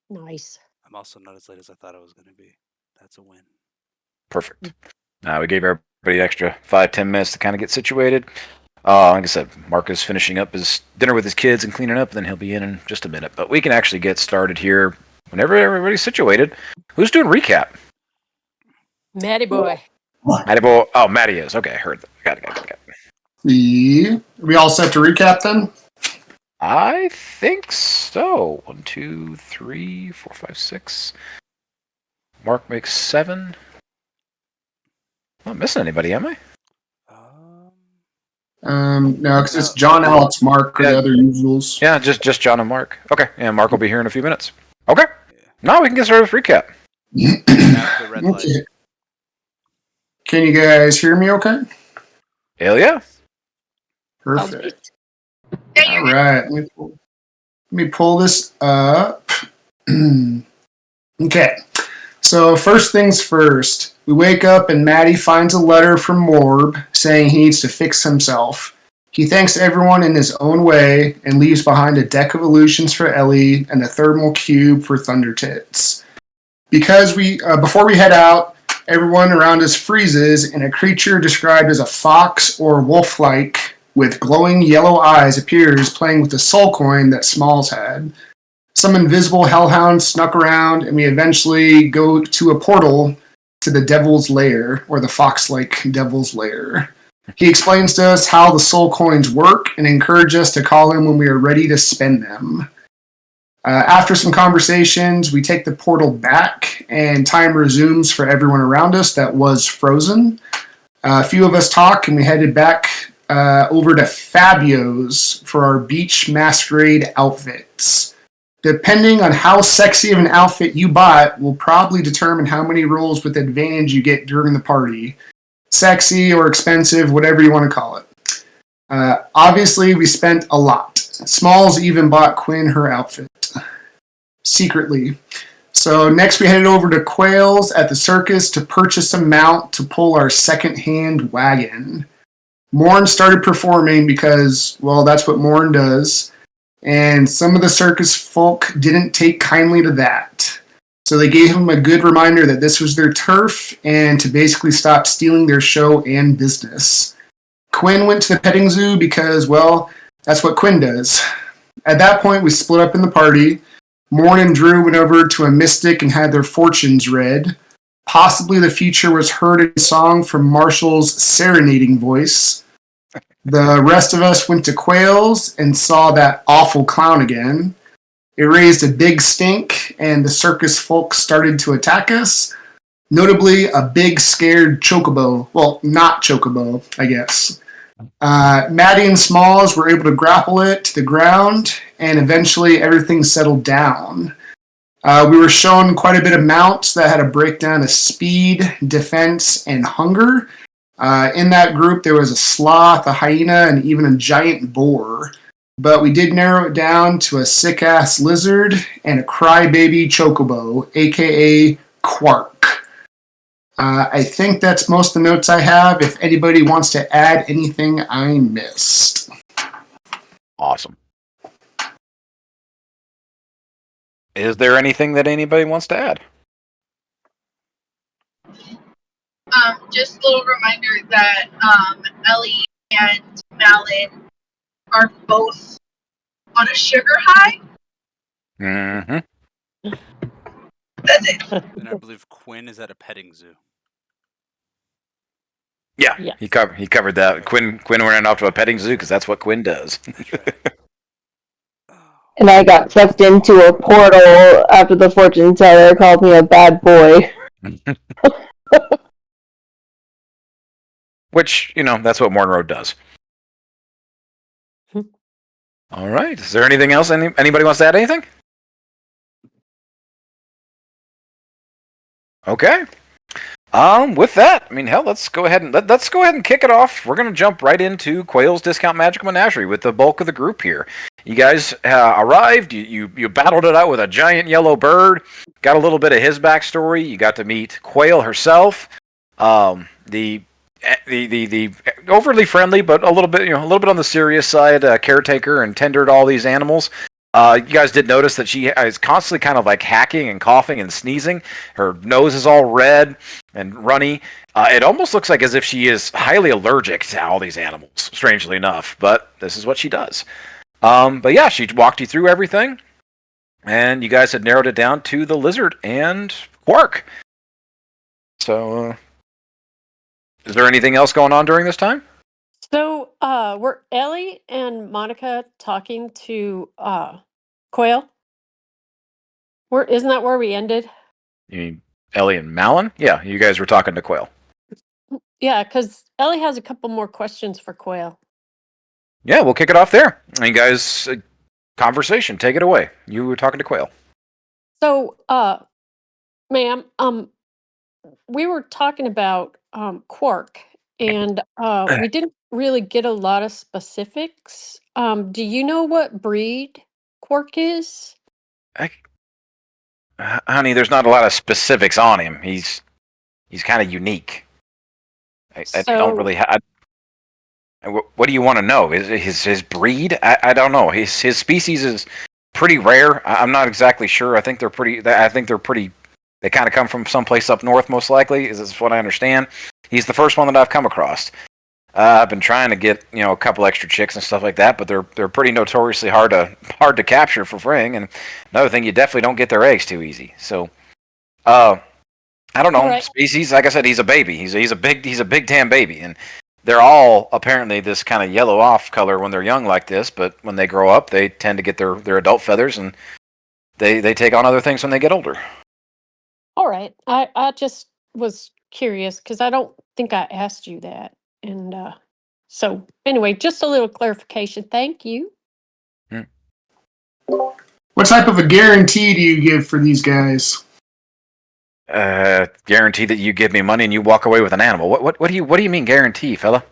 Nice. I'm also not as late as I thought I was going to be. That's a win. Perfect. We gave everybody extra 5-10 minutes to kind of get situated. Like I said, Mark is finishing up his dinner with his kids and cleaning up, and then he'll be in just a minute. But we can actually get started here whenever everybody's situated. Who's doing recap? Matty boy. Matty boy. Oh, Matty is. Okay, I heard that. Got it. Yeah. Are we all set to recap then? I think so. 1, 2, 3, 4, 5, 6. Mark makes 7. I'm not missing anybody, am I? No, because it's John, Alex, Mark, or the other usuals. Yeah, just John and Mark. Okay, and Mark will be here in a few minutes. Okay. Now we can get started with recap. Okay. Can you guys hear me okay? Hell yeah. Perfect. All right. Let me pull this up. Okay. So first things first. We wake up and Matty finds a letter from Morb saying he needs to fix himself. He thanks everyone in his own way and leaves behind a deck of illusions for Ellie and a thermal cube for Thunder Tits. Because before we head out, everyone around us freezes and a creature described as a fox or wolf-like with glowing yellow eyes appears playing with the soul coin that Smalls had. Some invisible hellhound snuck around and we eventually go to a portal to the Devil's Lair, or the fox-like Devil's Lair. He explains to us how the soul coins work and encourages us to call him when we are ready to spend them. After some conversations, we take the portal back and time resumes for everyone around us that was frozen. A few of us talk and we headed back over to Fabio's for our beach masquerade outfits. Depending on how sexy of an outfit you bought will probably determine how many rolls with advantage you get during the party. Sexy or expensive, whatever you want to call it. Obviously, we spent a lot. Smalls even bought Quinn her outfit. Secretly. So next we headed over to Quails at the circus to purchase a mount to pull our second-hand wagon. Morn started performing because, well, that's what Morn does. And some of the circus folk didn't take kindly to that. So they gave him a good reminder that this was their turf and to basically stop stealing their show and business. Quinn went to the petting zoo because, well, that's what Quinn does. At that point, we split up in the party. Morn and Drew went over to a mystic and had their fortunes read. Possibly the future was heard in a song from Marshall's serenading voice. The rest of us went to Quails and saw that awful clown again. It raised a big stink, and the circus folks started to attack us. Notably, a big scared Chocobo. Well, not Chocobo, I guess. Maddie and Smalls were able to grapple it to the ground, and eventually everything settled down. We were shown quite a bit of mounts that had a breakdown of speed, defense, and hunger. In that group, there was a sloth, a hyena, and even a giant boar. But we did narrow it down to a sick-ass lizard and a crybaby chocobo, a.k.a. Quark. I think that's most of the notes I have. If anybody wants to add anything I missed. Awesome. Is there anything that anybody wants to add? Just a little reminder that Ellie and Malin are both on a sugar high. Mm-hmm. That's it. And I believe Quinn is at a petting zoo. Yeah, Yes. he covered that. Quinn went off to a petting zoo because that's what Quinn does. That's right. And I got sucked into a portal after the fortune teller called me a bad boy. Which, that's what Morn Road does. All right. Is there anything else? Anybody wants to add anything? Okay. With that, hell, let's go ahead and kick it off. We're gonna jump right into Quail's Discount Magical Menagerie with the bulk of the group here. You guys arrived. You battled it out with a giant yellow bird. Got a little bit of his backstory. You got to meet Quail herself. The overly friendly, but a little bit on the serious side, caretaker and tender to all these animals. You guys did notice that she is constantly kind of like hacking and coughing and sneezing. Her nose is all red and runny. It almost looks like as if she is highly allergic to all these animals, strangely enough. But this is what she does. But yeah, she walked you through everything. And you guys had narrowed it down to the lizard and Quark. So, is there anything else going on during this time? So, were Ellie and Monica talking to Quail? Isn't that where we ended? You mean Ellie and Malin? Yeah, you guys were talking to Quail. Yeah, because Ellie has a couple more questions for Quail. Yeah, we'll kick it off there. And you guys, conversation, take it away. You were talking to Quail. So, ma'am, we were talking about Quark, and we didn't really get a lot of specifics. Do you know what breed Quark is? Honey, there's not a lot of specifics on him. He's kind of unique. I don't really. What do you want to know? Is his breed? I don't know. His species is pretty rare. I'm not exactly sure. I think they're pretty. They kind of come from someplace up north, most likely. Is what I understand. He's the first one that I've come across. I've been trying to get a couple extra chicks and stuff like that, but they're pretty notoriously hard to capture for Fring. And another thing, you definitely don't get their eggs too easy. So, I don't know. Right. Species, like I said, he's a baby. He's a big damn baby, and they're all apparently this kind of yellow off color when they're young like this. But when they grow up, they tend to get their adult feathers, and they take on other things when they get older. All right. I just was curious because I don't think I asked you that. And so, anyway, just a little clarification. Thank you. What type of a guarantee do you give for these guys? Guarantee that you give me money and you walk away with an animal. What do you mean guarantee, fella?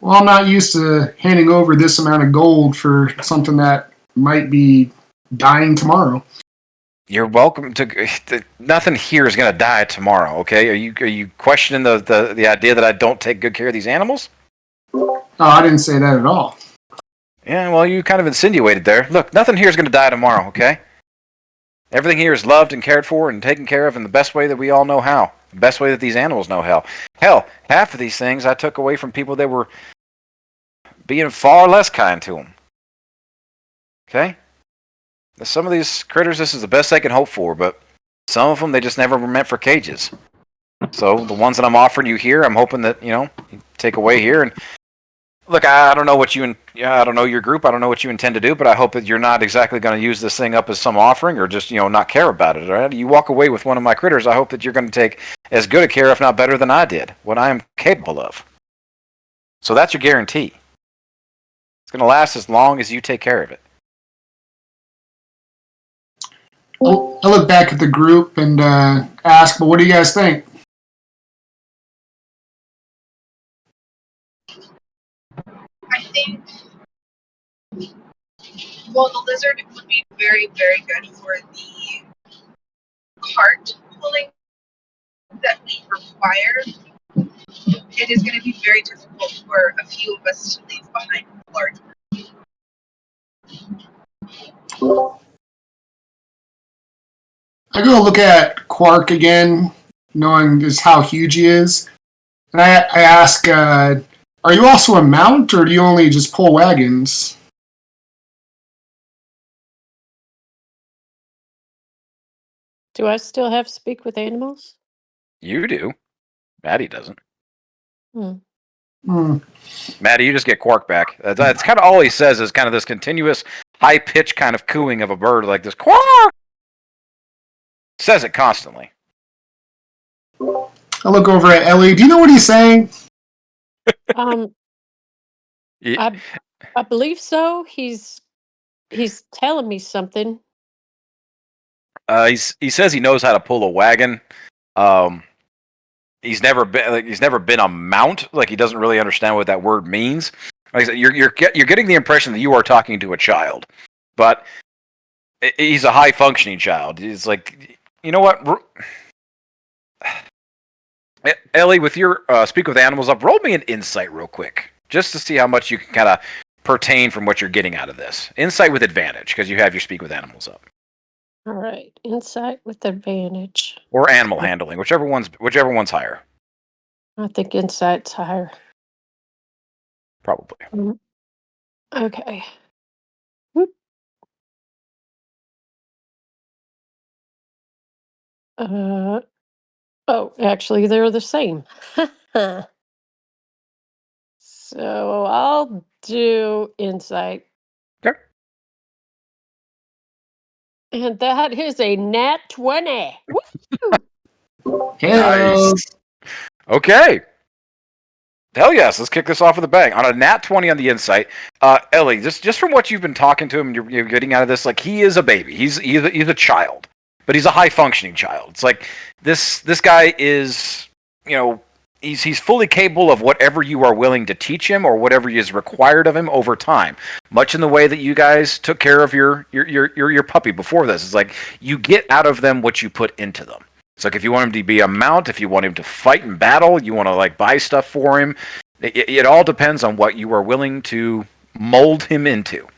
Well, I'm not used to handing over this amount of gold for something that might be dying tomorrow. You're welcome to. Nothing here is going to die tomorrow. Okay? Are you questioning the idea that I don't take good care of these animals? Oh, I didn't say that at all. Yeah, well, you kind of insinuated there. Look, nothing here is going to die tomorrow. Okay? Everything here is loved and cared for and taken care of in the best way that we all know how. The best way that these animals know how. Hell, half of these things I took away from people that were being far less kind to them. Okay? Some of these critters, this is the best they can hope for, but some of them, they just never were meant for cages. So the ones that I'm offering you here, I'm hoping that, you take away here. And look, I don't know I don't know your group. I don't know what you intend to do, but I hope that you're not exactly going to use this thing up as some offering or just, not care about it. All right? You walk away with one of my critters, I hope that you're going to take as good a care, if not better than I did, what I am capable of. So that's your guarantee. It's going to last as long as you take care of it. I look back at the group and ask, but what do you guys think? I think, well, the lizard would be very, very good for the cart pulling that we require. It is going to be very difficult for a few of us to leave behind large. I go look at Quark again, knowing just how huge he is. And I ask, are you also a mount, or do you only just pull wagons? Do I still have to speak with animals? You do. Maddie doesn't. Hmm. Maddie, you just get Quark back. That's kind of all he says is kind of this continuous high-pitched kind of cooing of a bird like this. Quark! Says it constantly. I look over at Ellie. Do you know what he's saying? Yeah. I believe so. He's telling me something. He says he knows how to pull a wagon. He's never been a mount. Like, he doesn't really understand what that word means. Like I said, you're getting the impression that you are talking to a child, but he's a high functioning child. He's like, you know what, Ellie, with your speak with animals up, roll me an insight real quick, just to see how much you can kind of pertain from what you're getting out of this. Insight with advantage, because you have your speak with animals up. All right. Insight with advantage. Or animal handling, whichever one's higher. I think insight's higher. Probably. Okay. Whoop. Oh, actually, they're the same. So I'll do insight. Okay. And that is a nat 20. Woo! Hello. Nice. Okay. Hell yes, let's kick this off with a bang. On a nat 20 on the insight, Ellie, just from what you've been talking to him, you're getting out of this, like, he is a baby. He's a child, but he's a high-functioning child. It's like, this guy is, he's fully capable of whatever you are willing to teach him or whatever is required of him over time. Much in the way that you guys took care of your puppy before this. It's like, you get out of them what you put into them. It's like if you want him to be a mount, if you want him to fight in battle, you want to like buy stuff for him. It all depends on what you are willing to mold him into.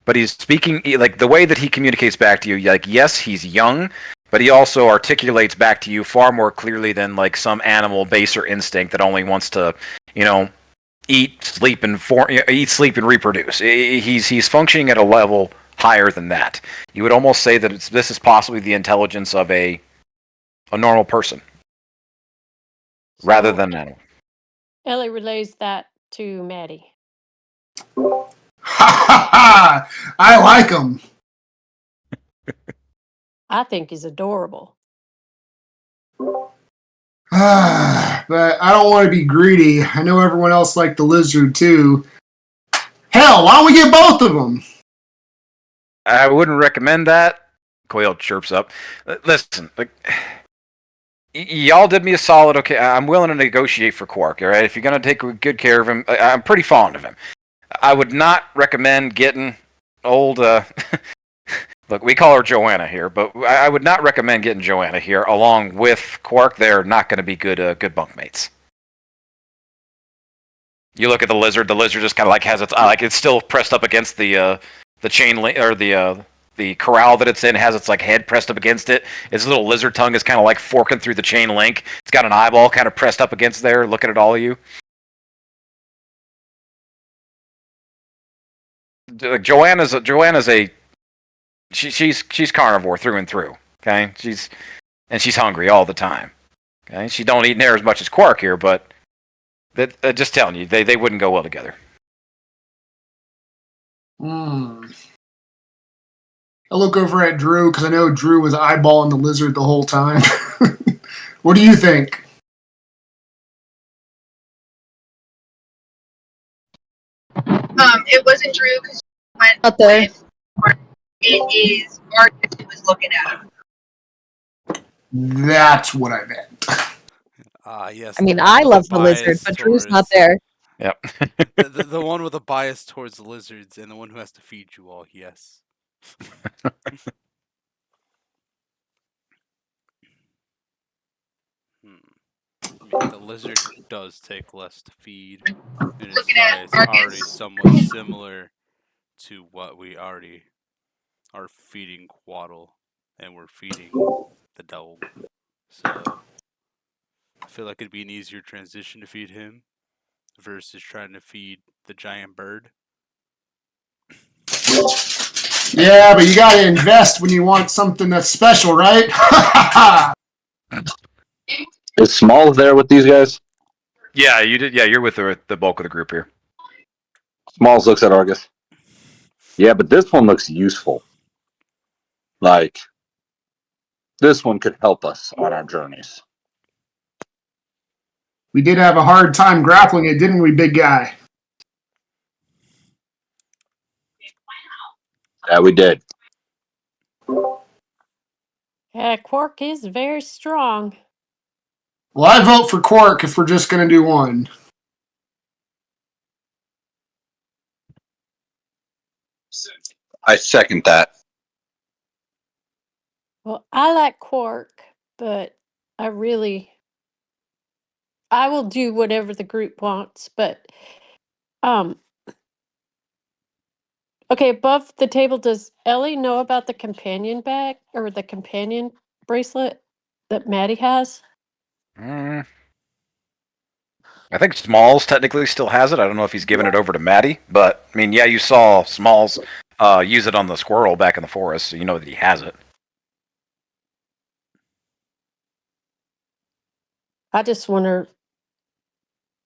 But he's speaking, like, the way that he communicates back to you, like, yes, he's young, but he also articulates back to you far more clearly than like some animal baser instinct that only wants to, eat, sleep, and reproduce. He's functioning at a level higher than that. You would almost say that this is possibly the intelligence of a normal person, rather than an animal. Ellie relays that to Maddie. Ha ha ha! I like him. I think he's adorable. But I don't want to be greedy. I know everyone else liked the lizard too. Hell, why don't we get both of them? I wouldn't recommend that. Quail chirps up. Listen, like, y'all did me a solid. Okay, I'm willing to negotiate for Quark. All right, if you're gonna take good care of him, I'm pretty fond of him. I would not recommend getting old. Look, we call her Joanna here, but I would not recommend getting Joanna here along with Quark. They're not going to be good bunkmates. You look at the lizard. The lizard just kind of like has its it's still pressed up against the chain link, or the corral that it's in, has its like head pressed up against it. Its little lizard tongue is kind of like forking through the chain link. It's got an eyeball kind of pressed up against there, looking at all of you. Like Joanna's she's carnivore through and through. Okay, she's hungry all the time. Okay, she don't eat near as much as Quark here, but just telling you, they wouldn't go well together. I look over at Drew because I know Drew was eyeballing the lizard the whole time. What do you think? It wasn't Drew because he went Up there. with, it is Artis who was looking at him. That's what I meant. Yes. I mean, the one I with love a the lizard, bias but Drew's not towards- there. Yep. the one with a bias towards lizards and the one who has to feed you all. Yes. I mean, the lizard does take less to feed, and its Looking at diet's already Argus. somewhat similar to what we already are feeding Quaddle, and we're feeding the Delve. So I feel like it'd be an easier transition to feed him versus trying to feed the giant bird. Yeah, but you gotta invest when you want something that's special, right? Is Smalls there with these guys? Yeah, you did. Yeah, you're with the bulk of the group here. Smalls looks at Argus. Yeah, but this one looks useful. Like, this one could help us on our journeys. We did have a hard time grappling it, didn't we, big guy? Yeah, we did. Yeah, Quark is very strong. Well, I vote for Quark if we're just gonna do one. I second that. Well, I like Quark, but I I will do whatever the group wants, but um okay, above the table, does Ellie know about the companion bag or the companion bracelet that Maddie has? Mm, I think Smalls technically still has it. I don't know if he's given it over to Maddie, but I mean, yeah, you saw Smalls use it on the squirrel back in the forest, so you know that he has it. I just wonder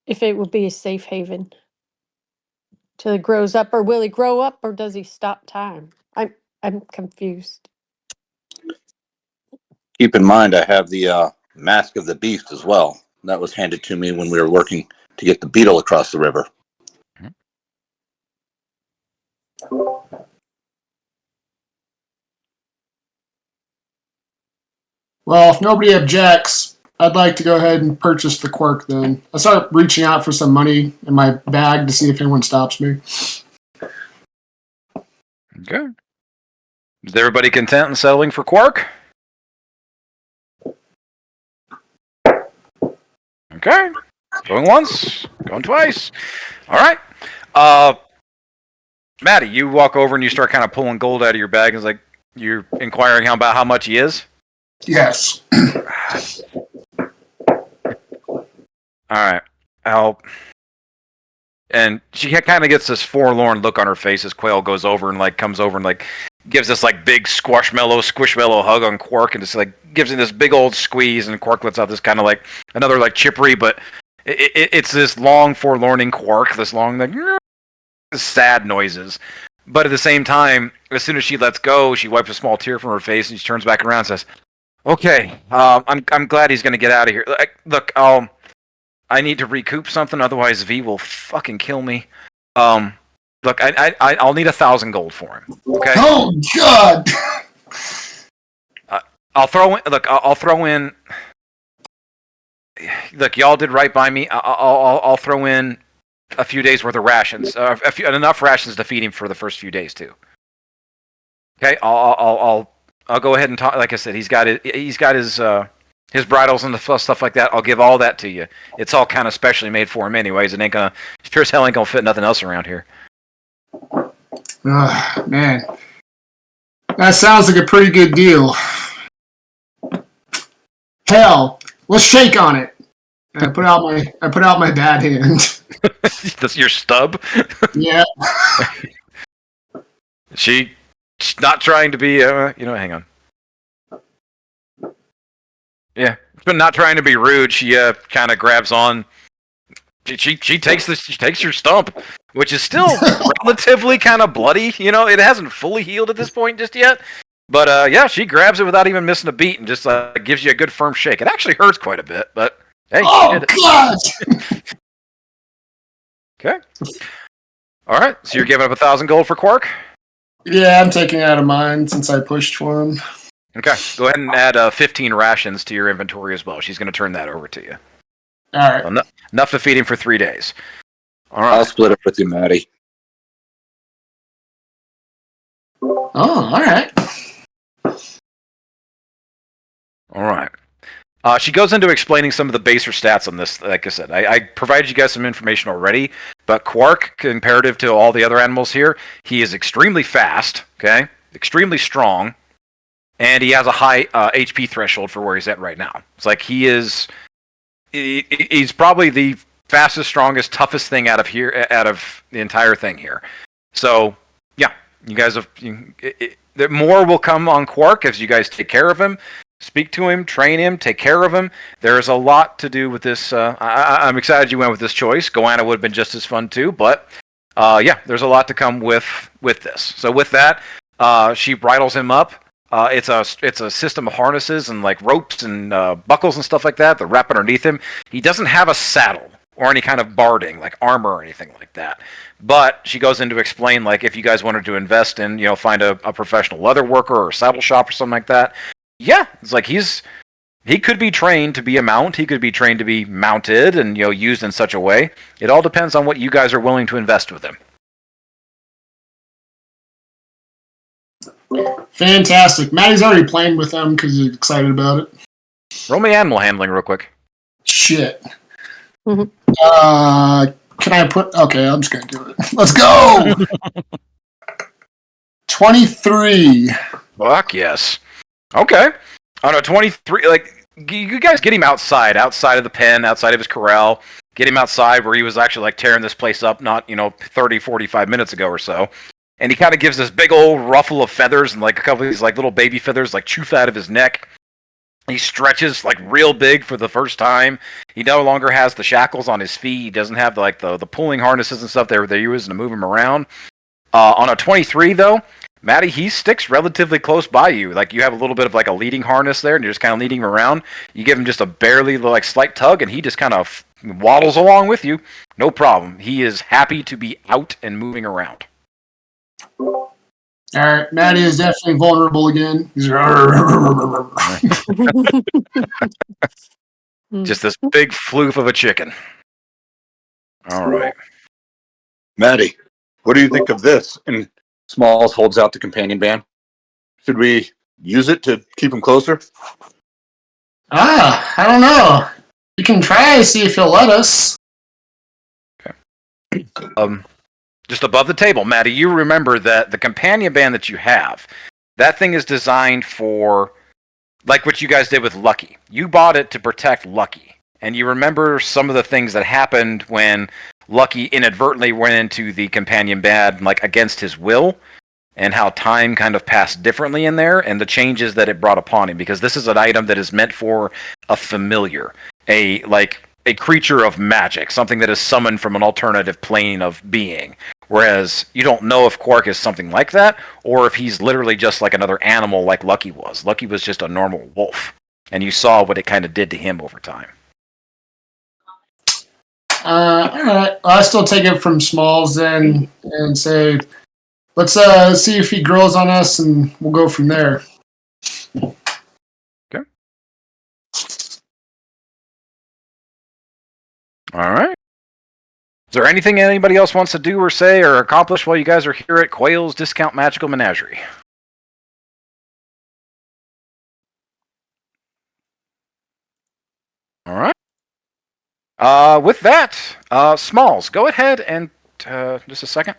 if it would be a safe haven till he grows up, or will he grow up, or does he stop time? I'm confused. Keep in mind, I have the Mask of the Beast as well. That was handed to me when we were working to get the beetle across the river. Well, if nobody objects, I'd like to go ahead and purchase the quirk then. I start reaching out for some money in my bag to see if anyone stops me. Okay. Is everybody content in settling for Quark? Okay. Going once, going twice. All right. Maddie, you walk over and you start kind of pulling gold out of your bag. It's like you're inquiring about how much he is. Yes. All right. And she kind of gets this forlorn look on her face as Quail goes over and like comes over and like gives this like big squishmallow hug on Quark and just like gives him this big old squeeze, and Quark lets out this kind of like another like chippery, but it's this long forlorning Quark, this long like sad noises. But at the same time, as soon as she lets go, she wipes a small tear from her face and she turns back around and says, "Okay, I'm glad he's gonna get out of here. Look, I need to recoup something, otherwise V will fucking kill me. Look, I'll need 1,000 gold for him. Okay. Oh God! I'll throw in. Look, I'll throw in. Look, y'all did right by me. I'll throw in a few days worth of rations, enough rations to feed him for the first few days too. Okay, I'll go ahead and talk. Like I said, he's got his bridles and the stuff like that. I'll give all that to you. It's all kind of specially made for him, anyways. It ain't gonna, sure as hell ain't gonna fit nothing else around here. Man, that sounds like a pretty good deal. Hell, let's shake on it. And I put out my bad hand. That's your stub. Yeah. She's not trying to be, hang on. Yeah, but not trying to be rude. She kind of grabs on. She takes your stump, which is still relatively kind of bloody. You know, it hasn't fully healed at this point just yet. But yeah, she grabs it without even missing a beat and just gives you a good firm shake. It actually hurts quite a bit, but hey, oh God! Okay. All right, so you're giving up 1,000 gold for Quark? Yeah, I'm taking it out of mine since I pushed for him. Okay, go ahead and add 15 rations to your inventory as well. She's going to turn that over to you. All right. Enough to feed him for 3 days. All right. I'll split it with you, Maddie. Oh, all right. All right. She goes into explaining some of the baser stats on this. Like I said, I provided you guys some information already, but Quark, comparative to all the other animals here, he is extremely fast, okay? Extremely strong, and he has a high HP threshold for where he's at right now. It's like he's probably the fastest, strongest, toughest thing out of the entire thing here. So, yeah, you guys have... more will come on Quark as you guys take care of him. Speak to him, train him, take care of him. There's a lot to do with this. I'm excited you went with this choice. Goanna would have been just as fun too, but yeah, there's a lot to come with this. So with that, she bridles him up. It's a system of harnesses and like ropes and buckles and stuff like that that wrap underneath him. He doesn't have a saddle or any kind of barding, like armor or anything like that. But she goes in to explain, like, if you guys wanted to invest in, find a professional leather worker or a saddle shop or something like that. Yeah, it's like he could be trained to be a mount. He could be trained to be mounted and used in such a way. It all depends on what you guys are willing to invest with him. Fantastic. Maddie's already playing with them because he's excited about it. Roll me animal handling real quick. Shit. Can I put? Okay, I'm just gonna do it. Let's go. 23. Fuck yes. Okay. On a 23, like, you guys get him outside of the pen, outside of his corral. Get him outside where he was actually, like, tearing this place up not, 30, 45 minutes ago or so. And he kind of gives this big old ruffle of feathers and, like, a couple of these, like, little baby feathers, like, choof out of his neck. He stretches, like, real big for the first time. He no longer has the shackles on his feet. He doesn't have, the pulling harnesses and stuff they're using to move him around. On a 23, though, Maddie, he sticks relatively close by you. Like, you have a little bit of, like, a leading harness there, and you're just kind of leading him around. You give him just a barely, like, slight tug, and he just kind of waddles along with you. No problem. He is happy to be out and moving around. All right, Maddie is definitely vulnerable again. He's Just this big floof of a chicken. All right. Maddie, what do you think of this? And Smalls holds out the companion band. Should we use it to keep him closer? I don't know. You can try see if he'll let us. Just above the table, Maddie, you remember that the companion band that you have, that thing is designed for, like what you guys did with Lucky. You bought it to protect Lucky. And you remember some of the things that happened when Lucky inadvertently went into the companion band, like, against his will, and how time kind of passed differently in there, and the changes that it brought upon him. Because this is an item that is meant for a familiar, a creature of magic, something that is summoned from an alternative plane of being. Whereas you don't know if Quark is something like that, or if he's literally just like another animal like Lucky was. Lucky was just a normal wolf, and you saw what it kind of did to him over time. All right. I still take it from Smalls then and say, let's see if he grows on us, and we'll go from there. Okay. All right. Is there anything anybody else wants to do or say or accomplish while you guys are here at Quayle's Discount Magical Menagerie? All right. With that, Smalls, go ahead and just a second.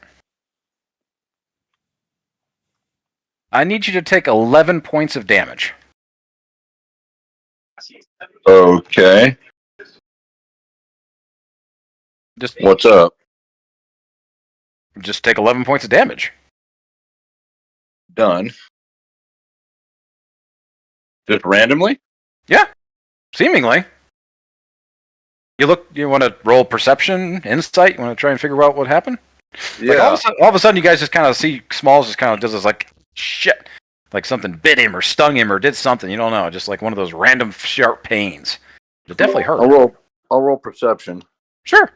I need you to take 11 points of damage. Okay. Just What's up? take 11 points of damage. Done. Just randomly? Yeah, seemingly. You want to roll perception, insight? You want to try and figure out what happened? Yeah. Like all of a sudden, you guys just kind of see Smalls just kind of does this, like, shit. Like something bit him or stung him or did something. You don't know. Just like one of those random sharp pains. It definitely hurt. I'll roll perception. Sure.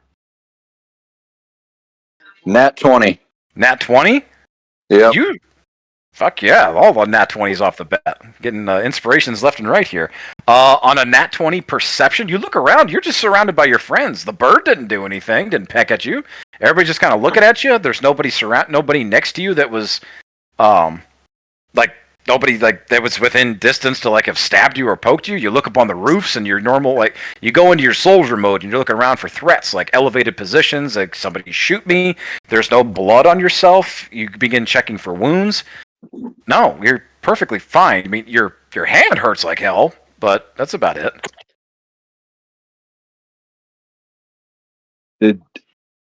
Nat 20. Nat 20? Yep. Fuck yeah. All the Nat 20s off the bat. Getting inspirations left and right here. On a Nat 20 perception, you look around. You're just surrounded by your friends. The bird didn't do anything. Didn't peck at you. Everybody's just kind of looking at you. There's nobody next to you that was, like, nobody like that was within distance to like have stabbed you or poked you. You look up on the roofs and you're normal, like you go into your soldier mode and you're looking around for threats, like elevated positions, like somebody shoot me. There's no blood on yourself. You begin checking for wounds. No, you're perfectly fine. I mean, your hand hurts like hell, but that's about it. Did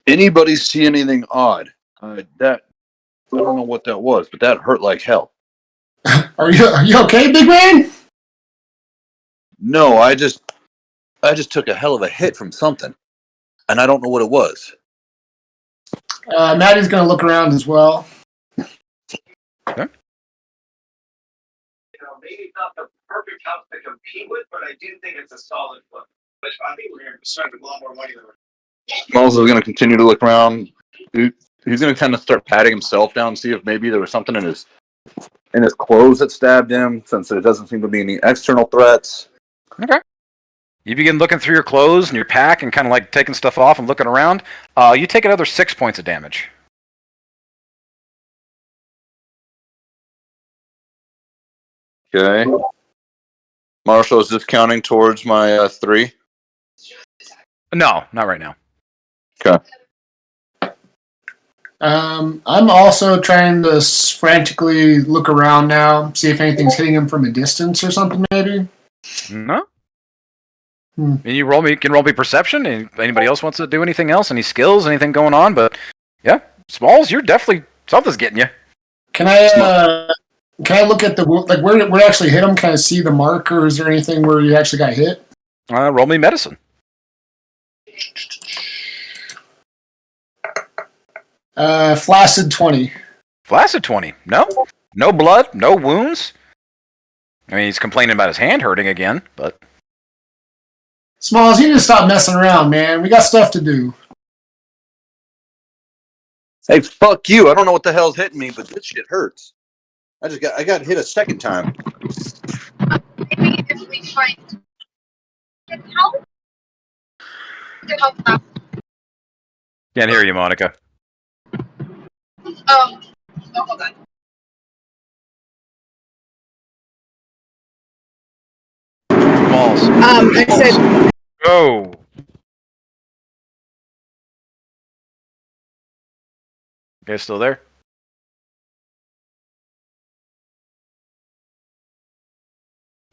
anybody see anything odd? That I don't know what that was, but that hurt like hell. Are you okay, big man? No, I just took a hell of a hit from something, and I don't know what it was. Maddie's gonna look around as well. Okay. Maybe not the perfect house to compete with, but I do think it's a solid one. But I think we're going to spend a lot more money than Smalls is going to continue to look around. He's going to kind of start patting himself down, see if maybe there was something in his clothes that stabbed him, since there doesn't seem to be any external threats. Okay. You begin looking through your clothes and your pack and kind of like taking stuff off and looking around. You take another 6 points of damage. Okay. Marshall is discounting towards my 3. No, not right now. Okay. I'm also trying to frantically look around now, see if anything's hitting him from a distance or something, maybe. No. Hmm. And you can roll me perception. And anybody else wants to do anything else? Any skills? Anything going on? But yeah, Smalls, you're definitely something's getting you. Can I look at the like where it actually hit him? Can I see the mark, or is there anything where you actually got hit? Roll me medicine. Flaccid 20. Flaccid 20. No blood, no wounds. I mean, he's complaining about his hand hurting again, but Smalls, you need to stop messing around, man. We got stuff to do. Hey, fuck you. I don't know what the hell's hitting me, but this shit hurts. I got hit a second time. Maybe if we find can help to help us. can't hear you, Monica. Oh, hold on. Smalls. I said Go. You guys still there?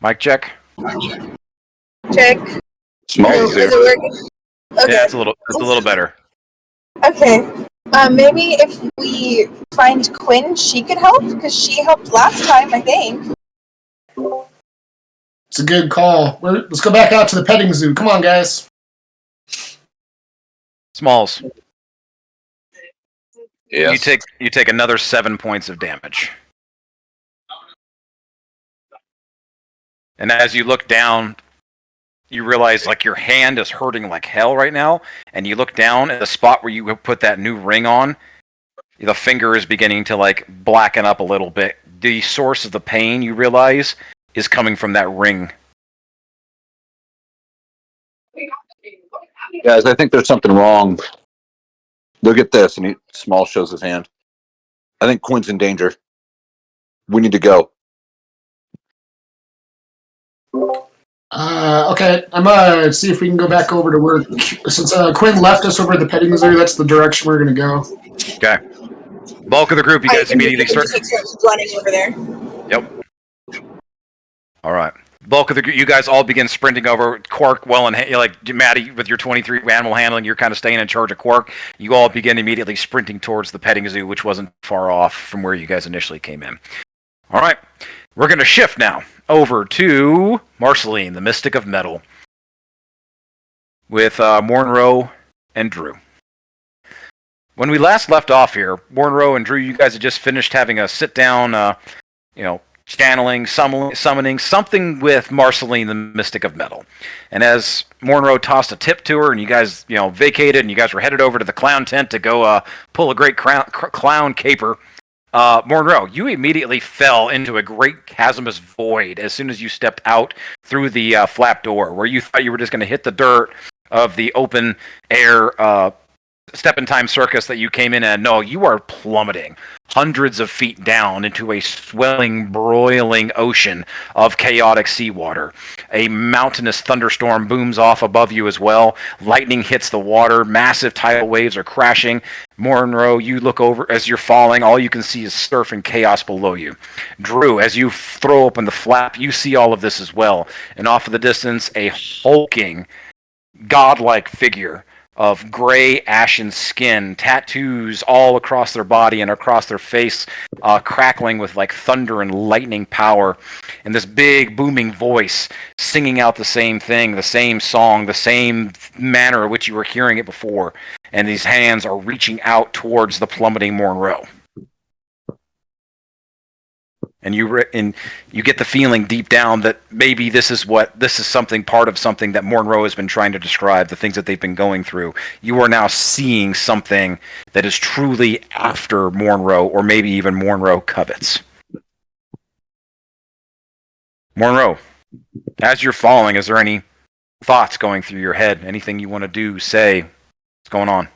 Mic check. Check. Smalls Is is it here. working? Okay. Yeah, it's a little better. Okay. Maybe if we find Quinn, she could help because she helped last time, I think. It's a good call. Let's go back out to the petting zoo. Come on, guys. Smalls. Yes. You take another 7 points of damage. And as you look down, you realize like your hand is hurting like hell right now, and you look down at the spot where you put that new ring on. The finger is beginning to like blacken up a little bit. The source of the pain, you realize, is coming from that ring. Guys, I think there's something wrong. Look at this. And Small shows his hand. I think Quinn's in danger. We need to go. Okay, I'm gonna see if we can go back over to where, since Quinn left us over at the petting zoo, that's the direction we're gonna go. Okay. Bulk of the group, you guys immediately start. Running over there. Yep. All right. Bulk of the group, you guys all begin sprinting over. Quark, well, and like Maddie with your 23 animal handling, you're kind of staying in charge of Quark. You all begin immediately sprinting towards the petting zoo, which wasn't far off from where you guys initially came in. All right. We're going to shift now over to Marceline, the Mystic of Metal, with Mornrow and Drew. When we last left off here, Mornrow and Drew, you guys had just finished having a sit-down, channeling, summoning, something with Marceline, the Mystic of Metal. And as Mornrow tossed a tip to her, and you guys, vacated, and you guys were headed over to the clown tent to go pull a great clown caper, Mornrow, you immediately fell into a great chasmous void as soon as you stepped out through the flap door, where you thought you were just going to hit the dirt of the open air step-in-time circus that you came in and no, you are plummeting hundreds of feet down into a swelling, broiling ocean of chaotic seawater. A mountainous thunderstorm booms off above you as well. Lightning hits the water. Massive tidal waves are crashing. Mornrow, you look over as you're falling. All you can see is surf and chaos below you. Drew, as you throw open the flap, you see all of this as well. And off in the distance, a hulking, godlike figure of gray ashen skin, tattoos all across their body and across their face, crackling with like thunder and lightning power, and this big booming voice singing out the same thing, the same song, the same manner in which you were hearing it before, and these hands are reaching out towards the plummeting Mornrow. And you get the feeling deep down that maybe this is something, part of something that Mornrow has been trying to describe, the things that they've been going through. You are now seeing something that is truly after Mornrow, or maybe even Mornrow covets. Mornrow, as you're falling, is there any thoughts going through your head? Anything you want to do, say? What's going on?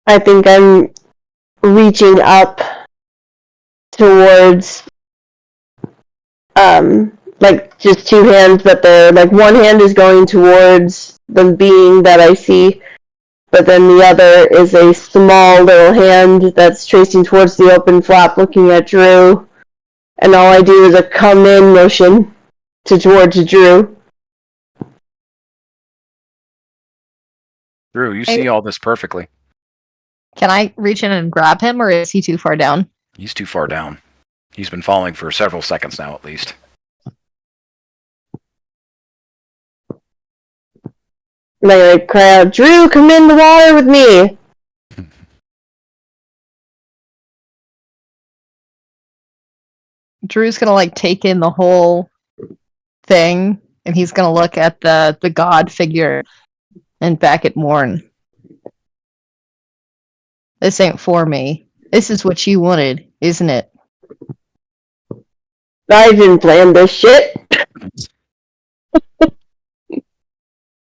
I think I'm reaching up towards like just two hands that they're like one hand is going towards the being that I see, but then the other is a small little hand that's tracing towards the open flap looking at Drew. And all I do is a come in motion towards Drew. Drew, you see all this perfectly. Can I reach in and grab him, or is he too far down? He's too far down. He's been falling for several seconds now, at least. And I like cry out, Drew, come in the water with me. Drew's gonna like take in the whole thing, and he's gonna look at the god figure and back at Morn. This ain't for me. This is what you wanted, isn't it? I didn't plan this shit.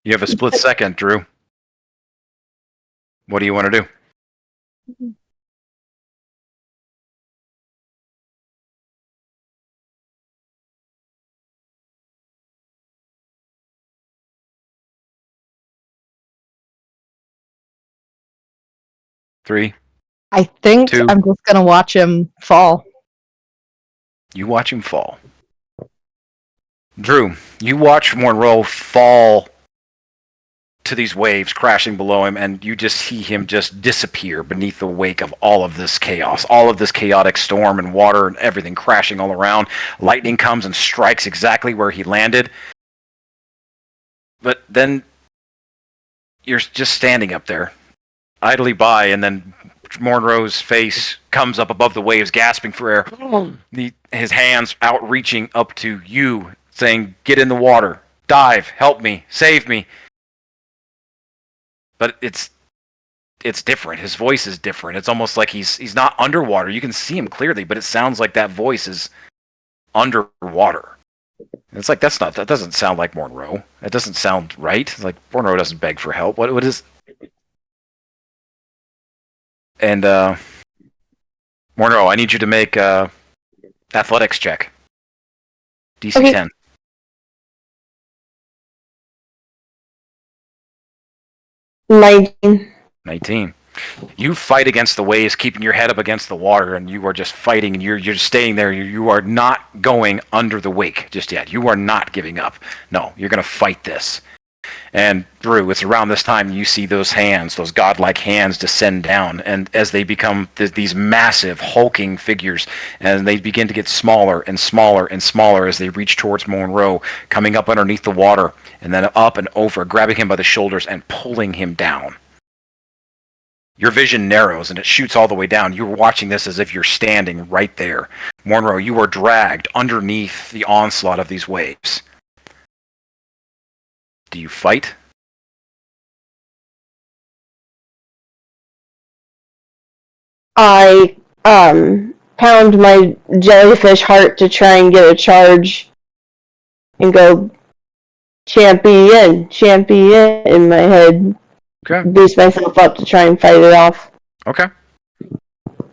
You have a split second, Drew. What do you want to do? Three. I think Two. I'm just gonna watch him fall. You watch him fall. Drew, you watch Monroe fall to these waves crashing below him, and you just see him just disappear beneath the wake of all of this chaos, all of this chaotic storm and water and everything crashing all around. Lightning comes and strikes exactly where he landed. But then you're just standing up there, idly by, and then Monroe's face comes up above the waves, gasping for air. His hands outreaching up to you, saying, "Get in the water. Dive. Help me. Save me." But it's different. His voice is different. It's almost like he's not underwater. You can see him clearly, but it sounds like that voice is underwater. It's like that doesn't sound like Monroe. It doesn't sound right. Like Monroe doesn't beg for help. What is? And Monroe, I need you to make athletics check. DC Okay. 10. Nineteen. 19. You fight against the waves, keeping your head up against the water, and you are just fighting, and you're just staying there. You are not going under the wake just yet. You are not giving up. No, you're going to fight this. And Drew, it's around this time you see those hands, those godlike hands, descend down, and as they become these massive, hulking figures, and they begin to get smaller and smaller and smaller as they reach towards Monroe, coming up underneath the water, and then up and over, grabbing him by the shoulders and pulling him down. Your vision narrows and it shoots all the way down. You're watching this as if you're standing right there. Monroe, you are dragged underneath the onslaught of these waves. Do you fight? I pound my jellyfish heart to try and get a charge and go champion in my head. Okay. Boost myself up to try and fight it off. Okay.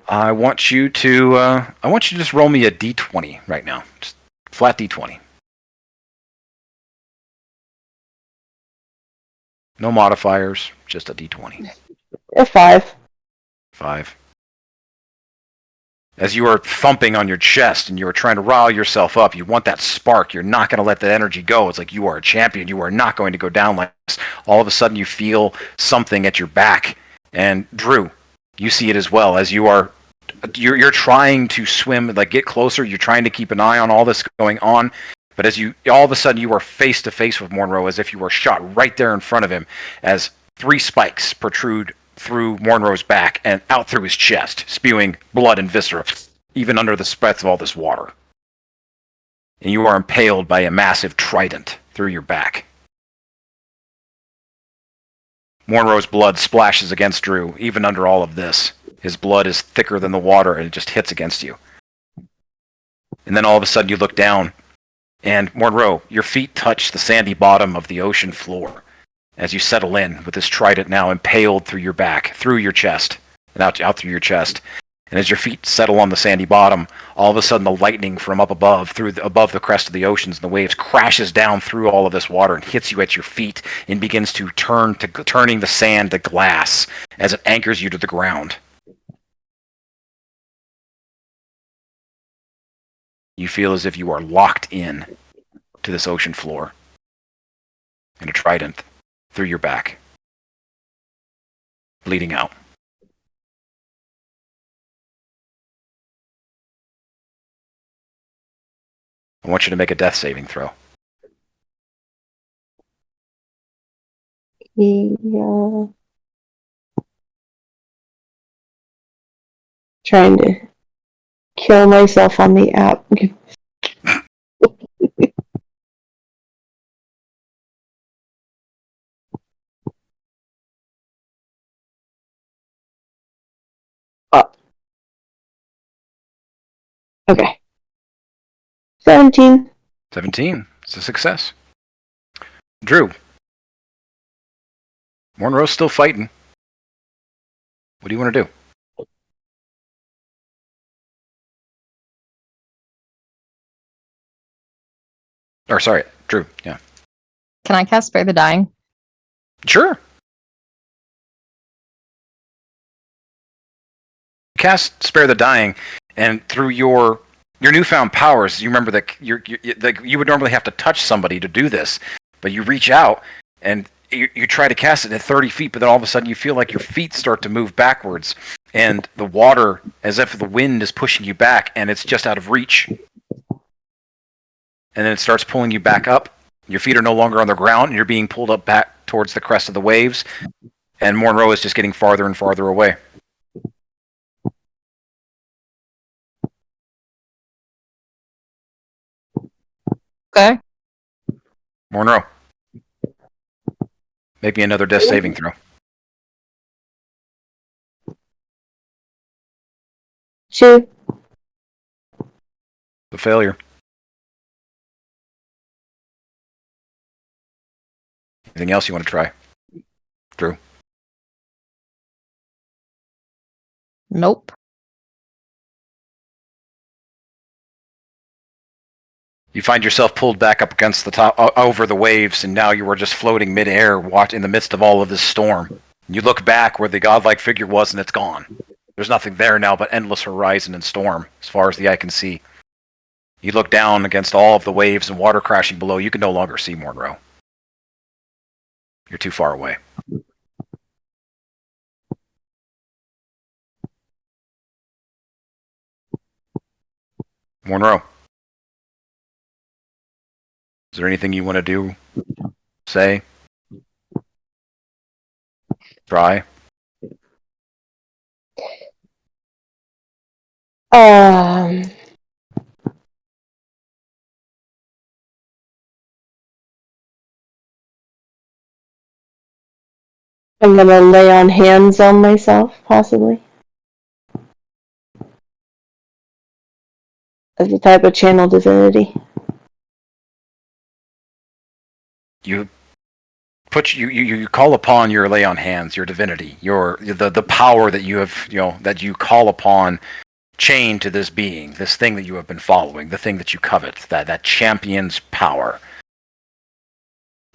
I want you to just roll me a d20 right now. Just flat d20. No modifiers, just a d20. A 5. 5. As you are thumping on your chest and you are trying to rile yourself up, you want that spark. You're not going to let that energy go. It's like you are a champion. You are not going to go down like this. All of a sudden, you feel something at your back. And Drew, you see it as well. As you're trying to swim, like get closer. You're trying to keep an eye on all this going on. But as all of a sudden, you are face to face with Monroe, as if you were shot right there in front of him, as 3 spikes protrude through Monroe's back and out through his chest, spewing blood and viscera, even under the breath of all this water. And you are impaled by a massive trident through your back. Monroe's blood splashes against Drew, even under all of this. His blood is thicker than the water, and it just hits against you. And then all of a sudden you look down, and Monroe, your feet touch the sandy bottom of the ocean floor as you settle in with this trident now impaled through your back, through your chest, and out through your chest. And as your feet settle on the sandy bottom, all of a sudden the lightning from up above, above the crest of the oceans and the waves, crashes down through all of this water and hits you at your feet and begins to turning the sand to glass as it anchors you to the ground. You feel as if you are locked in to this ocean floor, and a trident through your back, bleeding out. I want you to make a death saving throw. Yeah. Trying to kill myself on the app. Okay. 17. 17. It's a success. Drew. Monroe's still fighting. What do you want to do? Or sorry, Drew. Yeah. Can I cast Spare the Dying? Sure. Cast Spare the Dying, and through your newfound powers, you remember that you would normally have to touch somebody to do this, but you reach out and you try to cast it at 30 feet, but then all of a sudden you feel like your feet start to move backwards, and the water, as if the wind is pushing you back, and it's just out of reach. And then it starts pulling you back up. Your feet are no longer on the ground, and you're being pulled up back towards the crest of the waves, and Monroe is just getting farther and farther away. Okay. Monroe, make me another death saving throw. 2. The failure. Anything else you want to try? Drew? Nope. You find yourself pulled back up against the top, over the waves, and now you are just floating midair, in the midst of all of this storm. You look back where the godlike figure was, and it's gone. There's nothing there now but endless horizon and storm, as far as the eye can see. You look down against all of the waves and water crashing below. You can no longer see Monroe. You're too far away. Monroe. Is there anything you want to do? Say? Try? I'm gonna lay on hands on myself, possibly. As a type of channel divinity. You call upon your lay on hands, your divinity, the power that you have, that you call upon, chained to this being, this thing that you have been following, the thing that you covet, that champion's power.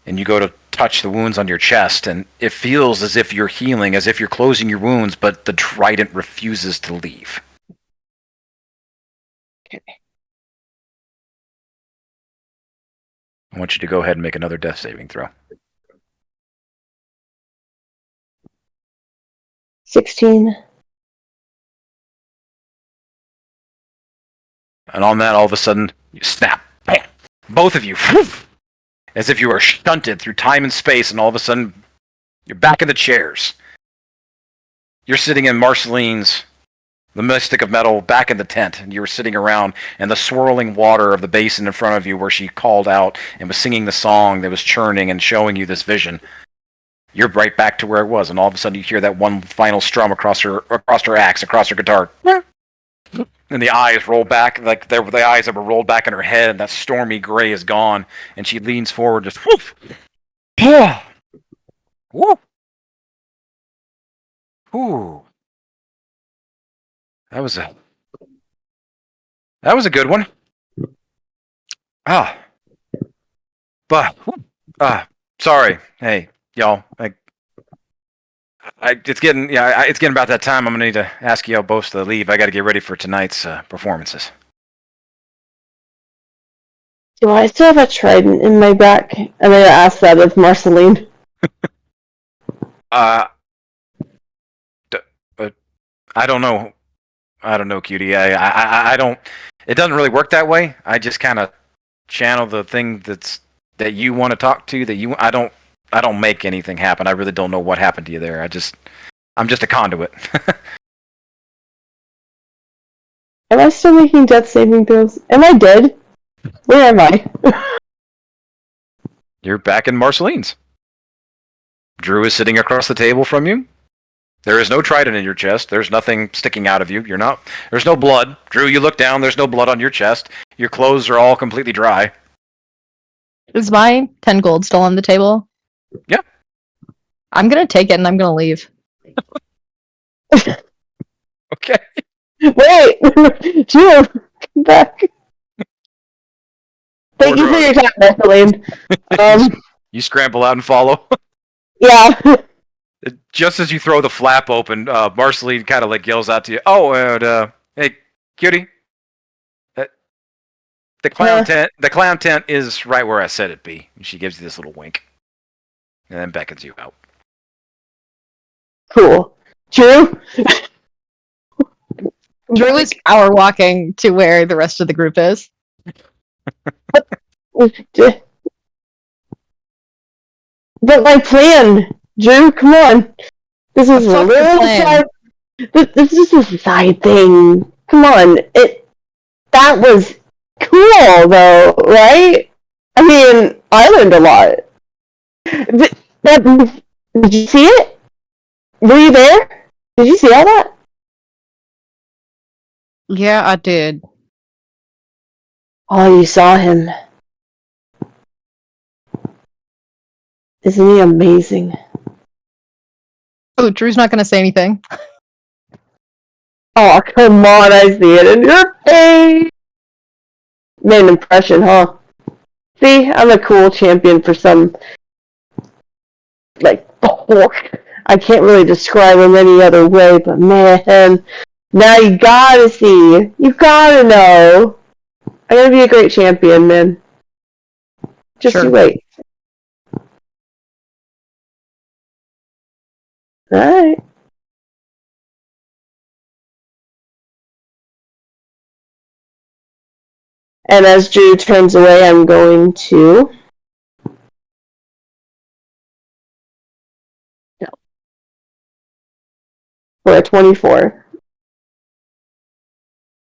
And you go to touch the wounds on your chest, and it feels as if you're healing, as if you're closing your wounds, but the trident refuses to leave. Okay. I want you to go ahead and make another death saving throw. 16. And on that, all of a sudden, you snap. Bam! Both of you. As if you are shunted through time and space, and all of a sudden, you're back in the chairs. You're sitting in Marceline's, the Mystic of Metal, back in the tent, and you were sitting around, and the swirling water of the basin in front of you where she called out and was singing the song that was churning and showing you this vision. You're right back to where it was, and all of a sudden you hear that one final strum across her axe, across her guitar. And the eyes roll back, like the eyes that were rolled back in her head, and that stormy gray is gone, and she leans forward, just woof, whoop, whoo. That was a good one. Ah, but sorry. Hey, y'all. It's getting it's getting about that time. I'm gonna need to ask y'all both to leave. I got to get ready for tonight's performances. Do I still have a trident in my back? And I'm gonna ask that of Marceline. I don't know. I don't know, cutie. I don't. It doesn't really work that way. I just kind of channel the thing that you want to talk to. I don't make anything happen. I really don't know what happened to you there. I'm just a conduit. Am I still making death saving throws? Am I dead? Where am I? You're back in Marceline's. Drew is sitting across the table from you. There is no trident in your chest. There's nothing sticking out of you. There's no blood. Drew, you look down. There's no blood on your chest. Your clothes are all completely dry. Is my 10 gold still on the table? Yeah. I'm gonna take it and I'm gonna leave. Okay. Wait! Drew! Come back! Thank you for your time, Marceline. You scramble out and follow. Yeah. Just as you throw the flap open, Marceline kind of like yells out to you, "Oh, and hey, cutie, the clown tent is right where I said it'd be." And she gives you this little wink, and then beckons you out. Cool. Drew? Drew is power walking to where the rest of the group is. But my plan, Drew, come on. This is a little side. This is a side thing. Come on. That was cool, though, right? I mean, I learned a lot. Did you see it? Were you there? Did you see all that? Yeah, I did. Oh, you saw him. Isn't he amazing? Oh, Drew's not gonna say anything. Oh, come on, I see it in your face! Made an impression, huh? See, I'm a cool champion for some... I can't really describe him any other way, but man... Now you gotta see. You gotta know. I'm gonna be a great champion, man. Just you wait. Alright. And as Drew turns away, I'm going to... No. For a 24.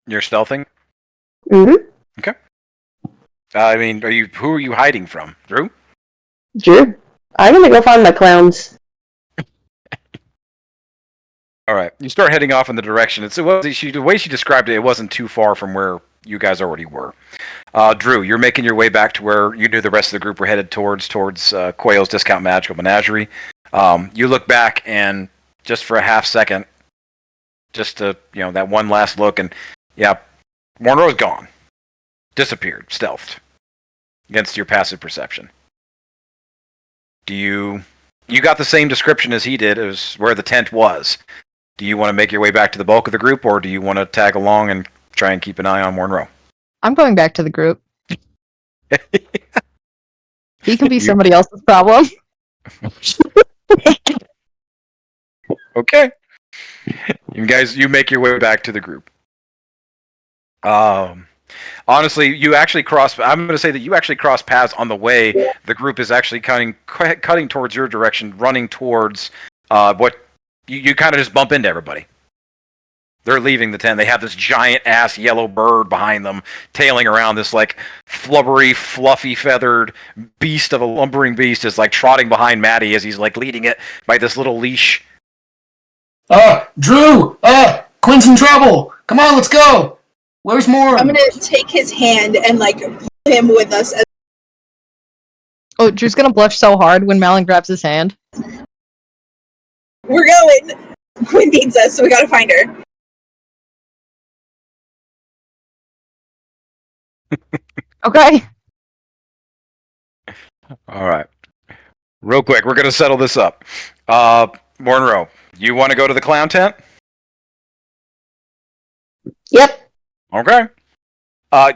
You're stealthing? Mm-hmm. Okay. I mean, who are you hiding from? Drew? Drew? I'm gonna go find my clowns. Alright. You start heading off in the direction. The way she described it, it wasn't too far from where you guys already were. Drew, you're making your way back to where you knew the rest of the group were headed towards Quayle's Discount Magical Menagerie. You look back and just for a half second, just to, that one last look, and yeah, Monroe's gone. Disappeared. Stealthed. Against your passive perception. You got the same description as he did. It was where the tent was. Do you want to make your way back to the bulk of the group, or do you want to tag along and try and keep an eye on Monroe? I'm going back to the group. He can be somebody else's problem. Okay. You make your way back to the group. Honestly, you actually I'm going to say that you actually cross paths on the way. The group is actually cutting towards your direction, running towards what you kind of just bump into everybody. They're leaving the tent. They have this giant ass yellow bird behind them, tailing around. This like flubbery, fluffy feathered beast of a lumbering beast is like trotting behind Maddie as he's like leading it by this little leash. Drew! Quinn's in trouble! Come on, let's go! Where's more? I'm gonna take his hand and pull him with us. Oh, Drew's gonna blush so hard when Malin grabs his hand. We're going! Quinn needs us, so we gotta find her. Okay. All right. Real quick, we're gonna settle this up. Monroe, you want to go to the clown tent? Yep. Okay.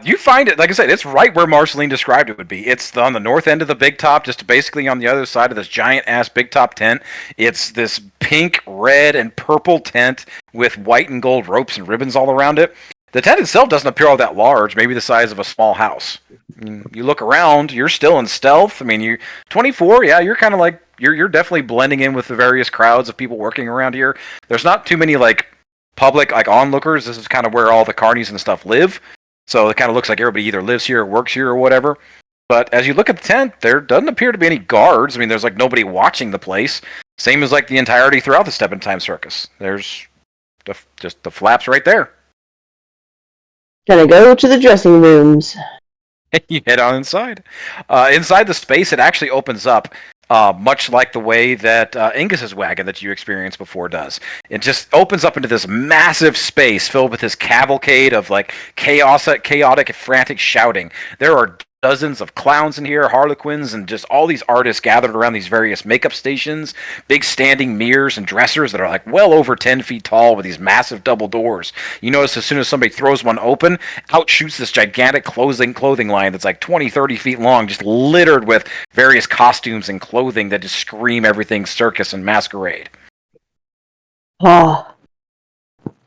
You find it, like I said, it's right where Marceline described it would be. It's on the north end of the big top, just basically on the other side of this giant ass big top tent. It's this pink, red, and purple tent with white and gold ropes and ribbons all around it. The tent itself doesn't appear all that large, maybe the size of a small house. You look around, you're still in stealth. I mean, you 24, yeah, you're kind of like you're definitely blending in with the various crowds of people working around here. There's not too many like public like onlookers. This is kind of where all the carnies and stuff live. So it kind of looks like everybody either lives here or works here or whatever. But as you look at the tent, there doesn't appear to be any guards. I mean, there's like nobody watching the place. Same as like the entirety throughout the Step in Time Circus. There's just the flaps right there. Gonna go to the dressing rooms. You head on inside. Inside the space, it actually opens up, much like the way that Ingus's wagon that you experienced before does. It just opens up into this massive space filled with this cavalcade of like chaotic, frantic shouting. There are dozens of clowns in here, harlequins, and just all these artists gathered around these various makeup stations, big standing mirrors and dressers that are like well over 10 feet tall with these massive double doors. You notice as soon as somebody throws one open, out shoots this gigantic clothing line that's like 20, 30 feet long, just littered with various costumes and clothing that just scream everything circus and masquerade. Oh.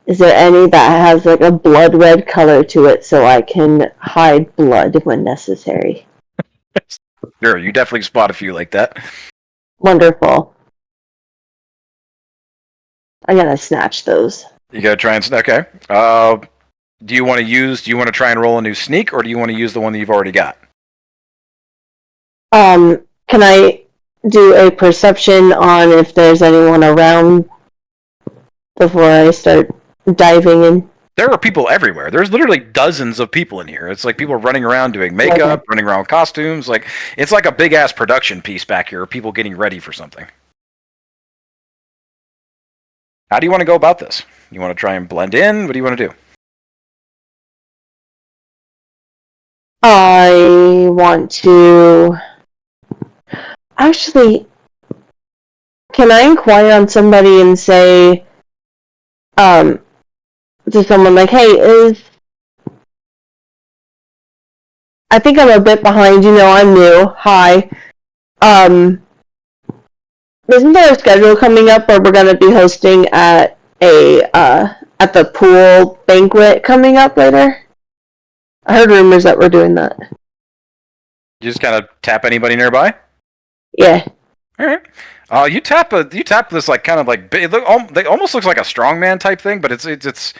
Is there any that has like a blood red color to it so I can hide blood when necessary? Sure, you definitely spot a few like that. Wonderful. I'm gonna snatch those. You gotta try and okay. Do you want to try and roll a new sneak, or do you want to use the one that you've already got? Can I do a perception on if there's anyone around before I start diving in? There are people everywhere. There's literally dozens of people in here. It's like people running around doing makeup, running around with costumes. Like it's like a big ass production piece back here of people getting ready for something. How do you want to go about this? You want to try and blend in? What do you want to do? I want to... Actually, can I inquire on somebody and say, to someone like, hey, I think I'm a bit behind, I'm new, hi. Isn't there a schedule coming up where we're going to be hosting at at the pool banquet coming up later? I heard rumors that we're doing that. You just kind of tap anybody nearby? Yeah. All right. You tap this like kind of like they almost looks like a strongman type thing, but it's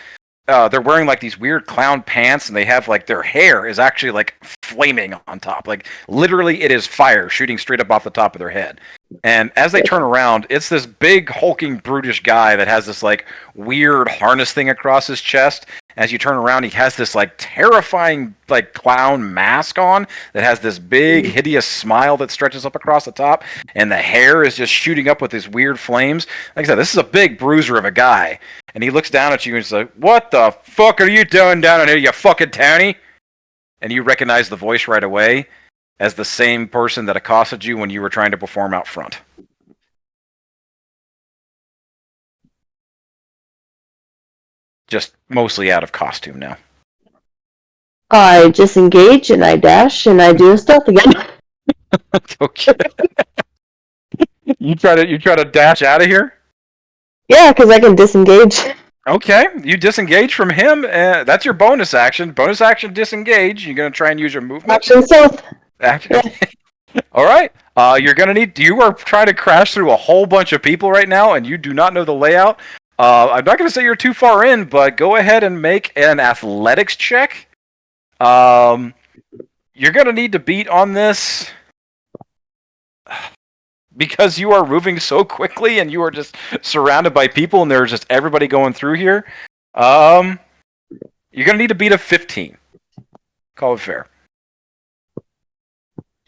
they're wearing like these weird clown pants, and they have like their hair is actually like flaming on top, like literally it is fire shooting straight up off the top of their head. And as they turn around, it's this big hulking brutish guy that has this like weird harness thing across his chest. As you turn around, he has this like terrifying like clown mask on that has this big hideous smile that stretches up across the top, and the hair is just shooting up with these weird flames. Like I said, this is a big bruiser of a guy, and he looks down at you and he's like, "What the fuck are you doing down in here, you fucking townie?" And you recognize the voice right away as the same person that accosted you when you were trying to perform out front. Just mostly out of costume now. I disengage and I dash and I do a stealth again. Okay. You try to dash out of here? Yeah, because I can disengage. Okay, you disengage from him. That's your bonus action. Bonus action disengage. You're gonna try and use your movement. Action stealth. Action. All right. You're gonna need. You are trying to crash through a whole bunch of people right now, and you do not know the layout. I'm not gonna say you're too far in, but go ahead and make an athletics check. You're gonna need to beat on this because you are moving so quickly and you are just surrounded by people, and there's just everybody going through here. You're gonna need to beat a 15. Call it fair.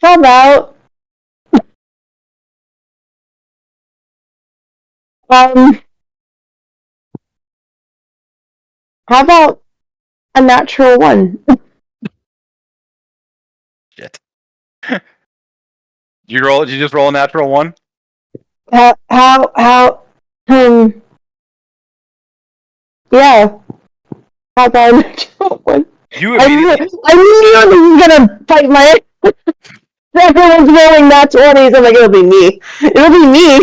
How about how about a natural one? Shit. You roll? Did you just roll a natural one? How, yeah. How about a natural one? You I immediately. knew he was gonna fight my. Everyone's rolling nat 20s. I'm like, it'll be me. It'll be me.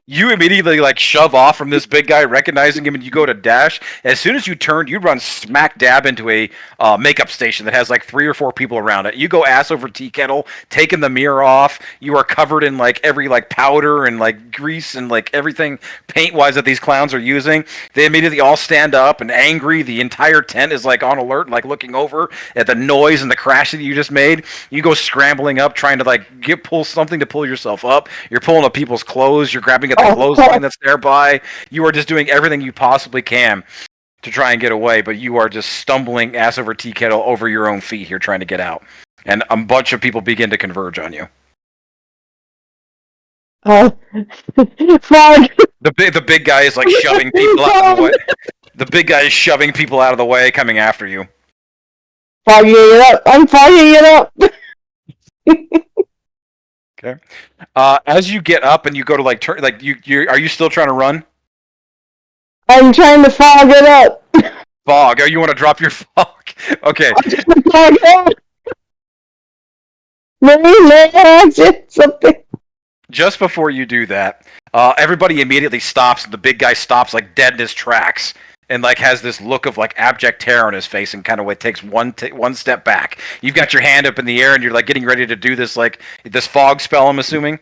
You immediately like shove off from this big guy, recognizing him, and you go to dash. As soon as you turn, you run smack dab into a makeup station that has like 3 or 4 people around it. You go ass over tea kettle, taking the mirror off. You are covered in like every like powder and like grease and like everything paint wise that these clowns are using. They immediately all stand up and angry. The entire tent is like on alert, like looking over at the noise and the crash that you just made. You go scrambling up, trying to like pull something to pull yourself up. You're pulling up people's clothes. You're grabbing at the clothesline that's nearby. You are just doing everything you possibly can to try and get away, but you are just stumbling ass over tea kettle over your own feet here trying to get out. And a bunch of people begin to converge on you. Frog. The big guy is like shoving people out of the way. The big guy is shoving people out of the way, coming after you. Fogging it up. I'm fogging it up. Okay. As you get up and you go to like turn, like you are you still trying to run? I'm trying to fog it up. Fog. Oh, you want to drop your fog? Okay. I'm trying to fog it up. Maybe something. Just before you do that, everybody immediately stops, and the big guy stops like dead in his tracks, and like has this look of like abject terror on his face, and kind of like takes one step back. You've got your hand up in the air, and you're like getting ready to do this like this fog spell. I'm assuming.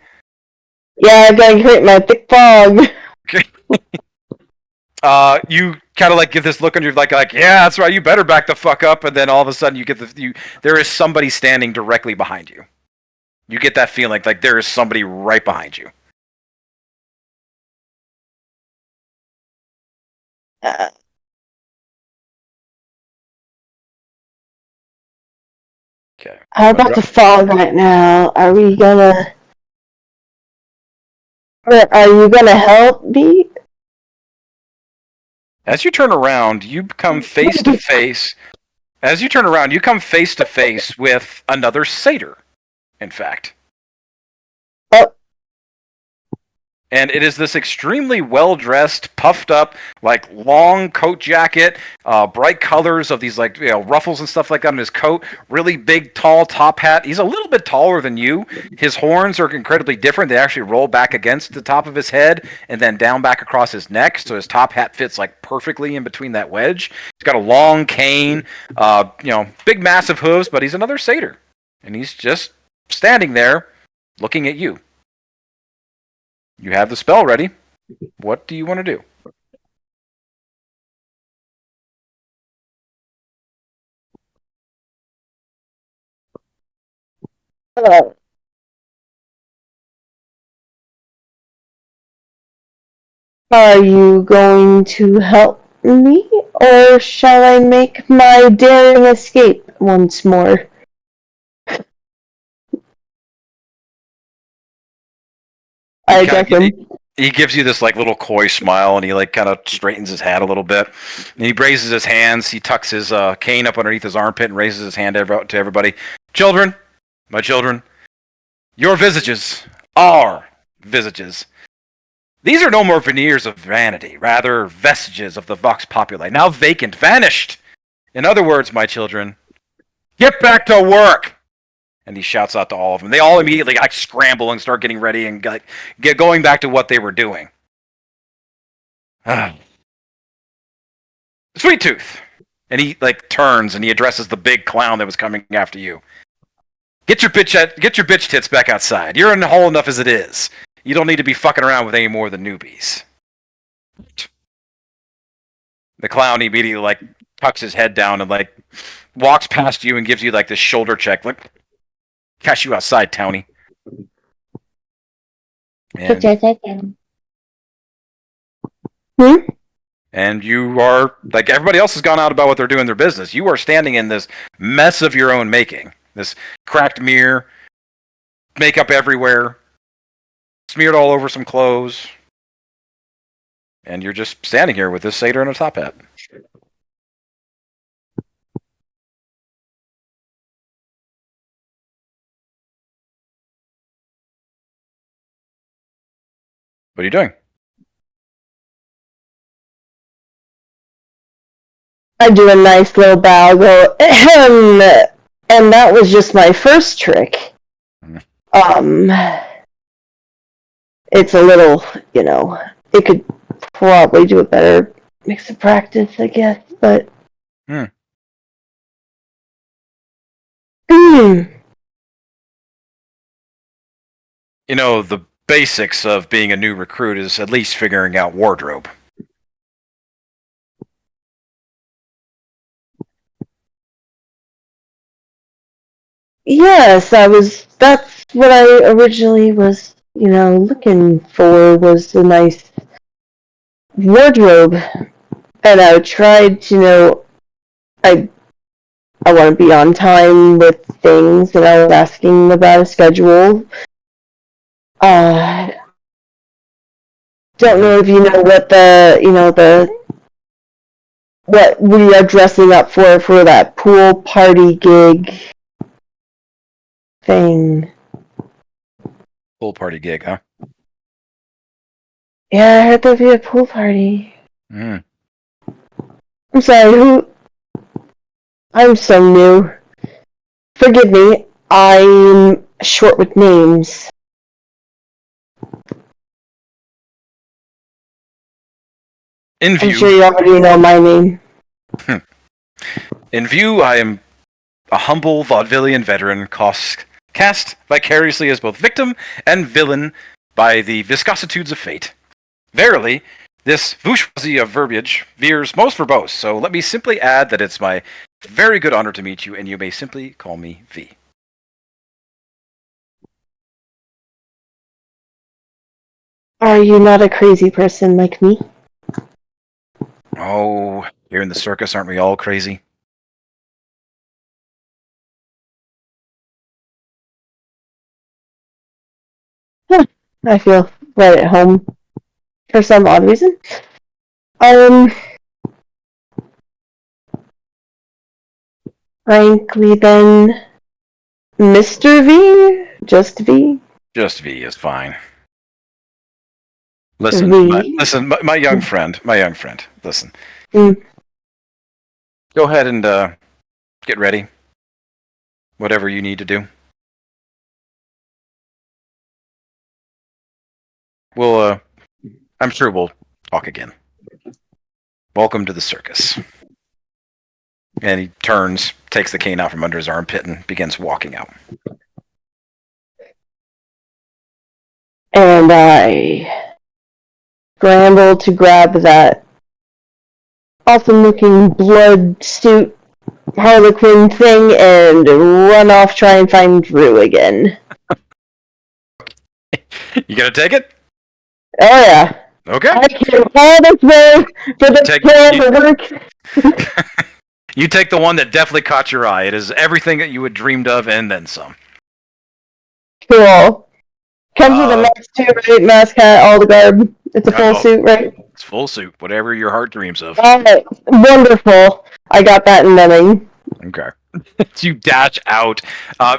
Yeah, I gotta create my thick fog. Okay. You kind of like give this look, and you're like yeah, that's right. You better back the fuck up. And then all of a sudden, you get there is somebody standing directly behind you. You get that feeling like there is somebody right behind you. Okay. How about the fog right now? Are you gonna help me? As you turn around, you come face to face. As you turn around, you come face to face with another satyr. In fact. Oh. And it is this extremely well-dressed, puffed-up, like long coat jacket, bright colors of these like ruffles and stuff like that on his coat. Really big, tall top hat. He's a little bit taller than you. His horns are incredibly different. They actually roll back against the top of his head and then down back across his neck. So his top hat fits like perfectly in between that wedge. He's got a long cane, big, massive hooves, but he's another satyr, and he's just standing there, looking at you. You have the spell ready. What do you want to do? Are you going to help me, or shall I make my daring escape once more? I check him. He gives you this like little coy smile, and he like kind of straightens his hat a little bit. And he raises his hands. He tucks his cane up underneath his armpit and raises his hand to everybody. Children, my children, your visages are visages. These are no more veneers of vanity, rather vestiges of the vox populi, now vacant, vanished. In other words, my children, get back to work. And he shouts out to all of them. They all immediately like scramble and start getting ready and get going back to what they were doing. Sweet Tooth. And he like turns and he addresses the big clown that was coming after you. Get your bitch tits back outside. You're in the hole enough as it is. You don't need to be fucking around with any more of the newbies. The clown immediately like tucks his head down and like walks past you and gives you like this shoulder check. Like, catch you outside, Townie. And you are, like, everybody else has gone out about what they're doing their business. You are standing in this mess of your own making. This cracked mirror, makeup everywhere, smeared all over some clothes. And you're just standing here with this satyr and a top hat. What are you doing? I do a nice little bow, go, ahem, and that was just my first trick. It's a little, it could probably do a better mix of practice, I guess, but. You know, the basics of being a new recruit is at least figuring out wardrobe. Yes, that's what I originally was, looking for, was a nice wardrobe. And I tried to, I want to be on time with things, and I was asking about a schedule. Don't know if you know what what we are dressing up for that pool party gig thing. Pool party gig, huh? Yeah, I heard there'd be a pool party. Mm. I'm sorry, I'm so new. Forgive me, I'm short with names. In view, I'm sure you already know my name. In view, I am a humble vaudevillian veteran cast vicariously as both victim and villain by the viscositudes of fate. Verily, this bourgeoisie of verbiage veers most verbose, so let me simply add that it's my very good honor to meet you, and you may simply call me V. Are you not a crazy person like me? Oh, here in the circus, aren't we all crazy? I feel right at home for some odd reason. Frankly, then, Mr. V? Just V? Just V is fine. Listen, V? my young friend, listen. Mm. Go ahead and get ready. Whatever you need to do. I'm sure we'll talk again. Welcome to the circus. And he turns, takes the cane out from under his armpit, and begins walking out. And I scramble to grab that awesome-looking blood suit Harlequin thing and run off, try and find Drew again. You gonna take it? Oh yeah. Okay. I came all this way for the plan to work. You take the one that definitely caught your eye. It is everything that you had dreamed of and then some. Cool. Comes with a mask too, right? Mask, hat, all the garb. It's a full suit, right? It's full suit, whatever your heart dreams of. Alright, wonderful. I got that in running. Okay. You dash out.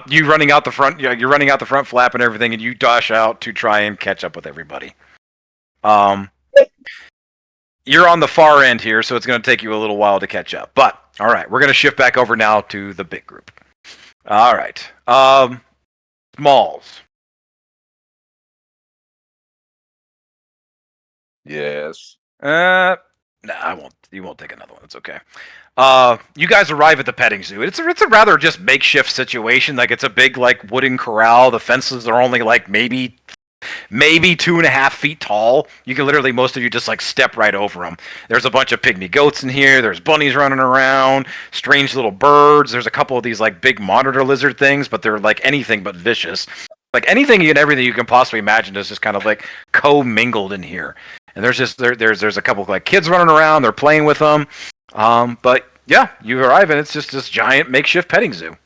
You running out the front. You're running out the front flap and everything, and you dash out to try and catch up with everybody. You're on the far end here, so it's going to take you a little while to catch up. But all right, we're going to shift back over now to the big group. All right. Smalls. Yes. Nah, I won't. You won't take another one. It's okay. You guys arrive at the petting zoo. It's a rather just makeshift situation. Like, it's a big wooden corral. The fences are only maybe 2.5 feet tall. You can literally, most of you just step right over them. There's a bunch of pygmy goats in here. There's bunnies running around. Strange little birds. There's a couple of these big monitor lizard things, but they're anything but vicious. Anything and everything you can possibly imagine is just kind of co-mingled in here. And there's a couple of kids running around. They're playing with them. But yeah, you arrive and it's just this giant makeshift petting zoo.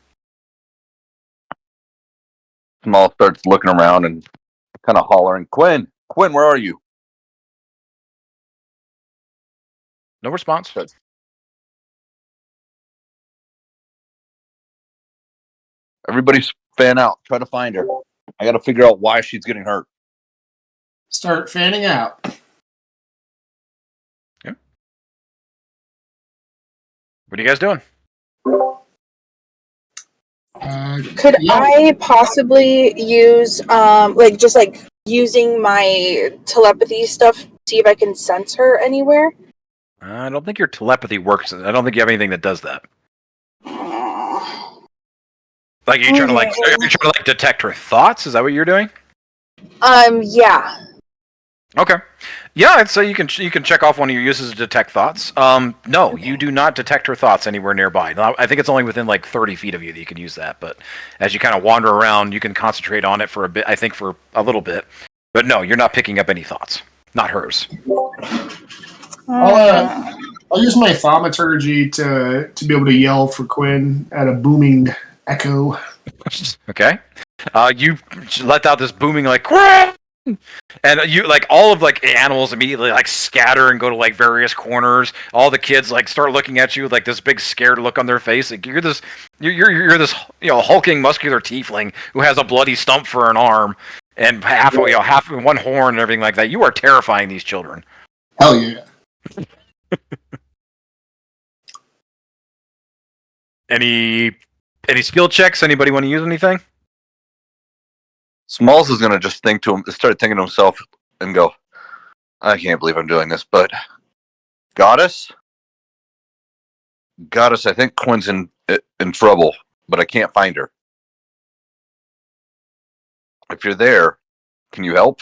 Small starts looking around and kind of hollering, Quinn, where are you? No response. Good. Everybody's fan out. Try to find her. I got to figure out why she's getting hurt. Start fanning out. What are you guys doing? Could Yeah. I possibly use like using my telepathy stuff, see if I can sense her anywhere? I don't think your telepathy works. I don't think you have anything that does that. Like, are you trying to like detect her thoughts? Is that what you're doing? Yeah. Okay. Yeah, I'd say you can check off one of your uses to detect thoughts. No, you do not detect her thoughts anywhere nearby. Now, I think it's only within like 30 feet of you that you can use that. But as you kind of wander around, you can concentrate on it for a bit. I think for a little bit. But no, you're not picking up any thoughts. Not hers. I'll use my thaumaturgy to be able to yell for Quinn at a booming echo. Okay. You let out this booming like, "Quinn!" And you like all of like animals immediately like scatter and go to like various corners. All the kids like start looking at you with like this big scared look on their face. Like you're this hulking muscular tiefling who has a bloody stump for an arm and half one horn and everything like that. You are terrifying these children. Hell yeah. Any skill checks? Anybody want to use anything? Smalls is gonna just start thinking to himself and go, I can't believe I'm doing this, but Goddess, I think Quinn's in trouble, but I can't find her. If you're there, can you help?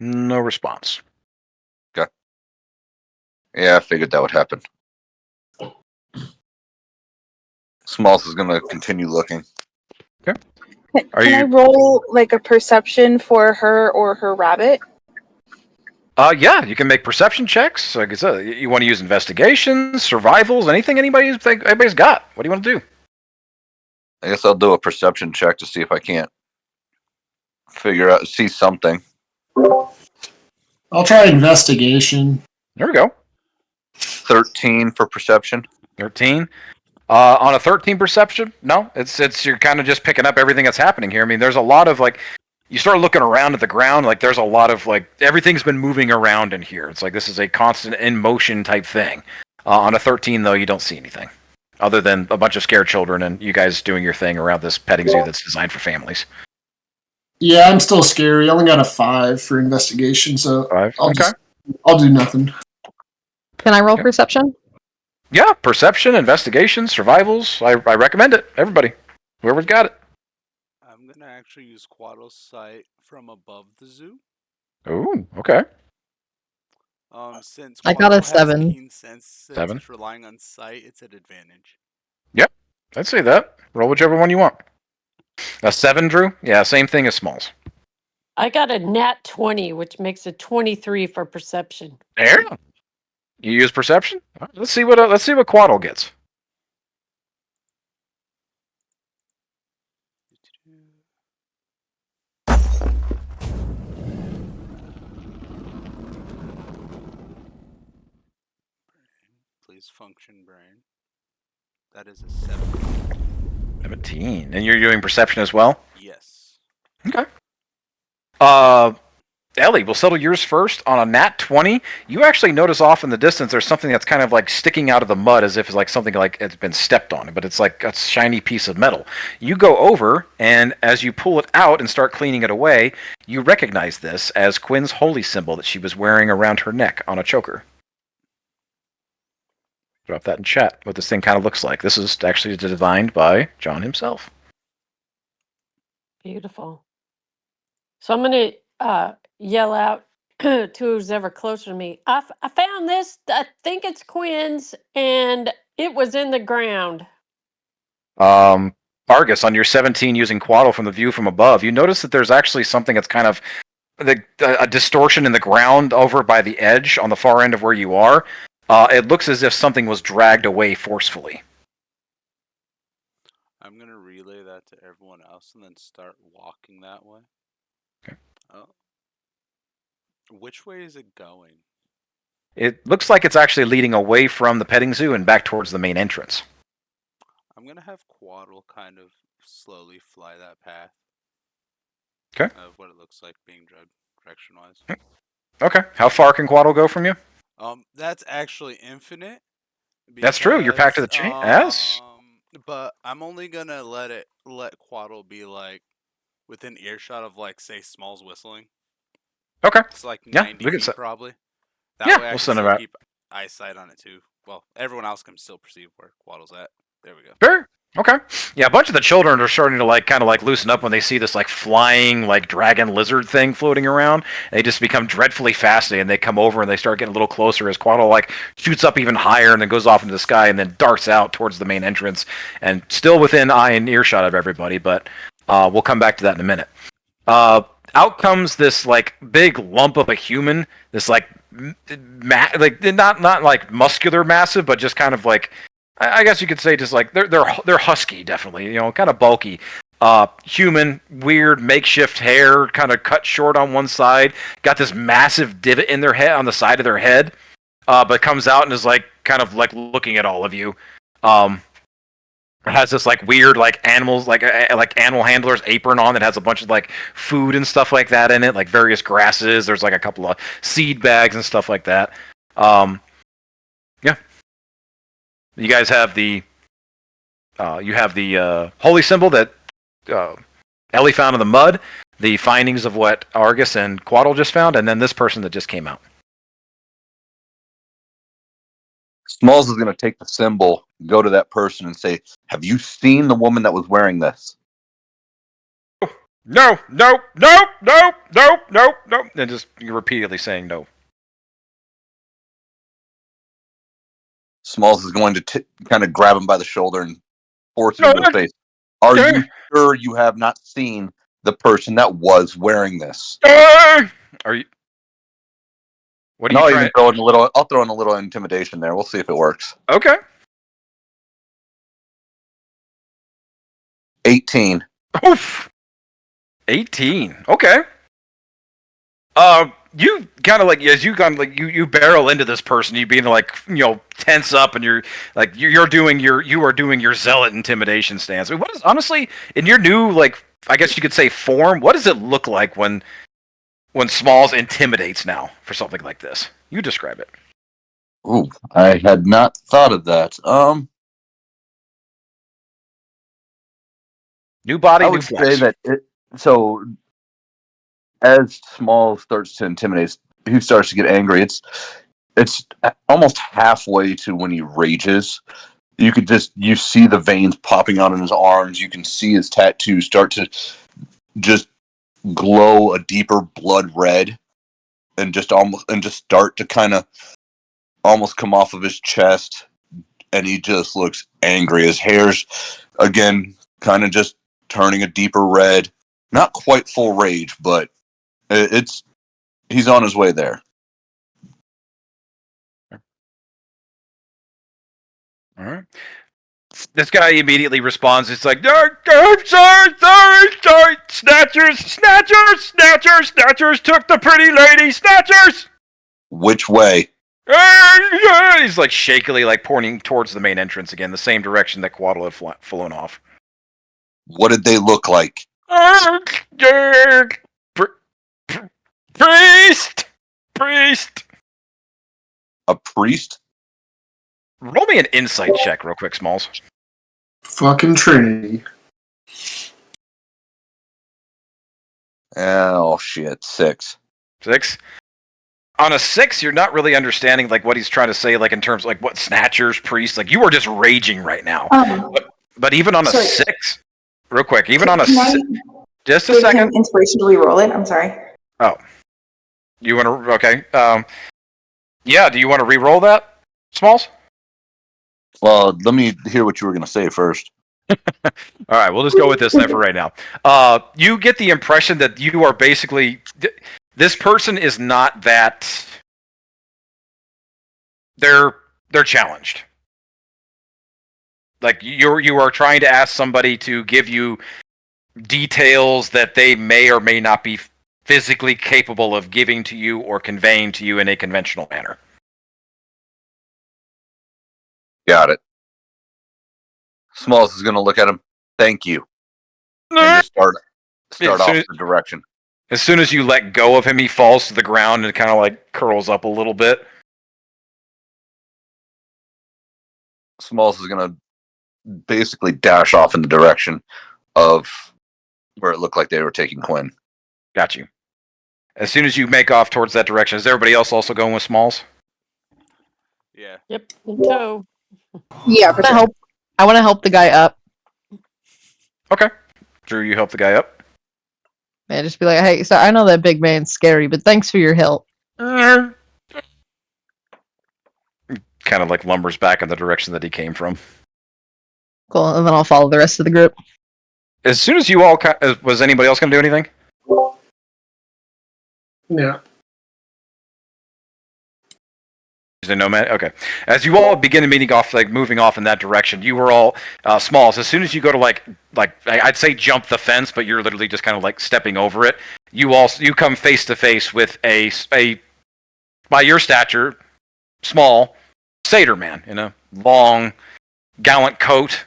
No response. Okay. Yeah, I figured that would happen. Smalls is gonna continue looking. Okay. Can I roll like a perception for her or her rabbit? Yeah, you can make perception checks. Like I said, you want to use investigations, survivals, anything anybody's got. What do you want to do? I guess I'll do a perception check to see if I can't see something. I'll try investigation. There we go. 13 for perception. 13. On a 13 perception, no, it's you're kind of just picking up everything that's happening here. I mean, there's a lot of like, you start looking around at the ground, like there's a lot of like everything's been moving around in here. It's like this is a constant in motion type thing. On a 13 though, you don't see anything other than a bunch of scared children and you guys doing your thing around this petting zoo that's designed for families. Yeah, I'm still scary. I only got a 5 for investigation, so 5. I'll do nothing. Can I roll perception? Yeah, perception, investigation, survivals. I recommend it. Everybody, whoever's got it. I'm gonna actually use Quaddle's sight from above the zoo. Oh, okay. Since I got a Quaddle has 7. keen sense, since 7. it's relying on sight, it's at advantage. Yep, I'd say that. Roll whichever one you want. A 7, Drew? Yeah, same thing as Smalls. I got a nat 20, which makes it 23 for perception. There. You use perception? Let's see what Quaddle gets. Please function, brain. That is a 17. 17. And you're doing perception as well? Yes. Okay. Ellie, we'll settle yours first. On a nat 20, you actually notice off in the distance there's something that's kind of like sticking out of the mud as if it's like something like it's been stepped on, but it's like a shiny piece of metal. You go over, and as you pull it out and start cleaning it away, you recognize this as Quinn's holy symbol that she was wearing around her neck on a choker. Drop that in chat, what this thing kind of looks like. This is actually designed by John himself. Beautiful. So I'm going to yell out to who's ever closer to me. I found this. I think it's Quinn's, and it was in the ground. Argus, on your 17 using Quaddle from the view from above, you notice that there's actually something that's kind of a distortion in the ground over by the edge on the far end of where you are. It looks as if something was dragged away forcefully. I'm gonna relay that to everyone else and then start walking that way. Okay. Oh. Which way is it going? It looks like it's actually leading away from the petting zoo and back towards the main entrance. I'm gonna have Quaddle kind of slowly fly that path. 'Kay. Of what it looks like being drugged direction wise. Okay. How far can Quaddle go from you? That's actually infinite. That's true. You're packed to the chain. Yes. But I'm only gonna let Quaddle be like within earshot of like say Smalls whistling. Okay. It's like Yeah, 90 we can feet set- probably. That Yeah, way I we'll can send it still out. keep eyesight on it too. Well, everyone else can still perceive where Quaddle's at. There we go. Sure. Okay. Yeah, a bunch of the children are starting to like kind of like loosen up when they see this like flying like dragon lizard thing floating around. They just become dreadfully fascinated and they come over and they start getting a little closer as Quaddle like shoots up even higher and then goes off into the sky and then darts out towards the main entrance and still within eye and earshot of everybody, but we'll come back to that in a minute. Out comes this like big lump of a human, this like like not like muscular massive, but just kind of like I guess you could say just like they're husky, definitely, you know, kind of bulky. Human, weird makeshift hair, kind of cut short on one side. Got this massive divot in their head on the side of their head, but comes out and is like kind of like looking at all of you. It has this like weird like animals like animal handler's apron on that has a bunch of like food and stuff like that in it, like various grasses. There's like a couple of seed bags and stuff like that. Yeah. You guys have the holy symbol that Ellie found in the mud, the findings of what Argus and Quaddle just found, and then this person that just came out. Smalls is going to take the symbol, go to that person, and say, "Have you seen the woman that was wearing this?" No, no, no, no, no, no, no, and just repeatedly saying no. Smalls is going to kind of grab him by the shoulder and force him into his face. Are you sure you have not seen the person that was wearing this? Are you? What And are you I'll throw in a little intimidation there. We'll see if it works. Okay. 18. Oof. 18. Okay. You kind of like as you kind of like you barrel into this person, you being like tense up, and you're like you are doing your zealot intimidation stance. I mean, what is honestly in your new like I guess you could say form? What does it look like when Smalls intimidates now for something like this? You describe it. Ooh, I had not thought of that. New body, I new would flex. say that so as Smalls starts to intimidate, he starts to get angry. It's almost halfway to when he rages. You see the veins popping out in his arms. You can see his tattoos start to just glow a deeper blood red, and just start to kind of almost come off of his chest, and he just looks angry. His hair's again kind of just turning a deeper red. Not quite full rage, but he's on his way there. All right. This guy immediately responds. It's like, I'm sorry, snatchers took the pretty lady, snatchers. Which way? He's like shakily, like pointing towards the main entrance again, the same direction that Quaddle had flown off. What did they look like? Priest. A priest? Roll me an insight check, real quick, Smalls. Fucking Trinity. Oh shit! 6. 6. On a 6, you're not really understanding like what he's trying to say, like in terms of like what snatchers, priests, like you are just raging right now. But even on a 6, real quick, even on a 6, just a second. Inspiration to re-roll it. I'm sorry. Oh, you want to? Okay. Yeah. Do you want to re-roll that, Smalls? Well, let me hear what you were going to say first. All right, we'll just go with this then for right now. You get the impression that you are basically this person is not that. They're challenged. Like you are trying to ask somebody to give you details that they may or may not be physically capable of giving to you or conveying to you in a conventional manner. Got it. Smalls is going to look at him. Thank you. and just start Yeah, off the direction. As soon as you let go of him, he falls to the ground and kind of like curls up a little bit. Smalls is gonna basically dash off in the direction of where it looked like they were taking Quinn. Got you. As soon as you make off towards that direction, is everybody else also going with Smalls? Yeah. Yep. In tow. Yeah, for sure. I want to help the guy up. Okay. Drew, you help the guy up. And just be like, hey, so I know that big man's scary, but thanks for your help. Kind of like lumbers back in the direction that he came from. Cool, and then I'll follow the rest of the group. As soon as you all... was anybody else going to do anything? Yeah. Is it nomad? Okay. As you all begin meeting off, like moving off in that direction, you were all Smalls. As soon as you go to like I'd say jump the fence, but you're literally just kind of like stepping over it. You come face to face with a by your stature, small satyr man in a long, gallant coat,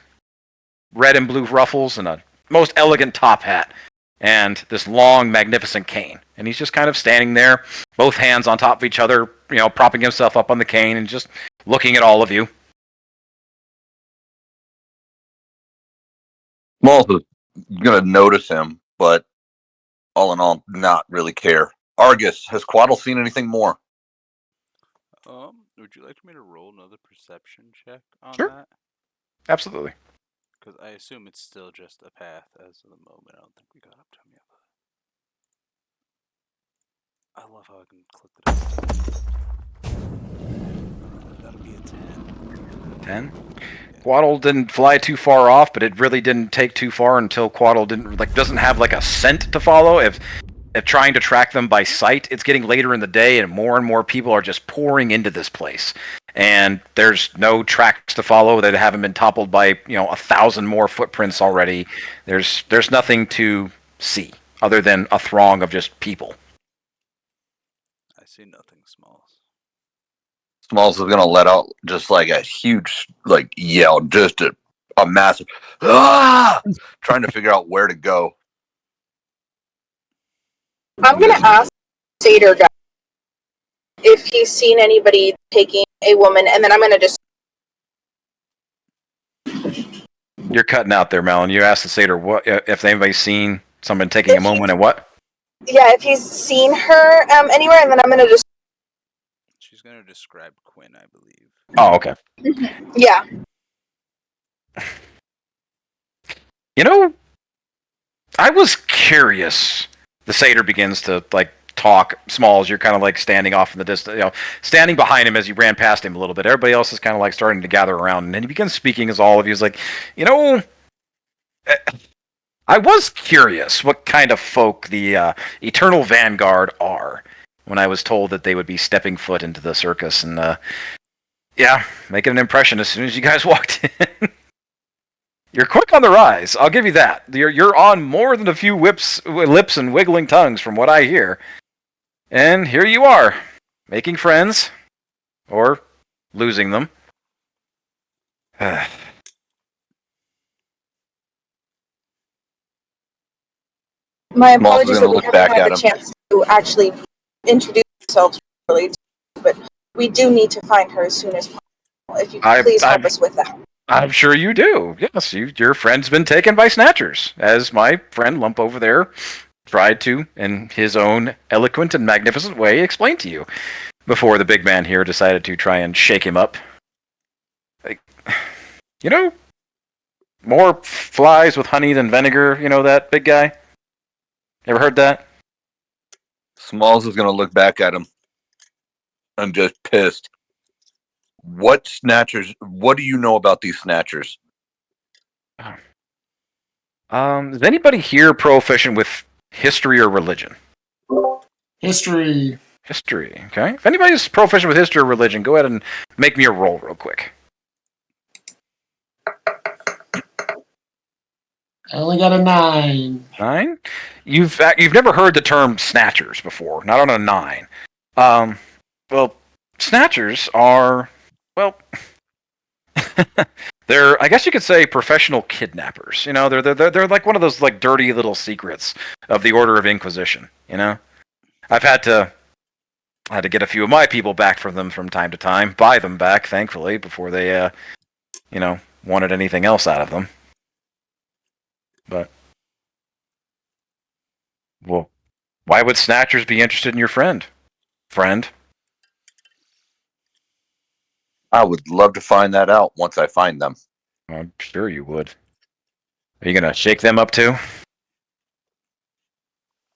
red and blue ruffles, and a most elegant top hat, and this long, magnificent cane. And he's just kind of standing there, both hands on top of each other, propping himself up on the cane and just looking at all of you. Smalls is gonna notice him, but all in all, not really care. Argus, has Quaddle seen anything more? Would you like me to roll another perception check on Sure. that? Absolutely. Because I assume it's still just a path as of the moment. I don't think we got up to him yet. I love how I can click it up. That'll be a 10. 10? Quaddle didn't fly too far off, but it really didn't take too far until Quaddle doesn't have like a scent to follow. If trying to track them by sight, it's getting later in the day and more people are just pouring into this place. And there's no tracks to follow that haven't been toppled by, 1,000 more footprints already. There's nothing to see other than a throng of just people. I see nothing, Smalls. Smalls is gonna let out just like a huge yell, just a massive trying to figure out where to go. I'm gonna ask Satyr guy if he's seen anybody taking a woman, and then I'm gonna just. You're cutting out there, Melon. You asked the satyr what if anybody's seen someone taking a moment and what? Yeah, if he's seen her anywhere, and then I'm gonna just. She's gonna describe Quinn, I believe. Oh, okay. Yeah. I was curious. The satyr begins to talk. Smalls, you're kind of standing off in the distance, standing behind him as you ran past him a little bit. Everybody else is kind of starting to gather around, and then he begins speaking as all of you. He's like, I was curious what kind of folk the Eternal Vanguard are when I was told that they would be stepping foot into the circus, and making an impression as soon as you guys walked in. You're quick on the rise, I'll give you that. You're on more than a few lips and wiggling tongues from what I hear. And here you are, making friends. Or losing them. My apologies that we haven't had a chance to actually introduce ourselves properly, but we do need to find her as soon as possible. If you could please help us with that. I'm sure you do. Yes, your friend's been taken by snatchers, as my friend Lump over there tried to, in his own eloquent and magnificent way, explain to you before the big man here decided to try and shake him up. More flies with honey than vinegar, that big guy? Ever heard that? Smalls is going to look back at him. I'm just pissed. What snatchers? What do you know about these snatchers? Is anybody here proficient with history or religion? History. History, okay. If anybody's proficient with history or religion, go ahead and make me a roll real quick. I only got a 9. 9? You've never heard the term snatchers before, not on a 9. Well, snatchers are, They're, I guess you could say, professional kidnappers. You know, they're like one of those like dirty little secrets of the Order of Inquisition. You know, I had to get a few of my people back from them from time to time, buy them back, thankfully, before they, wanted anything else out of them. But, well, why would Snatchers be interested in your friend? I would love to find that out once I find them. I'm sure you would. Are you gonna shake them up too?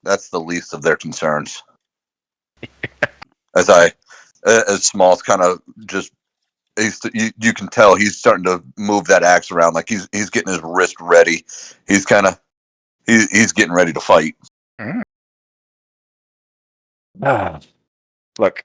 That's the least of their concerns. As Smalls kind of just, you can tell he's starting to move that axe around, like he's getting his wrist ready. He's getting ready to fight. Look.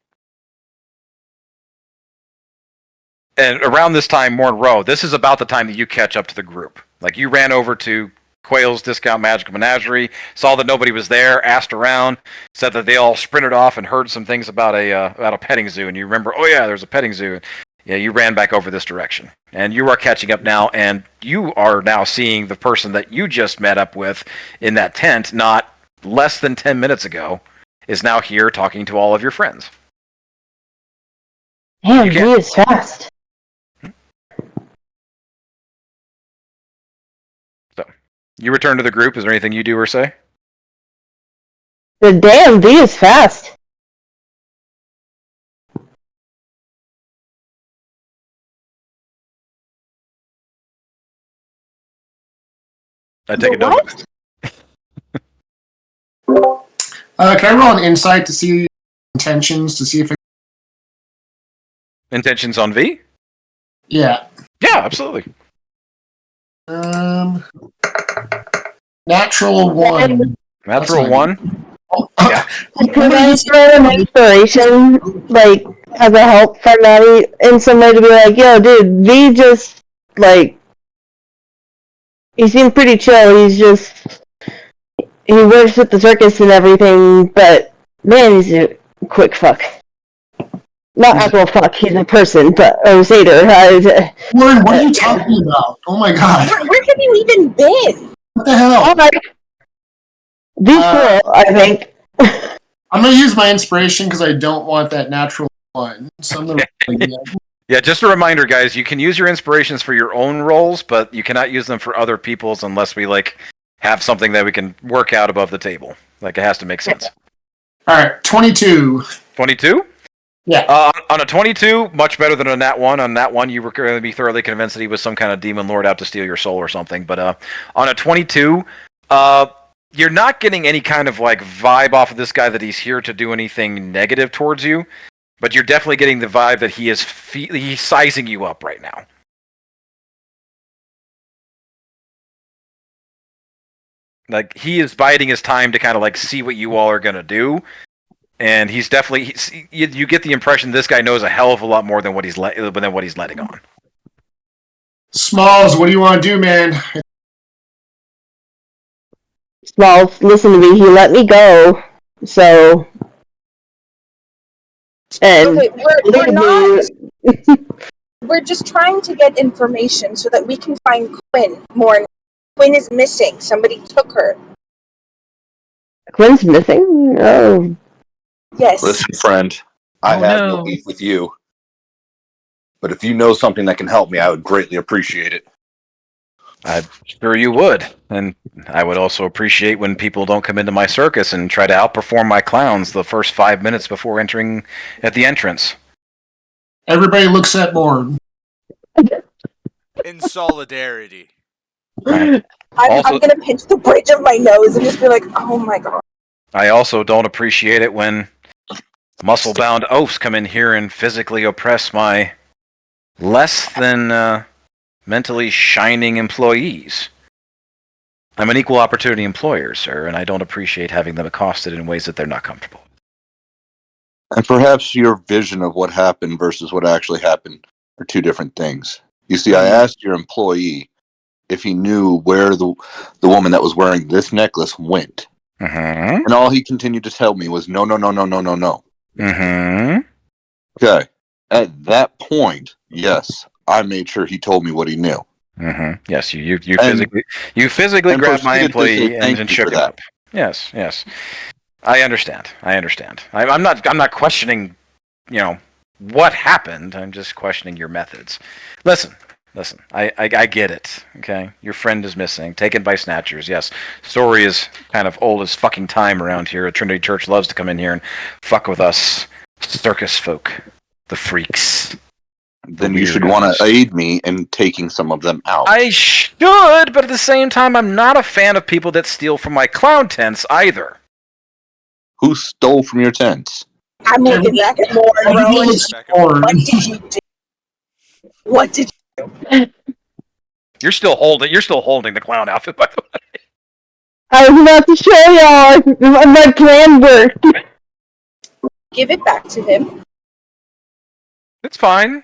And around this time, Monroe, this is about the time that you catch up to the group. Like, you ran over to Quayle's Discount Magical Menagerie, saw that nobody was there, asked around, said that they all sprinted off and heard some things about a petting zoo, and you remember, oh yeah, there's a petting zoo. Yeah, you ran back over this direction. And you are catching up now, and you are now seeing the person that you just met up with in that tent not less than 10 minutes ago is now here talking to all of your friends. Damn, he is fast. You return to the group. Is there anything you do or say? The damn V is fast. I take a note. Can I roll an insight to see intentions, to see if Intentions on V? Yeah. Yeah, absolutely. Natural 1. Natural 1? Yeah. Could I throw an inspiration, like, as a help for Maddie, and somebody to be like, yo, dude, V just, like, he seemed pretty chill, he works at the circus and everything, but, man, he's a quick fuck. Not actual fuck, he's a person, but, or Satyr. Warren, what are you talking about? Oh my god. Where have you even been? What the hell? Be cool, I think. I'm gonna use my inspiration because I don't want that natural 1. So I'm gonna Yeah, just a reminder, guys, you can use your inspirations for your own roles, but you cannot use them for other people's unless we, like, have something that we can work out above the table. Like, it has to make sense. Alright, 22. 22? Yeah. On a 22, much better than a nat 1. On nat 1, you were going to be thoroughly convinced that he was some kind of demon lord out to steal your soul or something. But on a 22, you're not getting any kind of like vibe off of this guy that he's here to do anything negative towards you. But you're definitely getting the vibe that he's sizing you up right now. Like, he is biding his time to kind of like see what you all are going to do. And he's definitely, you get the impression this guy knows a hell of a lot more than what he's letting on. Smalls, what do you want to do, man? Smalls, listen to me, he let me go, so... And okay, we're not... We're just trying to get information so that we can find Quinn more. Quinn is missing. Somebody took her. Quinn's missing? Oh... Yes. Listen, friend, I have no beef with you. But if you know something that can help me, I would greatly appreciate it. I'm sure you would. And I would also appreciate when people don't come into my circus and try to outperform my clowns the first 5 minutes before entering at the entrance. Everybody looks at Morn. In solidarity. I'm going to pinch the bridge of my nose and just be like, oh my god. I also don't appreciate it when muscle-bound oafs come in here and physically oppress my less than mentally shining employees. I'm an equal opportunity employer, sir, and I don't appreciate having them accosted in ways that they're not comfortable. And perhaps your vision of what happened versus what actually happened are two different things. You see, I asked your employee if he knew where the woman that was wearing this necklace went. Mm-hmm. And all he continued to tell me was no. Mm-hmm. Okay. At that point, yes, I made sure he told me what he knew. Mm-hmm. Yes, you physically and grabbed my proceeded to say employee thank and you shook for him that. up. Yes. I understand. I'm not questioning, what happened. I'm just questioning your methods. Listen. I get it. Okay, your friend is missing, taken by snatchers. Yes, story is kind of old as fucking time around here. Trinity Church loves to come in here and fuck with us circus folk, the freaks. Then you should want to aid me in taking some of them out. I should, but at the same time, I'm not a fan of people that steal from my clown tents either. Who stole from your tents? I'm looking back at Lauren, bro. What did you do? What did you do? You're still holding the clown outfit, by the way. I was about to show y'all my plan worked. Give it back to him. It's fine.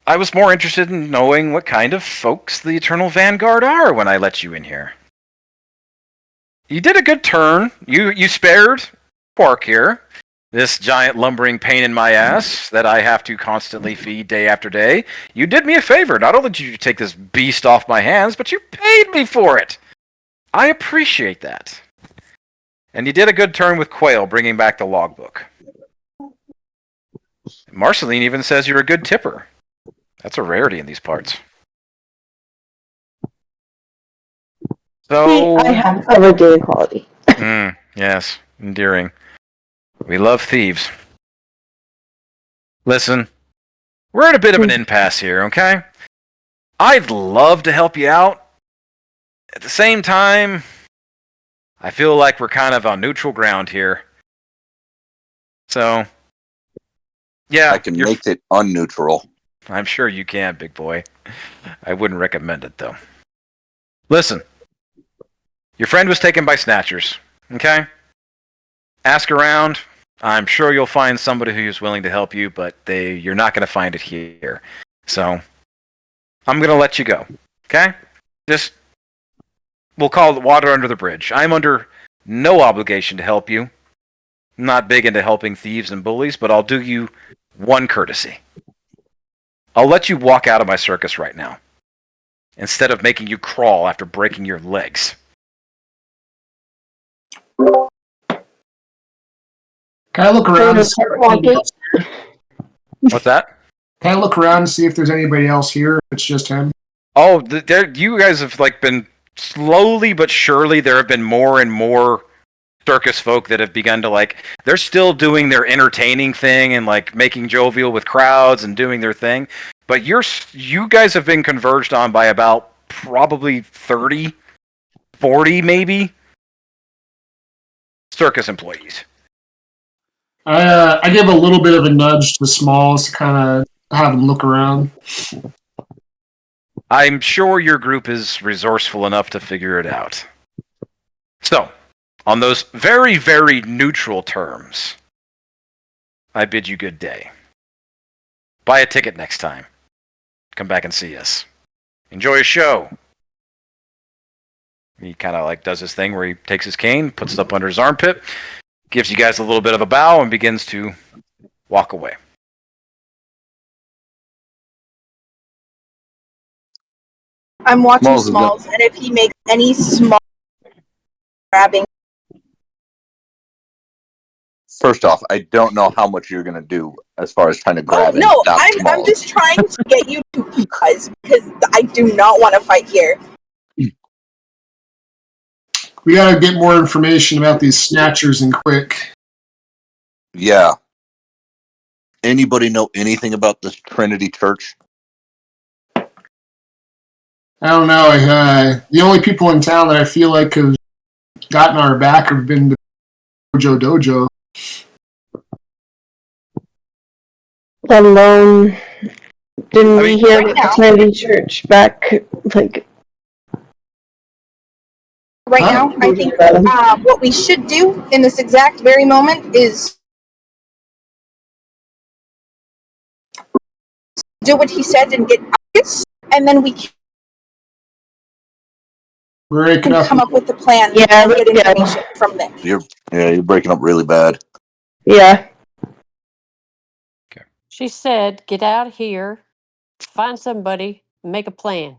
I was more interested in knowing what kind of folks the Eternal Vanguard are when I let you in here. You did a good turn. You spared Quark here. This giant lumbering pain in my ass that I have to constantly feed day after day. You did me a favor. Not only did you take this beast off my hands, but you paid me for it. I appreciate that. And you did a good turn with Quail, bringing back the logbook. Marceline even says you're a good tipper. That's a rarity in these parts. So I have everyday quality. Yes, endearing. We love thieves. Listen, we're at a bit of an impasse here, okay? I'd love to help you out. At the same time, I feel like we're kind of on neutral ground here. So, yeah. I can make it unneutral. I'm sure you can, big boy. I wouldn't recommend it, though. Listen, your friend was taken by snatchers, okay? Ask around. I'm sure you'll find somebody who's willing to help you, but you're not going to find it here. So, I'm going to let you go, okay? We'll call it water under the bridge. I'm under no obligation to help you. I'm not big into helping thieves and bullies, but I'll do you one courtesy. I'll let you walk out of my circus right now, instead of making you crawl after breaking your legs. Can I look around? What's that? Can I look around and see if there's anybody else here? If it's just him. Oh, you guys have been slowly but surely. There have been more and more circus folk that have begun to They're still doing their entertaining thing and making jovial with crowds and doing their thing. But you guys have been converged on by about probably 30, 40 maybe circus employees. I give a little bit of a nudge to Smalls to kind of have him look around. I'm sure your group is resourceful enough to figure it out. So, on those very, very neutral terms, I bid you good day. Buy a ticket next time. Come back and see us. Enjoy a show. He kind of does his thing where he takes his cane, puts it up under his armpit, gives you guys a little bit of a bow, and begins to walk away. I'm watching Smalls, and if he makes any small grabbing. First off, I don't know how much you're gonna do as far as trying to grab him. No, I'm just trying to get you to pause because I do not want to fight here. We gotta get more information about these snatchers and quick. Yeah. Anybody know anything about this Trinity Church? I don't know. The only people in town that I feel like have gotten our back have been the Dojo. Alone. Didn't we hear the Trinity Church back Right now, I think what we should do in this exact very moment is do what he said and get this, and then we can come up with a plan and get information from there. You're breaking up really bad. Yeah. Okay. She said, "Get out of here, find somebody, make a plan."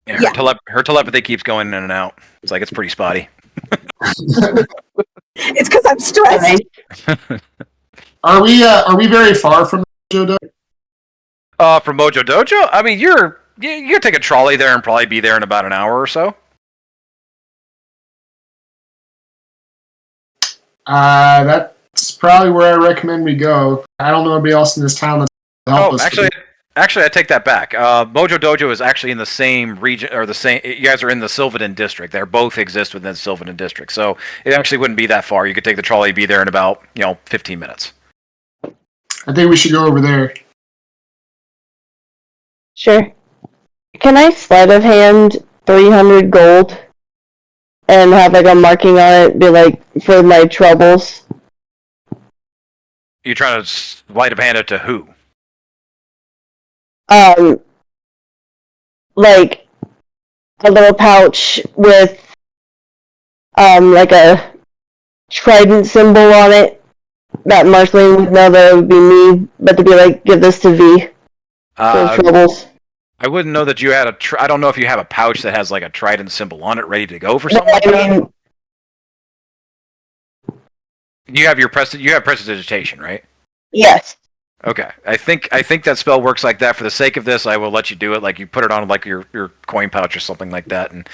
Yeah, Yeah. her telepathy keeps going in and out. It's like it's pretty spotty. It's because I'm stressed. Are we very far from Mojo Dojo? From Mojo Dojo? I mean, you could take a trolley there and probably be there in about an hour or so. That's probably where I recommend we go. I don't know anybody else in this town that's help us. Actually, I take that back. Mojo Dojo is actually in the same region, or the same. You guys are in the Sylvaden district. They both exist within the Sylvaden district, so it actually wouldn't be that far. You could take the trolley, be there in about 15 minutes. I think we should go over there. Sure. Can I sleight of hand 300 gold and have like a marking on it, be like, for my troubles? You trying to sleight of hand it to who? Like a little pouch with like a trident symbol on it that Marceline would know that it would be me, but to be like, give this to V for troubles. I wouldn't know that you had I don't know if you have a pouch that has like a trident symbol on it ready to go for something like that. You have prestidigitation, right? Yes. Okay, I think that spell works like that. For the sake of this, I will let you do it. Like you put it on like your coin pouch or something like that. And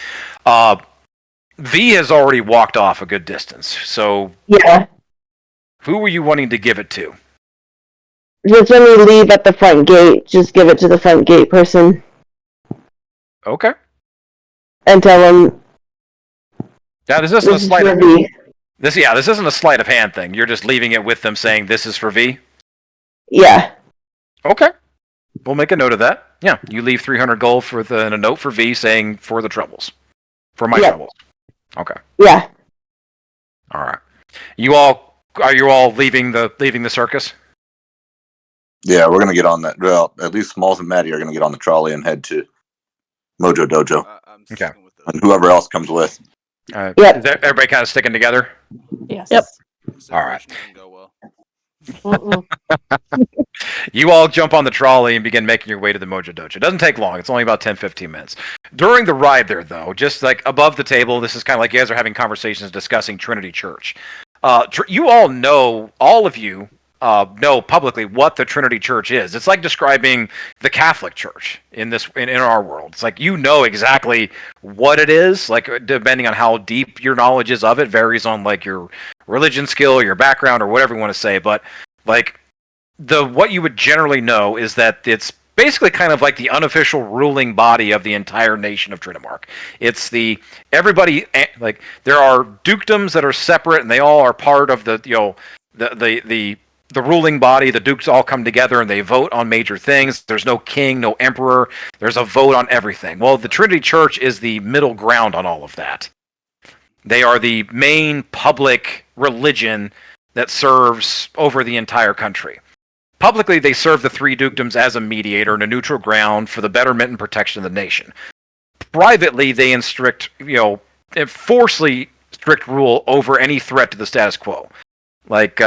V has already walked off a good distance. So yeah, who were you wanting to give it to? Just when we leave at the front gate, just give it to the front gate person. Okay. And tell them. Yeah, this isn't a sleight of V. This isn't a sleight of hand thing. You're just leaving it with them, saying this is for V. Yeah. Okay. We'll make a note of that. Yeah, you leave 300 gold and a note for V saying for the troubles. For my troubles. Okay. Yeah. All right. Are you all leaving the circus? Yeah, we're gonna get on that. Well, at least Smalls and Maddie are gonna get on the trolley and head to Mojo Dojo. Okay. And whoever else comes with. Yep. Is everybody kind of sticking together? Yes. Yep. All right. You all jump on the trolley and begin making your way to the Mojo Dojo. It doesn't take long. It's only about 10-15 minutes. During the ride there, though, just like above the table, this is kind of like you guys are having conversations discussing Trinity Church. You all know, all of you know publicly what the Trinity Church is. It's like describing the Catholic Church in our world. It's like you know exactly what it is. Like depending on how deep your knowledge is of it, varies on like your religion skill, your background, or whatever you want to say. But like what you would generally know is that it's basically kind of like the unofficial ruling body of the entire nation of Trinamark. It's everybody, like there are dukedoms that are separate, and they all are part of the ruling body. The dukes all come together and they vote on major things. There's no king, no emperor. There's a vote on everything. Well, the Trinity Church is the middle ground on all of that. They are the main public religion that serves over the entire country. Publicly, they serve the three dukedoms as a mediator and a neutral ground for the betterment and protection of the nation. Privately, they enforcely strict rule over any threat to the status quo. Like,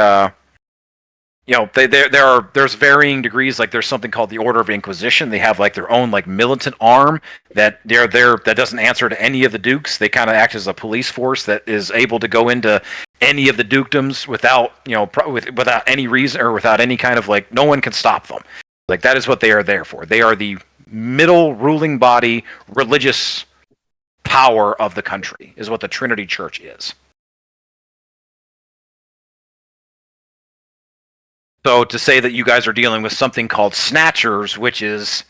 there's varying degrees. Like, there's something called the Order of Inquisition. They have like their own like militant arm that that doesn't answer to any of the dukes. They kind of act as a police force that is able to go into any of the dukedoms without without any reason or without any kind of like no one can stop them. Like that is what they are there for. They are the middle ruling body, religious power of the country. Is what the Trinity Church is. So to say that you guys are dealing with something called Snatchers, which is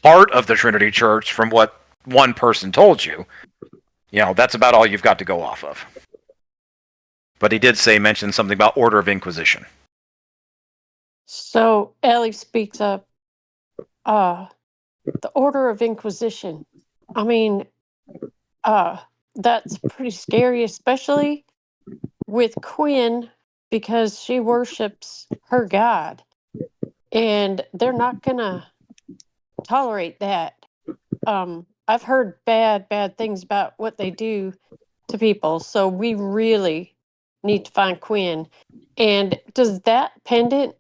part of the Trinity Church from what one person told you, that's about all you've got to go off of. But he did mention something about Order of Inquisition. So Ellie speaks up. The Order of Inquisition. I mean, that's pretty scary, especially with Quinn, because she worships her God. And they're not going to tolerate that. I've heard bad things about what they do to people. So we really need to find Quinn. And does that pendant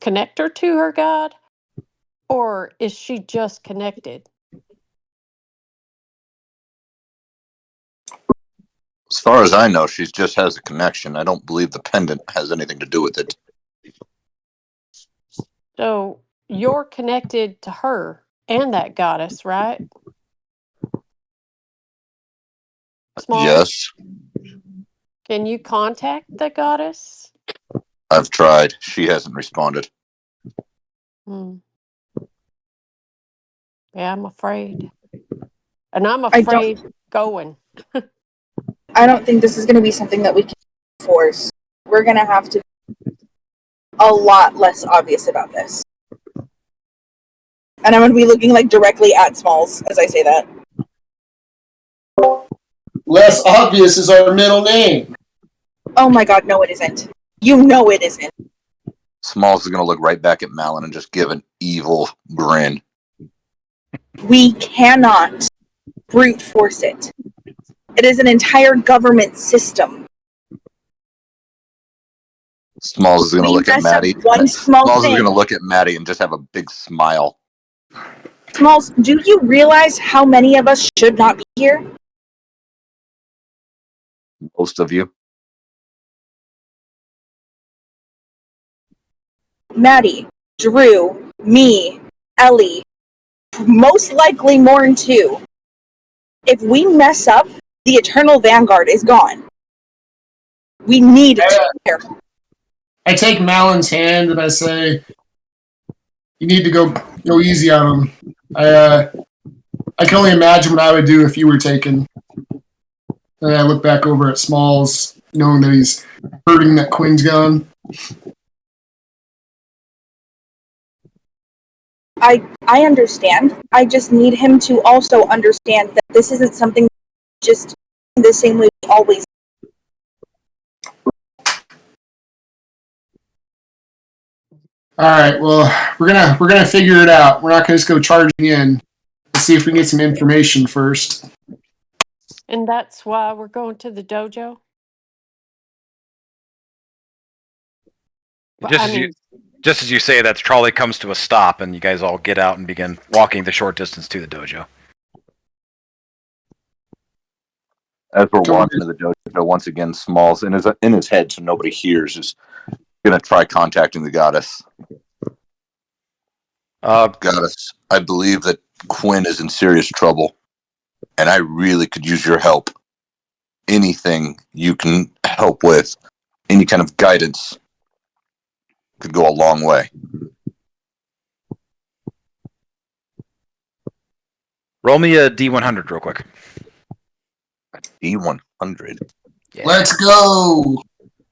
connect her to her god? Or is she just connected? As far as I know, she just has a connection. I don't believe the pendant has anything to do with it. So you're connected to her and that goddess, right? Small. Yes, Can you contact the goddess? I've tried. She hasn't responded. Hmm. Yeah, I'm afraid. And I'm I don't- afraid going. I don't think this is going to be something that we can force. We're going to have to be a lot less obvious about this. And I'm going to be looking like directly at Smalls as I say that. Less obvious is our middle name. Oh my god, no it isn't. You know it isn't. Smalls is going to look right back at Malin and just give an evil grin. We cannot brute force it. It is an entire government system. Smalls is going to look at mess up Maddie. one small Smalls is thing. going to look at Maddie and just have a big smile. Smalls, do you realize how many of us should not be here? Most of you. Maddie, Drew, me, Ellie, most likely Morn too. If we mess up, the Eternal Vanguard is gone. We need to be careful. I take Malin's hand and I say, "You need to go easy on him." I can only imagine what I would do if you were taken. And I look back over at Smalls, knowing that he's hurting that Quinn's gone. I understand. I just need him to also understand that this isn't something just the same way we always. All right, well, we're gonna figure it out. We're not gonna just go charging in. Let's see if we can get some information first. And that's why we're going to the dojo? Well, Just as you say that, the trolley comes to a stop, and you guys all get out and begin walking the short distance to the dojo. As we're walking to the dojo, once again, Smalls in his head, so nobody hears, is going to try contacting the goddess. Goddess, I believe that Quinn is in serious trouble, and I really could use your help. Anything you can help with, any kind of guidance, could go a long way. Roll me a D100 real quick. D100. Yeah. Let's go.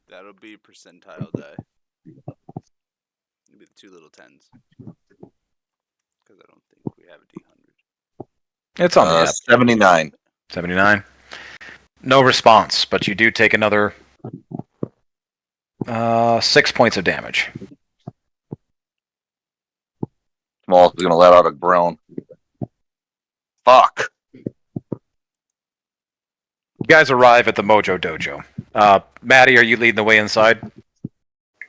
That'll be percentile die. It'll be the two little tens. Because I don't think we have a D100. It's on the app. 79. 79. No response, but you do take another 6 points of damage. Smalls is going to let out a groan. Fuck. You guys arrive at the Mojo Dojo. Maddie, are you leading the way inside?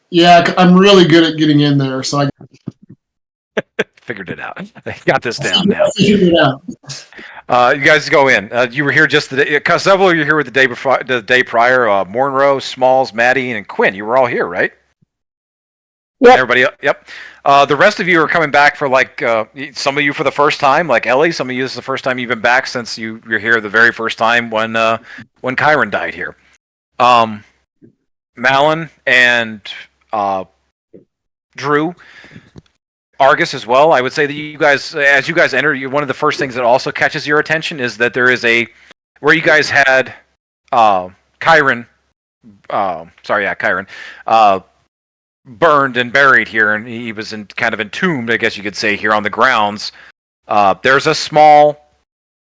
Yeah, I'm really good at getting in there, so I Figured it out. I got this down now. figured it out. You guys go in. You were here just the day. Because several of you were here the day prior. Mornrow, Smalls, Maddie, and Quinn. You were all here, right? Yep. Everybody, yep. The rest of you are coming back for some of you for the first time, like Ellie. Some of you, this is the first time you've been back since you're here the very first time when Chiron died here. Malin and Drew, Argus as well. I would say that you guys, as you guys enter, one of the first things that also catches your attention is that there is where you guys had Chiron. Chiron. Burned and buried here, and he was kind of entombed, I guess you could say, here on the grounds. There's a small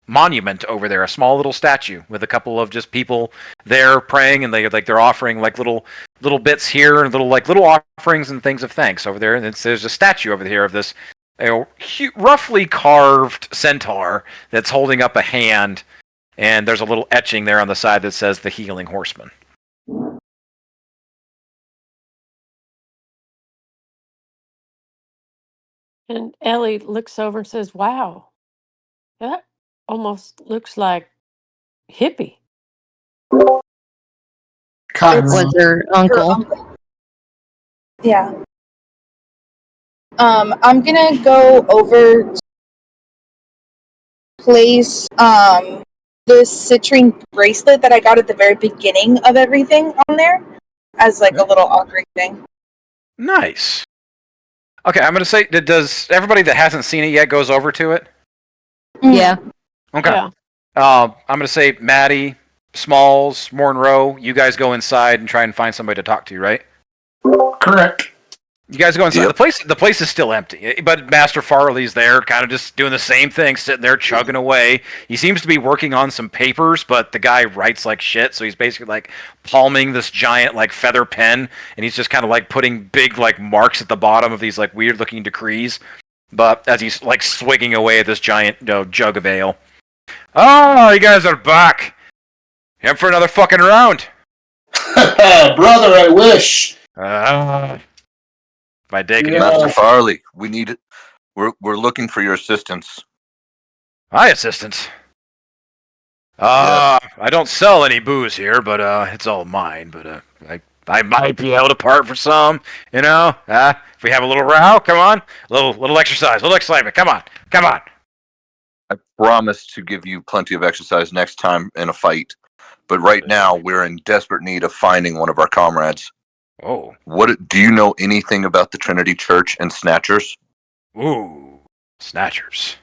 monument over there, a small little statue with a couple of just people there praying, and they're offering little bits here and little offerings and things of thanks over there. And there's a statue over here of this roughly carved centaur that's holding up a hand, and there's a little etching there on the side that says the Healing Horseman. And Ellie looks over and says, "Wow, that almost looks like hippie." Cotton It's- Was Rock. her uncle? Yeah. I'm gonna go over to place the citrine bracelet that I got at the very beginning of everything on there as like a little offering thing. Nice. Okay, I'm gonna say, does everybody that hasn't seen it yet goes over to it? Yeah. Okay. Yeah. I'm gonna say Maddie, Smalls, Monroe, you guys go inside and try and find somebody to talk to, right? Correct. You guys go inside. Yep. The place is still empty, but Master Farley's there, kind of just doing the same thing, sitting there chugging away. He seems to be working on some papers, but the guy writes like shit, so he's basically like palming this giant like feather pen, and he's just kind of like putting big like marks at the bottom of these like weird looking decrees. But as he's like swigging away at this giant jug of ale. Oh, you guys are back. Here for another fucking round. Brother, I wish. My day can Yeah. Master Farley, we need it. We're looking for your assistance. Hi, assistants. Yes. I don't sell any booze here, but it's all mine. But I might be able to part for some. You know, if we have a little row, come on, little exercise, little excitement. Come on. I promise to give you plenty of exercise next time in a fight. But right now, we're in desperate need of finding one of our comrades. Oh, What do you know anything about the Trinity Church and Snatchers? ooh, snatchers.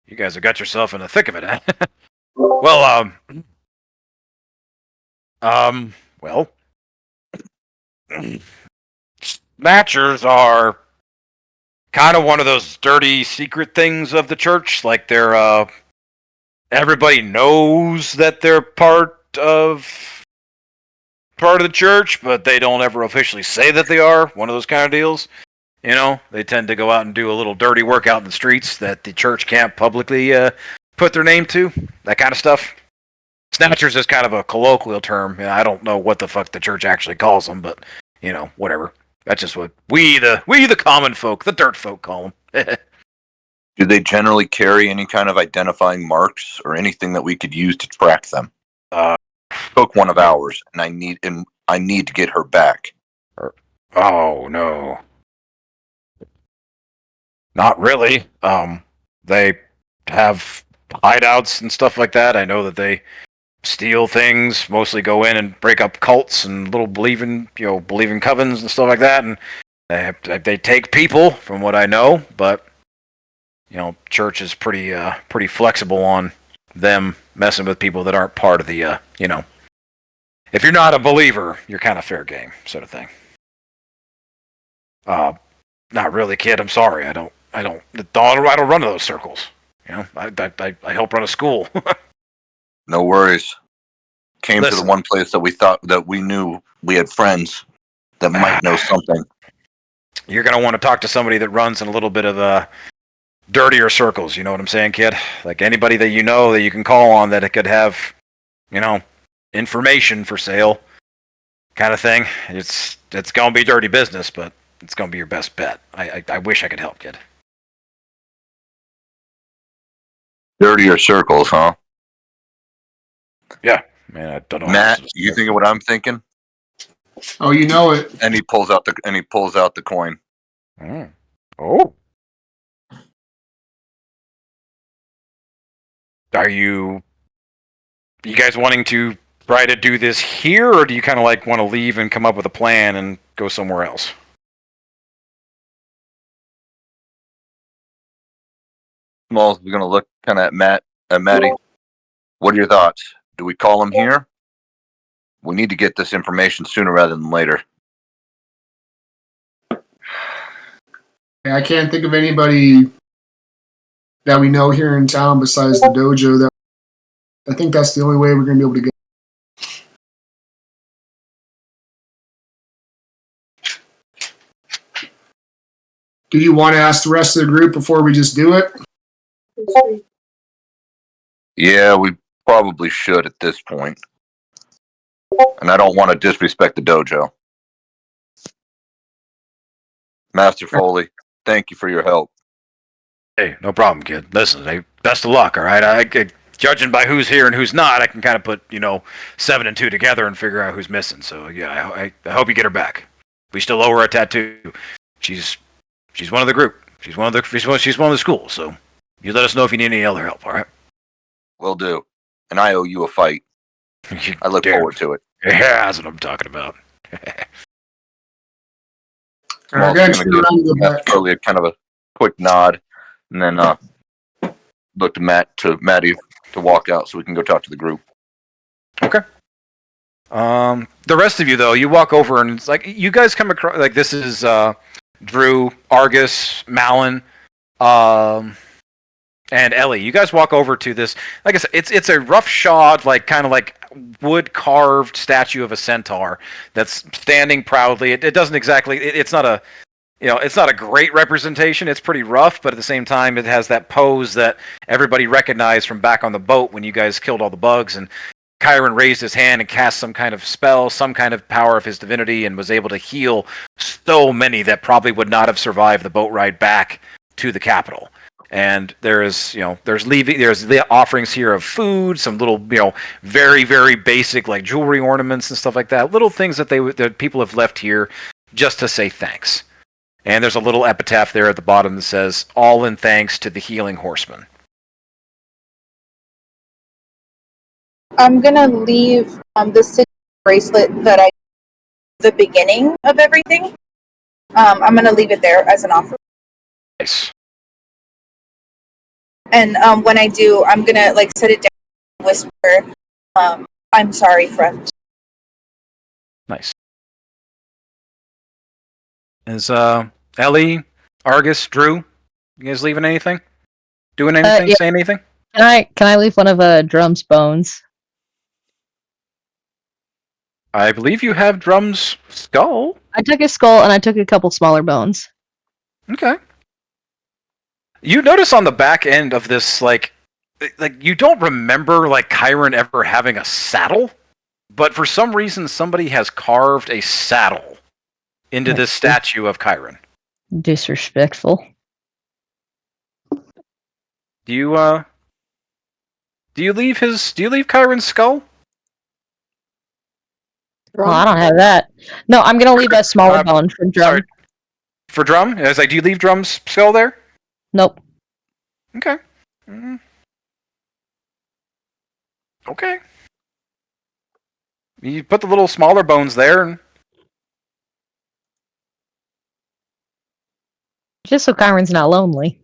You guys have got yourself in the thick of it, eh? Well, well, snatchers are kind of one of those dirty secret things of the church. Like they're, everybody knows that they're part of the church, but they don't ever officially say that they are. One of those kind of deals. You know, they tend to go out and do a little dirty work out in the streets that the church can't publicly put their name to. That kind of stuff. Snatchers is kind of a colloquial term. I don't know what the fuck the church actually calls them, but you know, whatever. That's just what we the common folk, the dirt folk, call them. Do they generally carry any kind of identifying marks or anything that we could use to track them? Took one of ours, and I need to get her back. Oh no, not really. They have hideouts and stuff like that. I know that they steal things, mostly go in and break up cults and little believing covens and stuff like that, and they take people, from what I know. But you know, church is pretty flexible on them messing with people that aren't part of the you know. If you're not a believer, you're kind of fair game, sort of thing. Not really, kid. I'm sorry. I don't run those circles. You know, I help run a school. No worries. Came to Listen. the one place that we thought that we knew we had friends that might know something. You're gonna want to talk to somebody that runs in a little bit of dirtier circles. You know what I'm saying, kid? Like anybody that you know that you can call on that it could have, you know, information for sale, kind of thing. It's gonna be dirty business, but it's gonna be your best bet. I wish I could help, kid. Dirtier circles, huh? Man, I don't know. Matt, you think of what I'm thinking? Oh, you know it. And he pulls out the coin. Oh. Are you guys wanting to try to do this here, or do you kind of like want to leave and come up with a plan and go somewhere else? Smalls is gonna look kind of at Maddie. What are your thoughts? Do we call him here? We need to get this information sooner rather than later. I can't think of anybody that we know here in town besides the dojo. That I think that's the only way we're going to be able to get. Do you want to ask the rest of the group before we just do it? Yeah, we probably should at this point. And I don't want to disrespect the dojo. Master Foley, thank you for your help. Hey, no problem, kid. Listen, hey, best of luck, all right? Judging by who's here and who's not, I can kind of put, 7 and 2 together and figure out who's missing. So, yeah, I hope you get her back. We still owe her a tattoo. She's one of the group. She's one of the schools. So, you let us know if you need any other help, all right? Will do. And I owe you a fight. I look forward to it. Yeah, that's what I'm talking about. I'm I'm also gonna gonna turn around and go Master back. Foley a kind of a quick nod, and then look to Maddie to walk out so we can go talk to the group. Okay. The rest of you, though, you walk over and it's like you guys come across, like, this is Drew, Argus, Malin, and Ellie. You guys walk over to this. Like I said, it's a roughshod, like kind of like wood carved statue of a centaur that's standing proudly. It doesn't exactly. It's not a. It's not a great representation. It's pretty rough, but at the same time, it has that pose that everybody recognized from back on the boat when you guys killed all the bugs. And Chiron raised his hand and cast some kind of spell, some kind of power of his divinity, and was able to heal so many that probably would not have survived the boat ride back to the capital. And there's the offerings here of food, some little, very, very basic like jewelry ornaments and stuff like that. Little things that people have left here just to say thanks. And there's a little epitaph there at the bottom that says, "All in thanks to the healing horseman." I'm gonna leave the sigil bracelet that I the beginning of everything. I'm gonna leave it there as an offer. Nice. And when I do, I'm gonna set it down and whisper, I'm sorry, friend. Nice. Is Ellie, Argus, Drew, you guys leaving anything? Doing anything? Yeah. Saying anything? Can I leave one of Drum's bones? I believe you have Drum's skull. I took his skull and I took a couple smaller bones. Okay. You notice on the back end of this, like you don't remember Chiron ever having a saddle, but for some reason somebody has carved a saddle into this statue of Chiron. Disrespectful. Do you leave Chiron's skull? Well, I don't have that. No, I'm gonna leave a smaller bone for Drum. Sorry. For Drum? I was like, do you leave Drum's skull there? Nope. Okay. Mm. Okay. You put the little smaller bones there, and Just so Chiron's not lonely.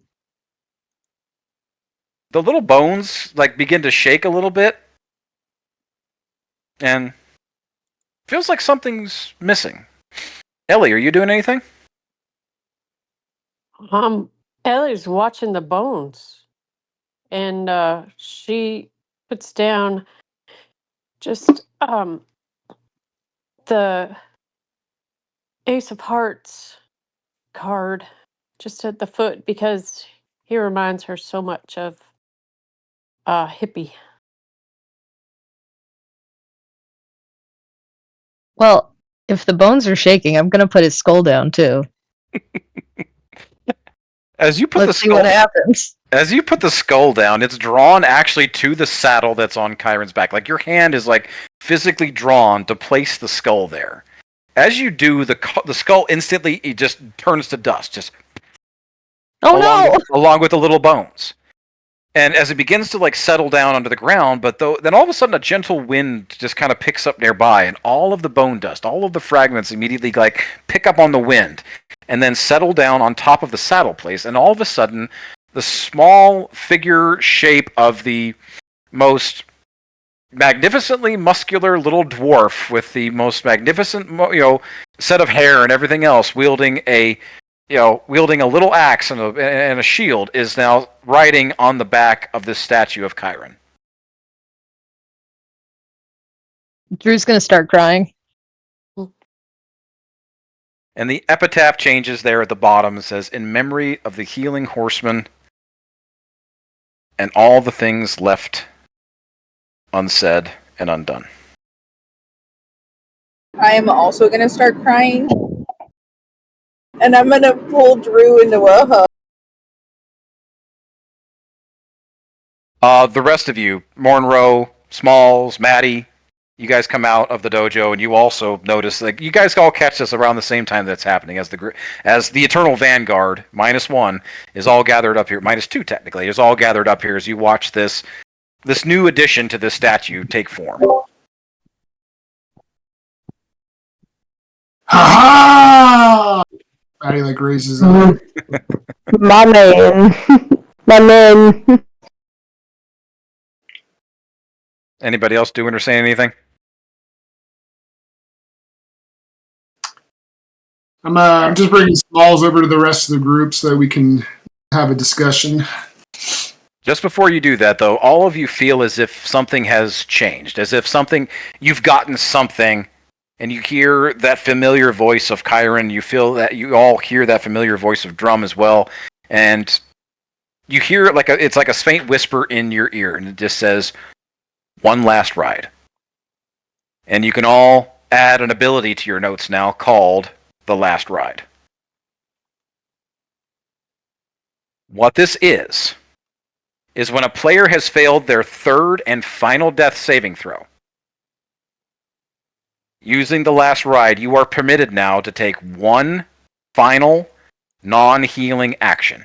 the little bones begin to shake a little bit, and feels like something's missing. Ellie, are you doing anything? Ellie's watching the bones, and she puts down just the Ace of Hearts card just at the foot because he reminds her so much of Hippie. Well, if the bones are shaking, I'm gonna put his skull down too. As you put Let's the see skull, what happens. as you put the skull down, it's drawn actually to the saddle that's on Chiron's back. Like your hand is physically drawn to place the skull there. As you do, the skull instantly it just turns to dust, just along with the little bones. And as it begins to settle down onto the ground, then all of a sudden a gentle wind just kind of picks up nearby, and all of the bone dust, all of the fragments immediately pick up on the wind, and then settle down on top of the saddle place. And all of a sudden, the small figure shape of the most magnificently muscular little dwarf with the most magnificent set of hair and everything else, wielding a little axe and a shield, is now riding on the back of this statue of Chiron. Drew's gonna start crying. And the epitaph changes there at the bottom. It says, "In memory of the healing horseman and all the things left unsaid and undone." I am also gonna start crying. And I'm gonna pull Drew into a hug. The rest of you, Monroe, Smalls, Maddie, you guys come out of the dojo, and you also notice, like, you guys all catch this around the same time that's happening, as the Eternal Vanguard -1 is all gathered up here, -2 technically, is all gathered up here as you watch this new addition to this statue take form. Ha ha! Maddie like raises up. My man. My man. Anybody else doing or saying anything? I'm just bringing Smalls over to the rest of the group so that we can have a discussion. Just before you do that, though, all of you feel as if something has changed, as if you've gotten something, and you hear that familiar voice of Chiron. You feel that you all hear that familiar voice of Drum as well, and you hear it it's like a faint whisper in your ear, and it just says, "One last ride." And you can all add an ability to your notes now called The Last Ride. What this is when a player has failed their third and final death saving throw. Using The Last Ride, you are permitted now to take one final non-healing action.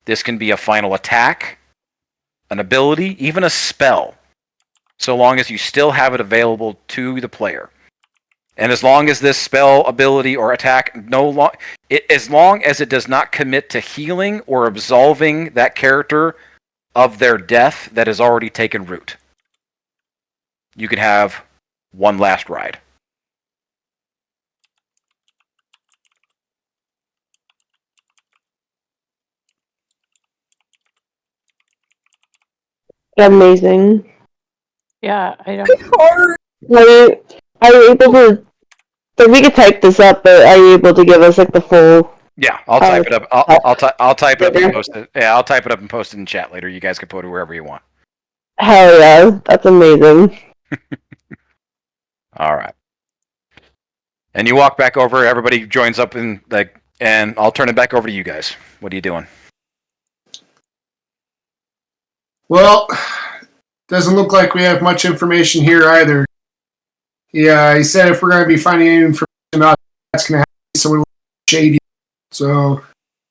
This can be a final attack, an ability, even a spell, so long as you still have it available to the player. And as long as this spell, ability, or attack as long as it does not commit to healing or absolving that character of their death that has already taken root, you can have one last ride. Amazing. Yeah, I don't. Are you able to? So we could type this up, but are you able to give us like the full? Yeah, I'll type it up. I'll type it up and post it. Yeah, I'll type it up and post it in chat later. You guys can put it wherever you want. Hell yeah, that's amazing. All right. And you walk back over. Everybody joins up and I'll turn it back over to you guys. What are you doing? Well, doesn't look like we have much information here either. Yeah, he said if we're going to be finding any information about that's going to happen, someone shady. So,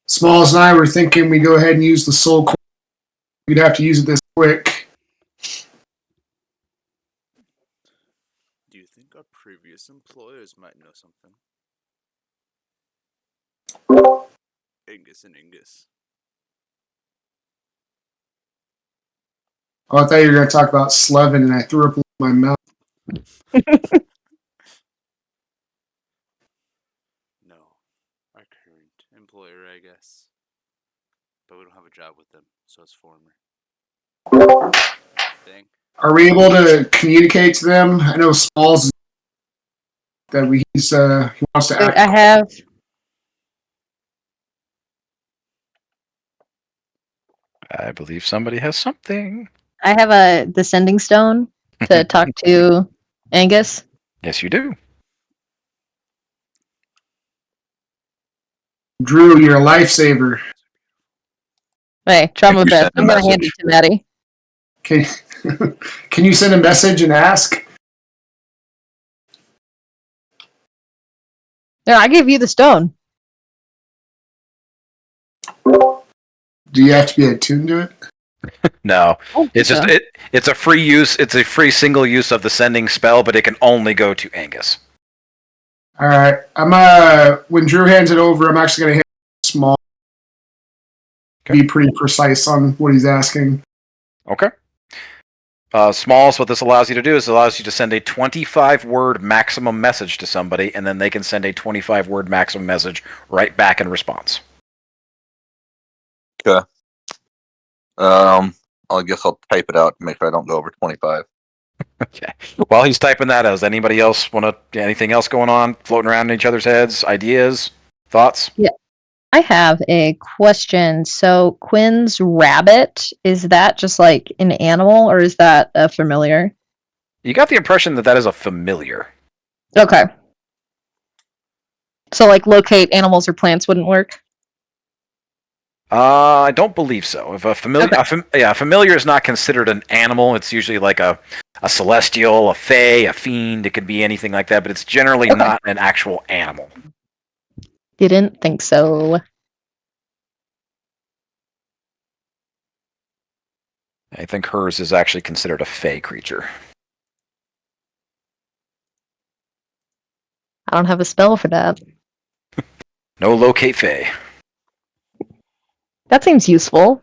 Smalls and I were thinking we go ahead and use the soul coin. We'd have to use it this quick. Do you think our previous employers might know something? Angus and Angus. Oh, I thought you were going to talk about Slevin, and I threw up in my mouth. No, our current employer, I guess. But we don't have a job with them, so it's former. Dang. Are we able to communicate to them? I know Smalls that he wants to act. I have. I believe somebody has something. I have a descending stone to talk to Angus. Yes, you do. Drew, you're a lifesaver. Hey, try my You best. sent a I'm gonna hand message. it to Maddie. Can you send a message and ask? No, I gave you the stone. Do you have to be attuned to it? No, Oh, it's just okay. it's a free use. It's a free single use of the sending spell, but it can only go to Angus. All right. When Drew hands it over, I'm actually going to hand it Small. Okay. Be pretty precise on what he's asking. Okay. Smalls, what this allows you to do is it allows you to send a 25-word maximum message to somebody, and then they can send a 25-word maximum message right back in response. Okay. I guess I'll type it out to make sure I don't go over 25. Okay. While he's typing that, does anybody else anything else going on, floating around in each other's heads, ideas, thoughts? Yeah. I have a question. So Quinn's rabbit, is that just like an animal or is that a familiar? You got the impression that is a familiar. Okay. So, like, locate animals or plants wouldn't work? I don't believe so. If a familiar, Okay. a familiar is not considered an animal. It's usually like a celestial, a fae, a fiend. It could be anything like that, but it's generally Okay. not an actual animal. Didn't think so. I think hers is actually considered a fae creature. I don't have a spell for that. No locate fae. That seems useful.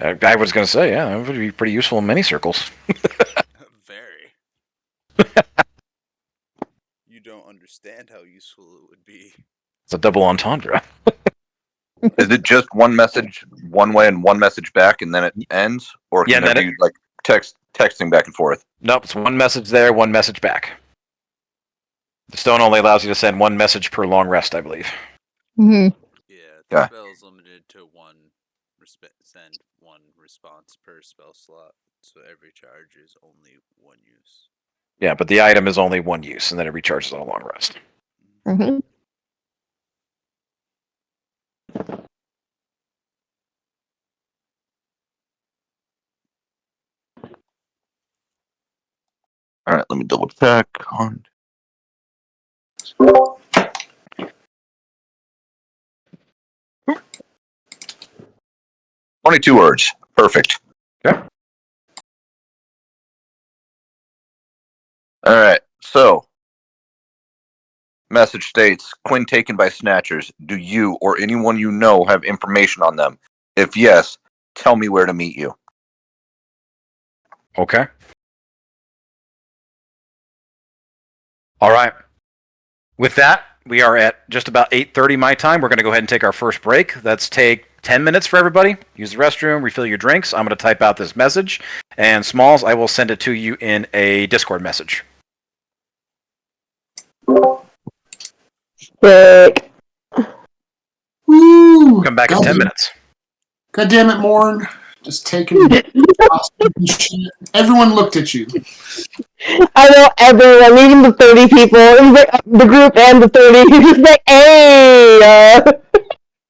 I was going to say, yeah, that would be pretty useful in many circles. Very. You don't understand how useful it would be. It's a double entendre. Is it just one message one way and one message back, and then it ends, or Yeah, can there then be like texting back and forth? Nope, it's one message there, one message back. The stone only allows you to send one message per long rest, I believe. Hmm. Yeah, the Yeah. spell's limited to send one response per spell slot, so every charge is only one use. Yeah, but the item is only one use, and then it recharges on a long rest. Hmm. All right, let me double check on. 22 words. Perfect. Okay. All right. So, message states, Quinn taken by Snatchers. Do you or anyone you know have information on them? If yes, tell me where to meet you. Okay. All right. With that, we are at just about 8:30 my time. We're going to go ahead and take our first break. Let's take 10 minutes for everybody. Use the restroom, refill your drinks. I'm going to type out this message. And Smalls, I will send it to you in a Discord message. Sick. Woo! Come back in 10 minutes. God damn it, Morn. Just taking shit. Everyone looked at you. I know everyone, even the 30 people, it was like the group and the 30, just like, hey!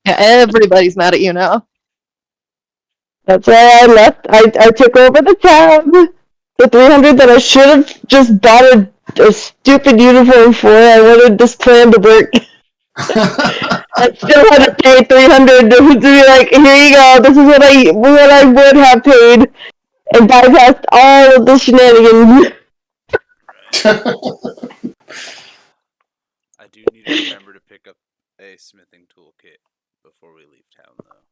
Yeah, everybody's mad at you now. That's why I left. I took over the tab. The 300 that I should have just bought a stupid uniform for. I wanted this plan to work. I still had to pay 300 to be like, here you go. This is what I would have paid, and bypassed all of the shenanigans. I do need to remember to pick up a smithing toolkit before we leave town, though.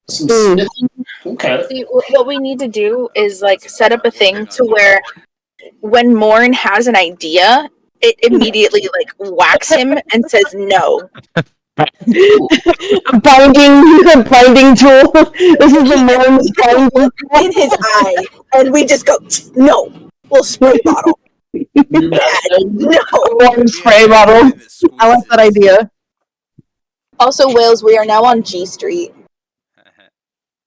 Some smithing? Okay. See, what we need to do is like set up a thing to where when Morn has an idea, it immediately like whacks him and says no. A binding tool. This is the Morn's binding In his eye, and we just go no. Little spray bottle. No. Morn's spray bottle. I like that idea. Also, Wales, we are now on G Street.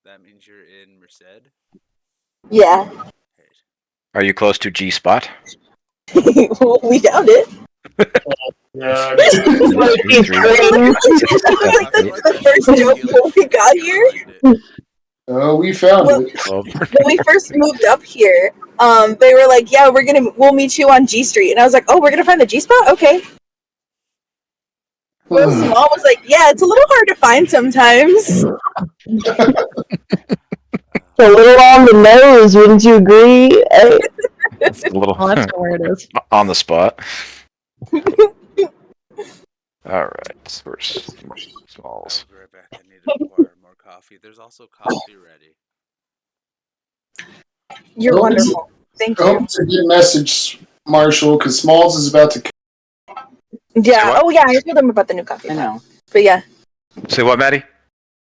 That means you're in Merced? Yeah. Are you close to G Spot? We found it. Yeah. The first joke when we got here. Oh, we found it. When we first moved up here, they were like, "Yeah, we'll meet you on G Street," and I was like, "Oh, we're gonna find the G spot, okay." Well, Small was like, "Yeah, it's a little hard to find sometimes." It's a little on the nose, wouldn't you agree? It's a little Well, that's not where it is. on the spot. All right. Where's Smalls? I'll be right back. I need to acquire more coffee. There's also coffee ready. You're wonderful. Thank I hope you. it's a good message, Marshall, because Smalls is about to. Yeah. Oh, yeah. I told them about the new coffee. I know. But yeah. Say what, Maddie?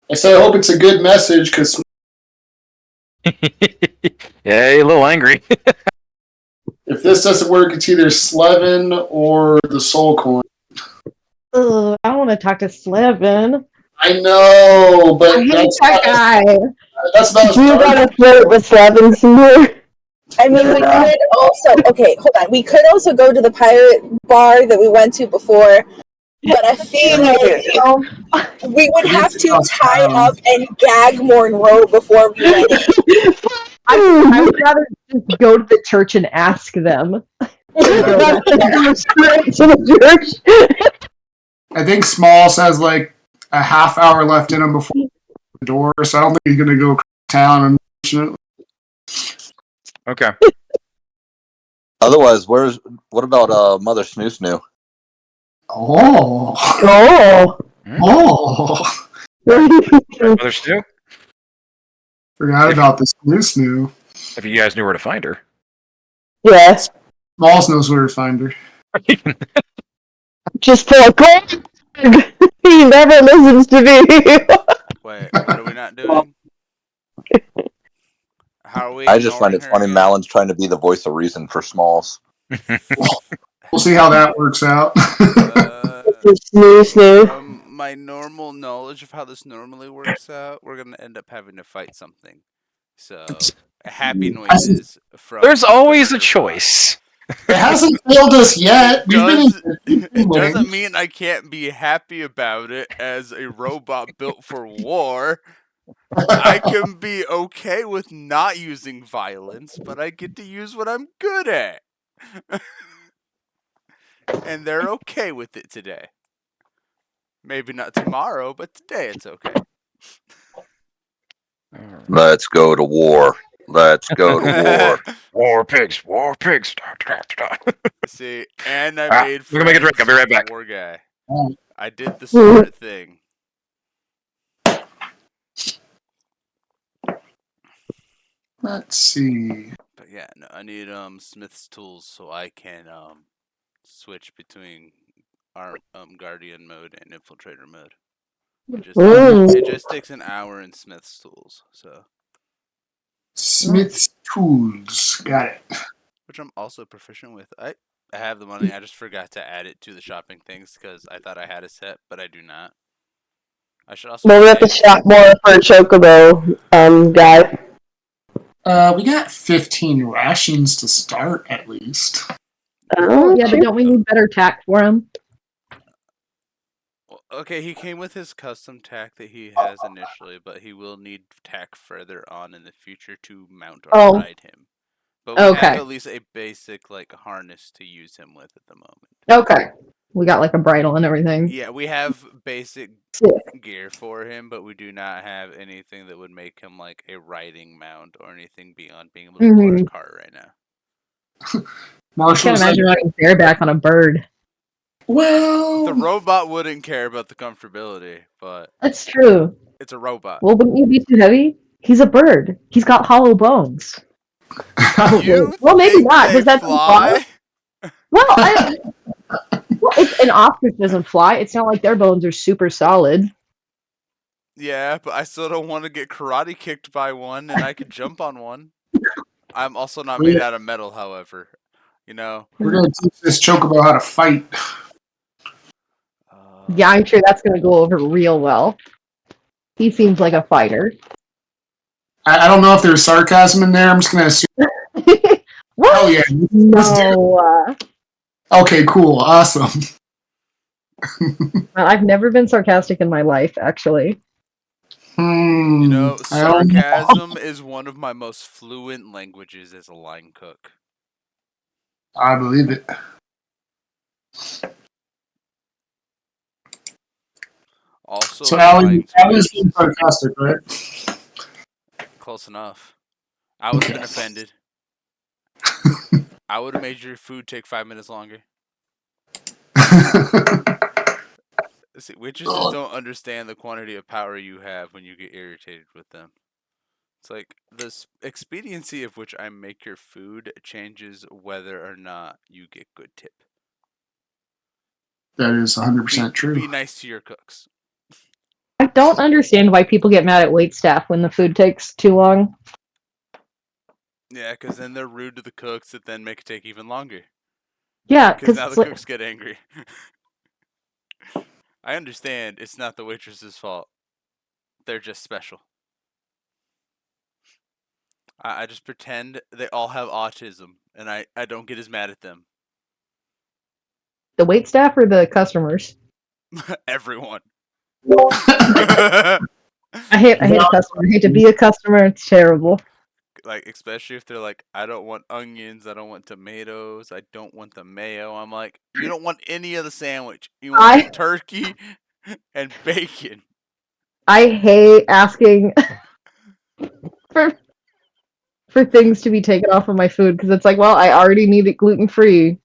I say I hope it's a good message because Yeah, you're a little angry. if this doesn't work, it's either Slevin or the Soul Coin. Ugh, I want to talk to Slevin. I know, but I hate that's that guy. That's about as You far gotta flirt with Slevin some more. I mean, we could also. Okay, hold on. We could also go to the pirate bar that we went to before. But I feel like we would have to tie up and gag Monroe before we went in. I would rather just go to the church and ask them. I think Smalls has like a half hour left in him before the door, so I don't think he's gonna go town. Unfortunately. Okay. Otherwise, what about Mother Snoo Snoo? Oh, Mother Snoo? Forgot about this snoo. If you guys knew where to find her. Yes. Smalls knows where to find her. Just for a call. He never listens to me. Wait, what are we not doing? How are we? I just find it ignoring her funny again? Malin's trying to be the voice of reason for Smalls. We'll see how that works out. From my normal knowledge of how this normally works out, we're gonna end up having to fight something. So happy noises from. There's always a choice. It hasn't failed us yet. It doesn't mean I can't be happy about it as a robot built for war. I can be okay with not using violence, but I get to use what I'm good at. And they're okay with it today. Maybe not tomorrow, but today it's okay. Let's go to war. Let's go to war. War pigs. War pigs. See, and I made we're gonna make a drink. I'll be right friends with back. the War guy. I did the smart thing. Let's see. But yeah, no, I need Smith's tools so I can switch between our Guardian mode and Infiltrator mode. It just takes an hour in Smith's tools, so. Smith's tools. Got it. Which I'm also proficient with. I have the money. I just forgot to add it to the shopping things because I thought I had a set, but I do not. I should also. Well, we have to shop more for a Chocobo guy. We got 15 rations to start at least. Oh, yeah, but don't we need better tack for him? Okay, he came with his custom tack that he has initially, but he will need tack further on in the future to mount or ride him. But we have at least a basic like harness to use him with at the moment. Okay. We got like a bridle and everything. Yeah, we have basic gear for him, but we do not have anything that would make him like a riding mount or anything beyond being able to pull a cart right now. I can't imagine riding bareback on a bird. Well, the robot wouldn't care about the comfortability, but that's true. It's a robot. Well, wouldn't you be too heavy? He's a bird. He's got hollow bones. Well, maybe not. Does that fly? Well, an ostrich doesn't fly. It's not like their bones are super solid. Yeah, but I still don't want to get karate kicked by one, and I could jump on one. I'm also not made out of metal, however. You know, we're gonna teach this Chocobo how to fight. Yeah, I'm sure that's gonna go over real well. He seems like a fighter. I don't know if there's sarcasm in there. I'm just gonna assume. What? Oh yeah. No. Okay, cool, awesome. I've never been sarcastic in my life, actually. You know, sarcasm is one of my most fluent languages as a line cook. I believe it. Also, so Allie's being sarcastic, right? Close enough. I would have been offended. I would have made your food take 5 minutes longer. See, waitresses don't understand the quantity of power you have when you get irritated with them. It's like the expediency of which I make your food changes whether or not you get good tip. That is 100% true. Be nice to your cooks. I don't understand why people get mad at waitstaff when the food takes too long. Yeah, because then they're rude to the cooks that then make it take even longer. Yeah, because now the cooks get angry. I understand it's not the waitress's fault. They're just special. I just pretend they all have autism, and I don't get as mad at them. The waitstaff or the customers? Everyone. I hate a customer. I hate to be a customer. It's terrible. Like, especially if they're like, I don't want onions, I don't want tomatoes, I don't want the mayo. I'm like, you don't want any of the sandwich. You want turkey and bacon. I hate asking for things to be taken off of my food because it's like, well, I already need it gluten free.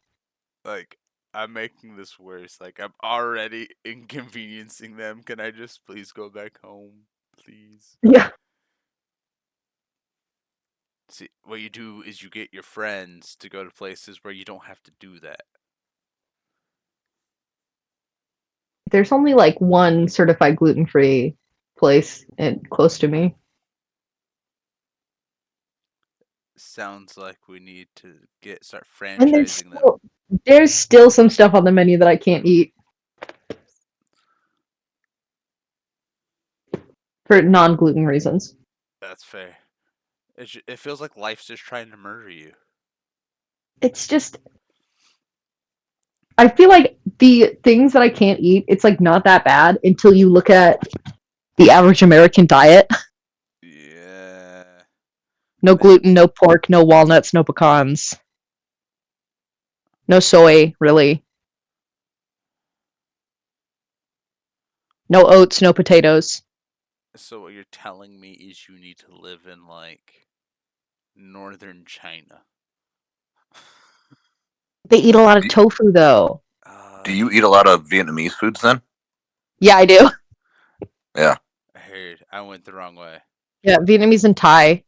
Like, I'm making this worse. Like, I'm already inconveniencing them. Can I just please go back home? Please. Yeah. See, what you do is you get your friends to go to places where you don't have to do that. There's only like one certified gluten free place close to me. Sounds like we need to start And franchising them. there's still some stuff on the menu that I can't eat for non-gluten reasons. That's fair. It feels like life's just trying to murder you. It's just, I feel like the things that I can't eat, it's like not that bad until you look at the average American diet. Yeah. No gluten, no pork, no walnuts, no pecans. No soy, really. No oats, no potatoes. So what you're telling me is you need to live in, like, northern China. They eat a lot of tofu, though. Do you eat a lot of Vietnamese foods then? Yeah, I do. Yeah. I heard. I went the wrong way. Yeah, Vietnamese and Thai.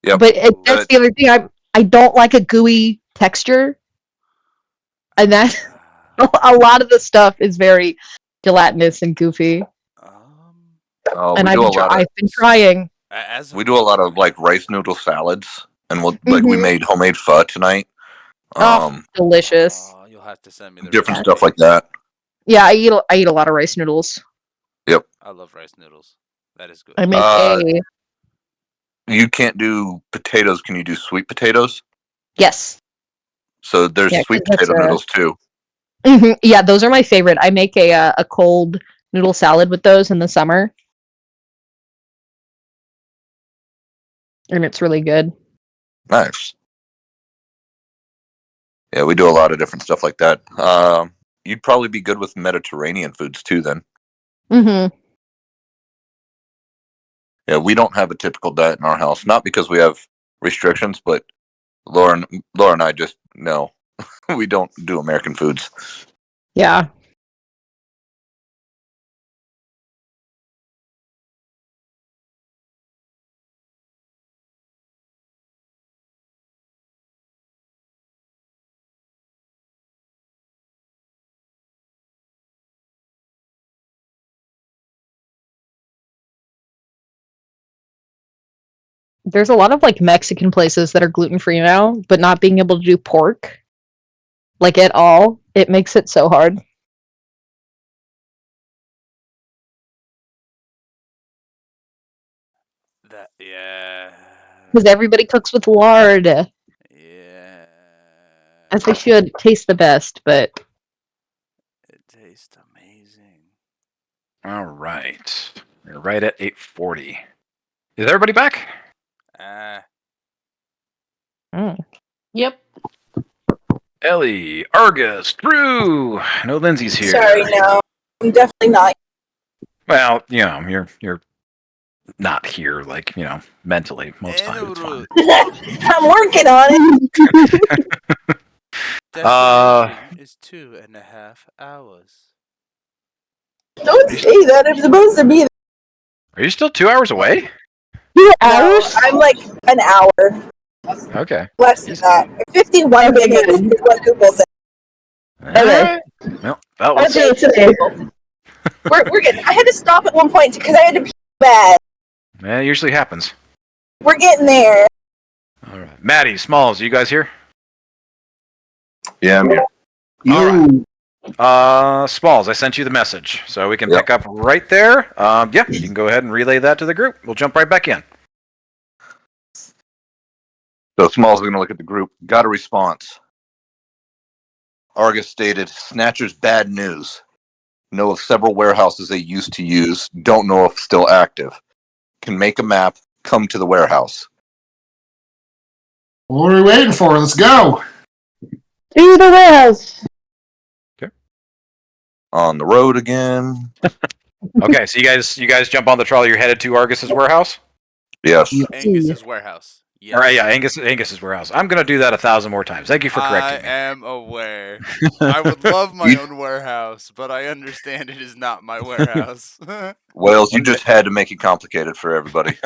Yep. But that's the other thing. I don't like a gooey texture. And that a lot of the stuff is very gelatinous and goofy. And I've been trying. We do a lot of like rice noodle salads, and we made homemade pho tonight. Delicious. You'll have to send me the different stuff like that. Yeah, I eat a lot of rice noodles. Yep. I love rice noodles. That is good. I make You can't do potatoes. Can you do sweet potatoes? Yes. So there's sweet potato noodles too. Yeah, those are my favorite. I make a cold noodle salad with those in the summer. And it's really good. Nice. Yeah, we do a lot of different stuff like that. You'd probably be good with Mediterranean foods too, then. Mm-hmm. Yeah, we don't have a typical diet in our house, not because we have restrictions, but Laura and I just no, we don't do American foods. Yeah. There's a lot of like Mexican places that are gluten free now, but not being able to do pork like at all, it makes it so hard. Yeah. Because everybody cooks with lard. Yeah. As they should. Taste the best, but it tastes amazing. All right. We're right at 8:40. Is everybody back? Yep. Ellie, Argus, Drew. No, Lindsay's here. Sorry, no. I'm definitely not. Well, you know, you're not here, like, you know, mentally most times. It's fine. I'm working on it. Is 2.5 hours. Don't say that. I'm supposed to be there. Are you still 2 hours away? 2 hours? I'm like an hour. Okay. Less than that. 51 minutes is what Google said. Okay. Well, that was. We're getting. I had to stop at one point because I had to pee bad. Yeah, it usually happens. We're getting there. All right. Maddie, Smalls, you guys here? Yeah, I'm here. All right. Smalls, I sent you the message, so we can pick up right there. Yeah, you can go ahead and relay that to the group. We'll jump right back in. So Smalls is going to look at the group. Got a response. Argus stated, Snatcher's bad news. know of several warehouses they used to use, don't know if still active. Can make a map, come to the warehouse. What are we waiting for? Let's go. To the warehouse. On the road again. Okay, so you guys jump on the trolley. You're headed to Argus's warehouse. Yes. Angus's warehouse. Yes. All right, yeah, Angus's warehouse. I'm gonna do that 1,000 more times. Thank you for correcting me. I am aware. I would love my own warehouse, but I understand it is not my warehouse. Wales, you just had to make it complicated for everybody.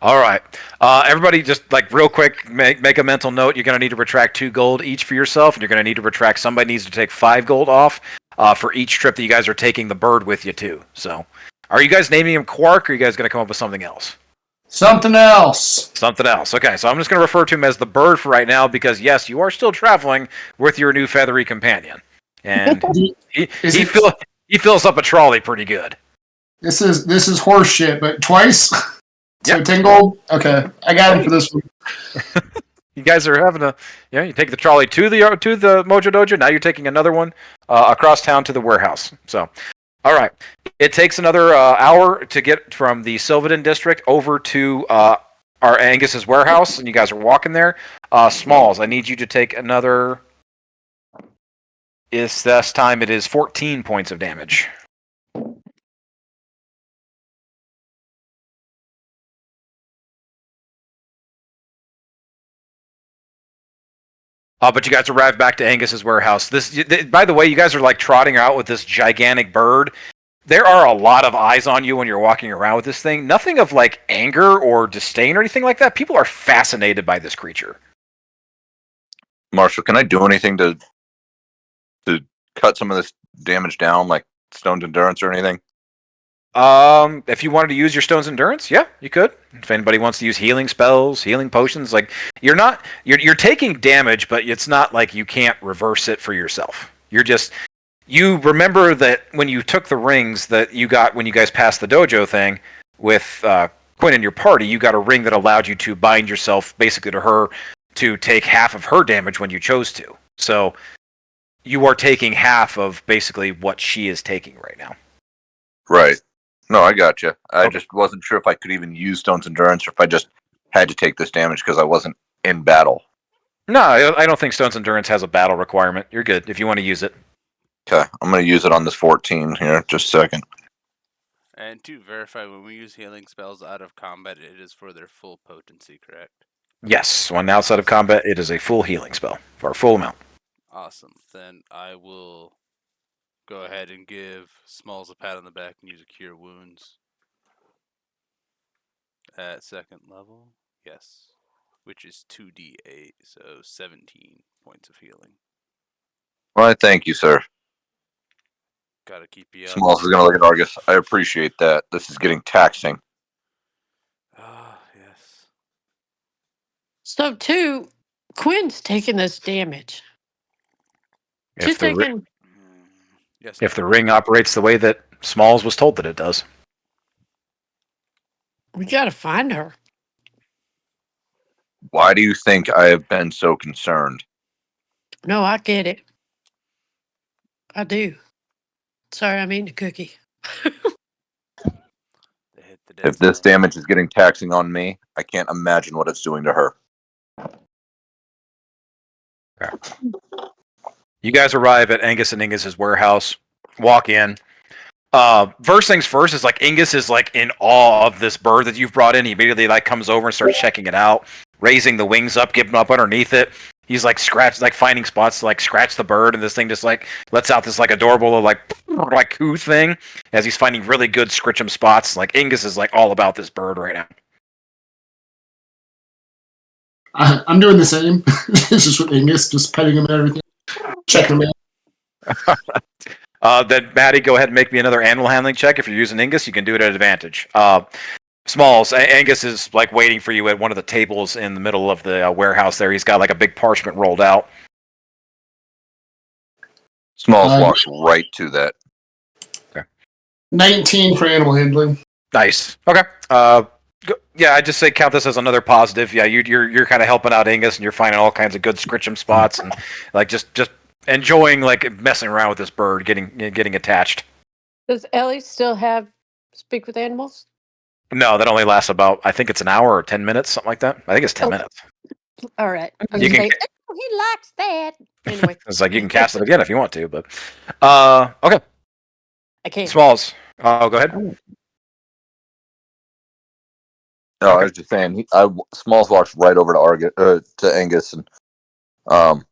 All right, everybody, just like real quick, make a mental note. You're gonna need to retract 2 gold each for yourself, and you're gonna need to retract. Somebody needs to take 5 gold off for each trip that you guys are taking the bird with you too. So, are you guys naming him Quark, or are you guys gonna come up with something else? Something else. Something else. Okay, so I'm just going to refer to him as the bird for right now because, yes, you are still traveling with your new feathery companion. And he fills up a trolley pretty good. This is horse shit, but twice? So Yep. 10 gold? Okay, I got him for this one. You guys are having you take the trolley to the Mojo Dojo. Now you're taking another one across town to the warehouse. So, all right. It takes another hour to get from the Sylvaden district over to our Angus's warehouse, and you guys are walking there. Smalls, I need you to take another. This time it is 14 points of damage. But you guys arrive back to Angus's warehouse. By the way, you guys are like trotting out with this gigantic bird. There are a lot of eyes on you when you're walking around with this thing. Nothing of like anger or disdain or anything like that. People are fascinated by this creature. Marshall, can I do anything to cut some of this damage down, like Stone's Endurance or anything? If you wanted to use your Stone's Endurance, yeah, you could. If anybody wants to use healing spells, healing potions, like you're taking damage, but it's not like you can't reverse it for yourself. You remember that when you took the rings that you got when you guys passed the dojo thing with Quinn and your party, you got a ring that allowed you to bind yourself basically to her to take half of her damage when you chose to. So you are taking half of basically what she is taking right now. Right. No, I got you. I just wasn't sure if I could even use Stone's Endurance or if I just had to take this damage because I wasn't in battle. No, I don't think Stone's Endurance has a battle requirement. You're good if you want to use it. Okay, I'm going to use it on this 14 here. Just a second. And to verify, when we use healing spells out of combat, it is for their full potency, correct? Yes, when outside of combat, it is a full healing spell for a full amount. Awesome. Then I will go ahead and give Smalls a pat on the back and use a Cure Wounds at 2nd level. Yes, which is 2d8, so 17 points of healing. Well, thank you, sir. Gotta keep you up. Smalls is going to look at Argus. I appreciate that. This is getting taxing. Ah, yes. So, too, Quinn's taking this damage. She's If the, taking. Yes. if the ring operates the way that Smalls was told that it does. We gotta find her. Why do you think I have been so concerned? No, I get it. I do. Sorry, I mean the cookie. If this damage is getting taxing on me, I can't imagine what it's doing to her. You guys arrive at Angus and Angus's warehouse, walk in. First things first is like Angus is like in awe of this bird that you've brought in. He immediately like comes over and starts checking it out, raising the wings up, giving up underneath it. He's like finding spots to like scratch the bird, and this thing just like lets out this like adorable like coo thing as he's finding really good scritchum spots. Like Angus is like all about this bird right now. I'm doing the same. It's just with Angus, just petting him and everything, checking him out. Then Maddie, go ahead and make me another animal handling check. If you're using Angus, you can do it at advantage. Smalls, Angus is like waiting for you at one of the tables in the middle of the warehouse there. He's got like a big parchment rolled out. Smalls walks right to that. Okay. 19 for animal handling. Nice. Okay. Yeah, I just say count this as another positive. Yeah, you're kind of helping out Angus, and you're finding all kinds of good scritchum spots, and like just enjoying like messing around with this bird, getting attached. Does Ellie still have speak with animals? No, that only lasts about, I think it's an hour or 10 minutes, something like that. I think it's 10 Okay. minutes. All right. I You was can- say, oh, he likes that. Anyway, It's like you can cast it again if you want to, but okay. I can't. Smalls. Oh, go ahead. No, I was just saying. Smalls walks right over to to Angus and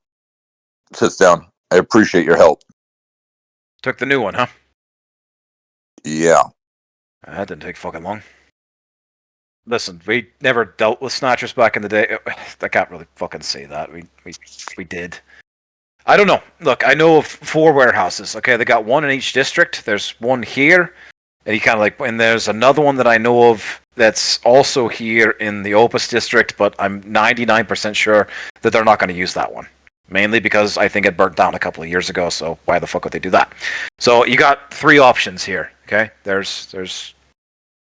sits down. I appreciate your help. Took the new one, huh? Yeah. That didn't take fucking long. Listen, we never dealt with snatchers back in the day. I can't really fucking say that. We did. I don't know. Look, I know of 4 warehouses. Okay, they got one in each district. There's one here, and you kind of like, and there's another one that I know of that's also here in the Opus district, but I'm 99% sure that they're not going to use that one. Mainly because I think it burnt down a couple of years ago, so why the fuck would they do that? So you got 3 options here, okay? There's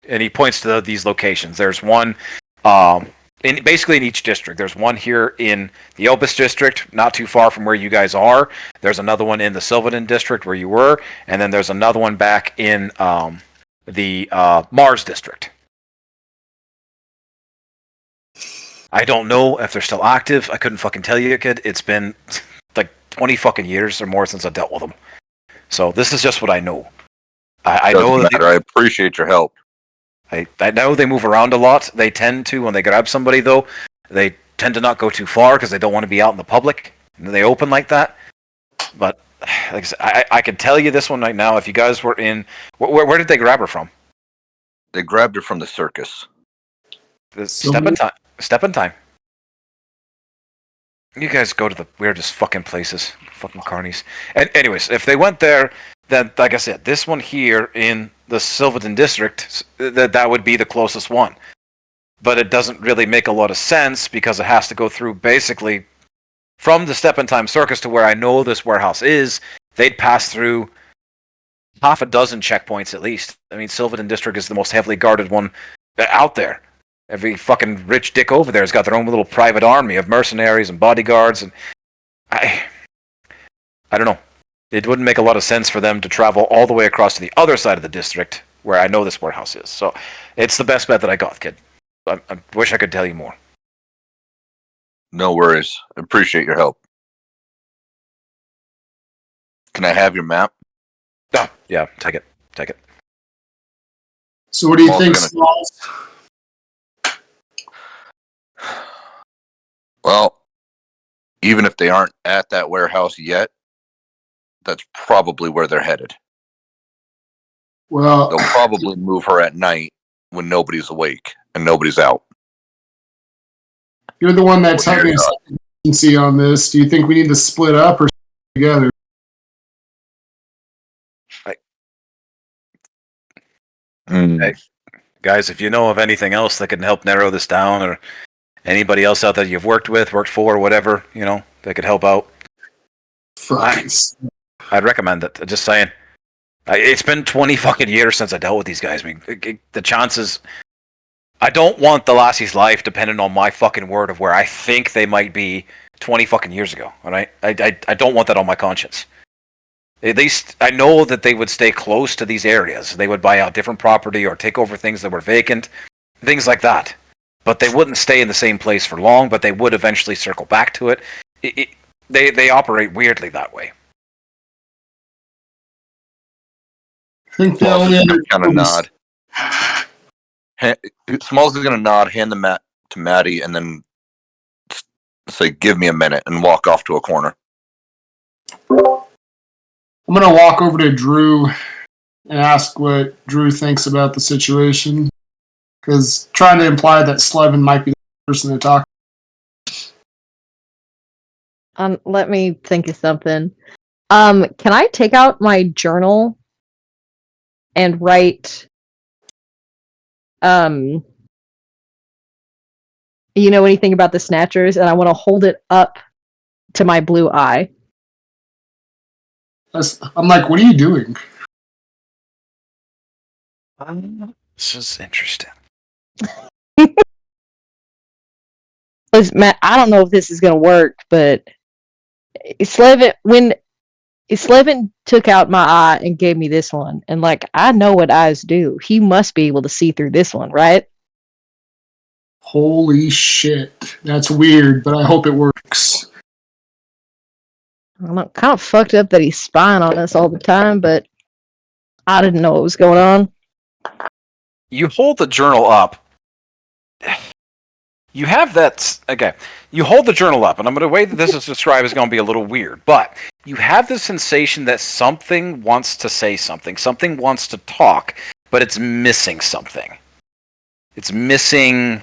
and he points to these locations. There's one basically in each district. There's one here in the Opus district, not too far from where you guys are. There's another one in the Sylvaden district where you were, and then there's another one back in the Mars district. I don't know if they're still active. I couldn't fucking tell you, kid. It's been like 20 fucking years or more since I dealt with them. So this is just what I know. I know that I appreciate your help. I know they move around a lot. They tend to, when they grab somebody, though, they tend to not go too far because they don't want to be out in the public. And they open like that. But like I said, I can tell you this one right now. If you guys were in, where did they grab her from? They grabbed her from the circus. Step in time. You guys go to the weirdest fucking places, fucking carnies. And anyways, if they went there, then like I said, this one here in the Sylvaden district, that would be the closest one. But it doesn't really make a lot of sense because it has to go through basically from the Step in Time Circus to where I know this warehouse is. They'd pass through half a dozen checkpoints at least. I mean, Sylvaden district is the most heavily guarded one out there. Every fucking rich dick over there has got their own little private army of mercenaries and bodyguards, and I don't know. It wouldn't make a lot of sense for them to travel all the way across to the other side of the district where I know this warehouse is. So it's the best bet that I got, kid. I wish I could tell you more. No worries. I appreciate your help. Can I have your map? Oh, yeah, take it. So what do you Smalls think, gonna- Smalls? Well, even if they aren't at that warehouse yet, that's probably where they're headed. Well, They'll probably move her at night when nobody's awake and nobody's out. you're the one that's having a agency on this. Do you think we need to split up or together? Hey, guys, if you know of anything else that can help narrow this down, or anybody else out there you've worked for, whatever, that could help out, I'd recommend it. Just saying. It's been 20 fucking years since I dealt with these guys. I mean, the chances... I don't want the lassie's life dependent on my fucking word of where I think they might be 20 fucking years ago, alright? I don't want that on my conscience. At least I know that they would stay close to these areas. They would buy out different property or take over things that were vacant, things like that. But they wouldn't stay in the same place for long, but they would eventually circle back to it. They operate weirdly that way. I think the only other kind of nod. Smalls is going to nod, hand the mat to Maddie, and then say, "Give me a minute," and walk off to a corner. I'm going to walk over to Drew and ask what Drew thinks about the situation. Because trying to imply that Slevin might be the person to talk. Let me think of something. Can I take out my journal and write, you know anything about the Snatchers? And I want to hold it up to my blue eye. I'm like, what are you doing? This is interesting. Matt, I don't know if this is going to work, but Slevin took out my eye and gave me this one, and like I know what eyes do. He must be able to see through this one, right? Holy shit. That's weird, but I hope it works. I'm kind of fucked up that he's spying on us all the time, but I didn't know what was going on. You hold the journal up. You have that. Okay. You hold the journal up, and the way that this is described is going to be a little weird, but you have the sensation that something wants to say something. Something wants to talk, but it's missing something. It's missing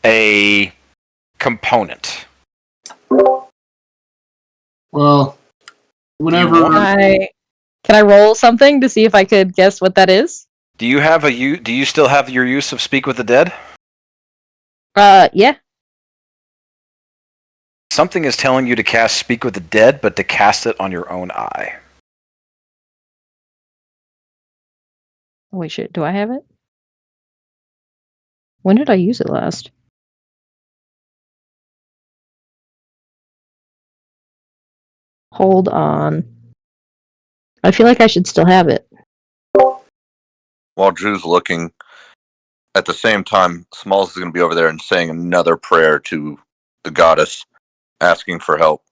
a component. Well, whenever Can I roll something to see if I could guess what that is? Do you still have your use of Speak with the Dead? Yeah. Something is telling you to cast Speak with the Dead, but to cast it on your own eye. Wait, shit. Do I have it? When did I use it last? Hold on. I feel like I should still have it. While Drew's looking, at the same time, Smalls is going to be over there and saying another prayer to the goddess, asking for help.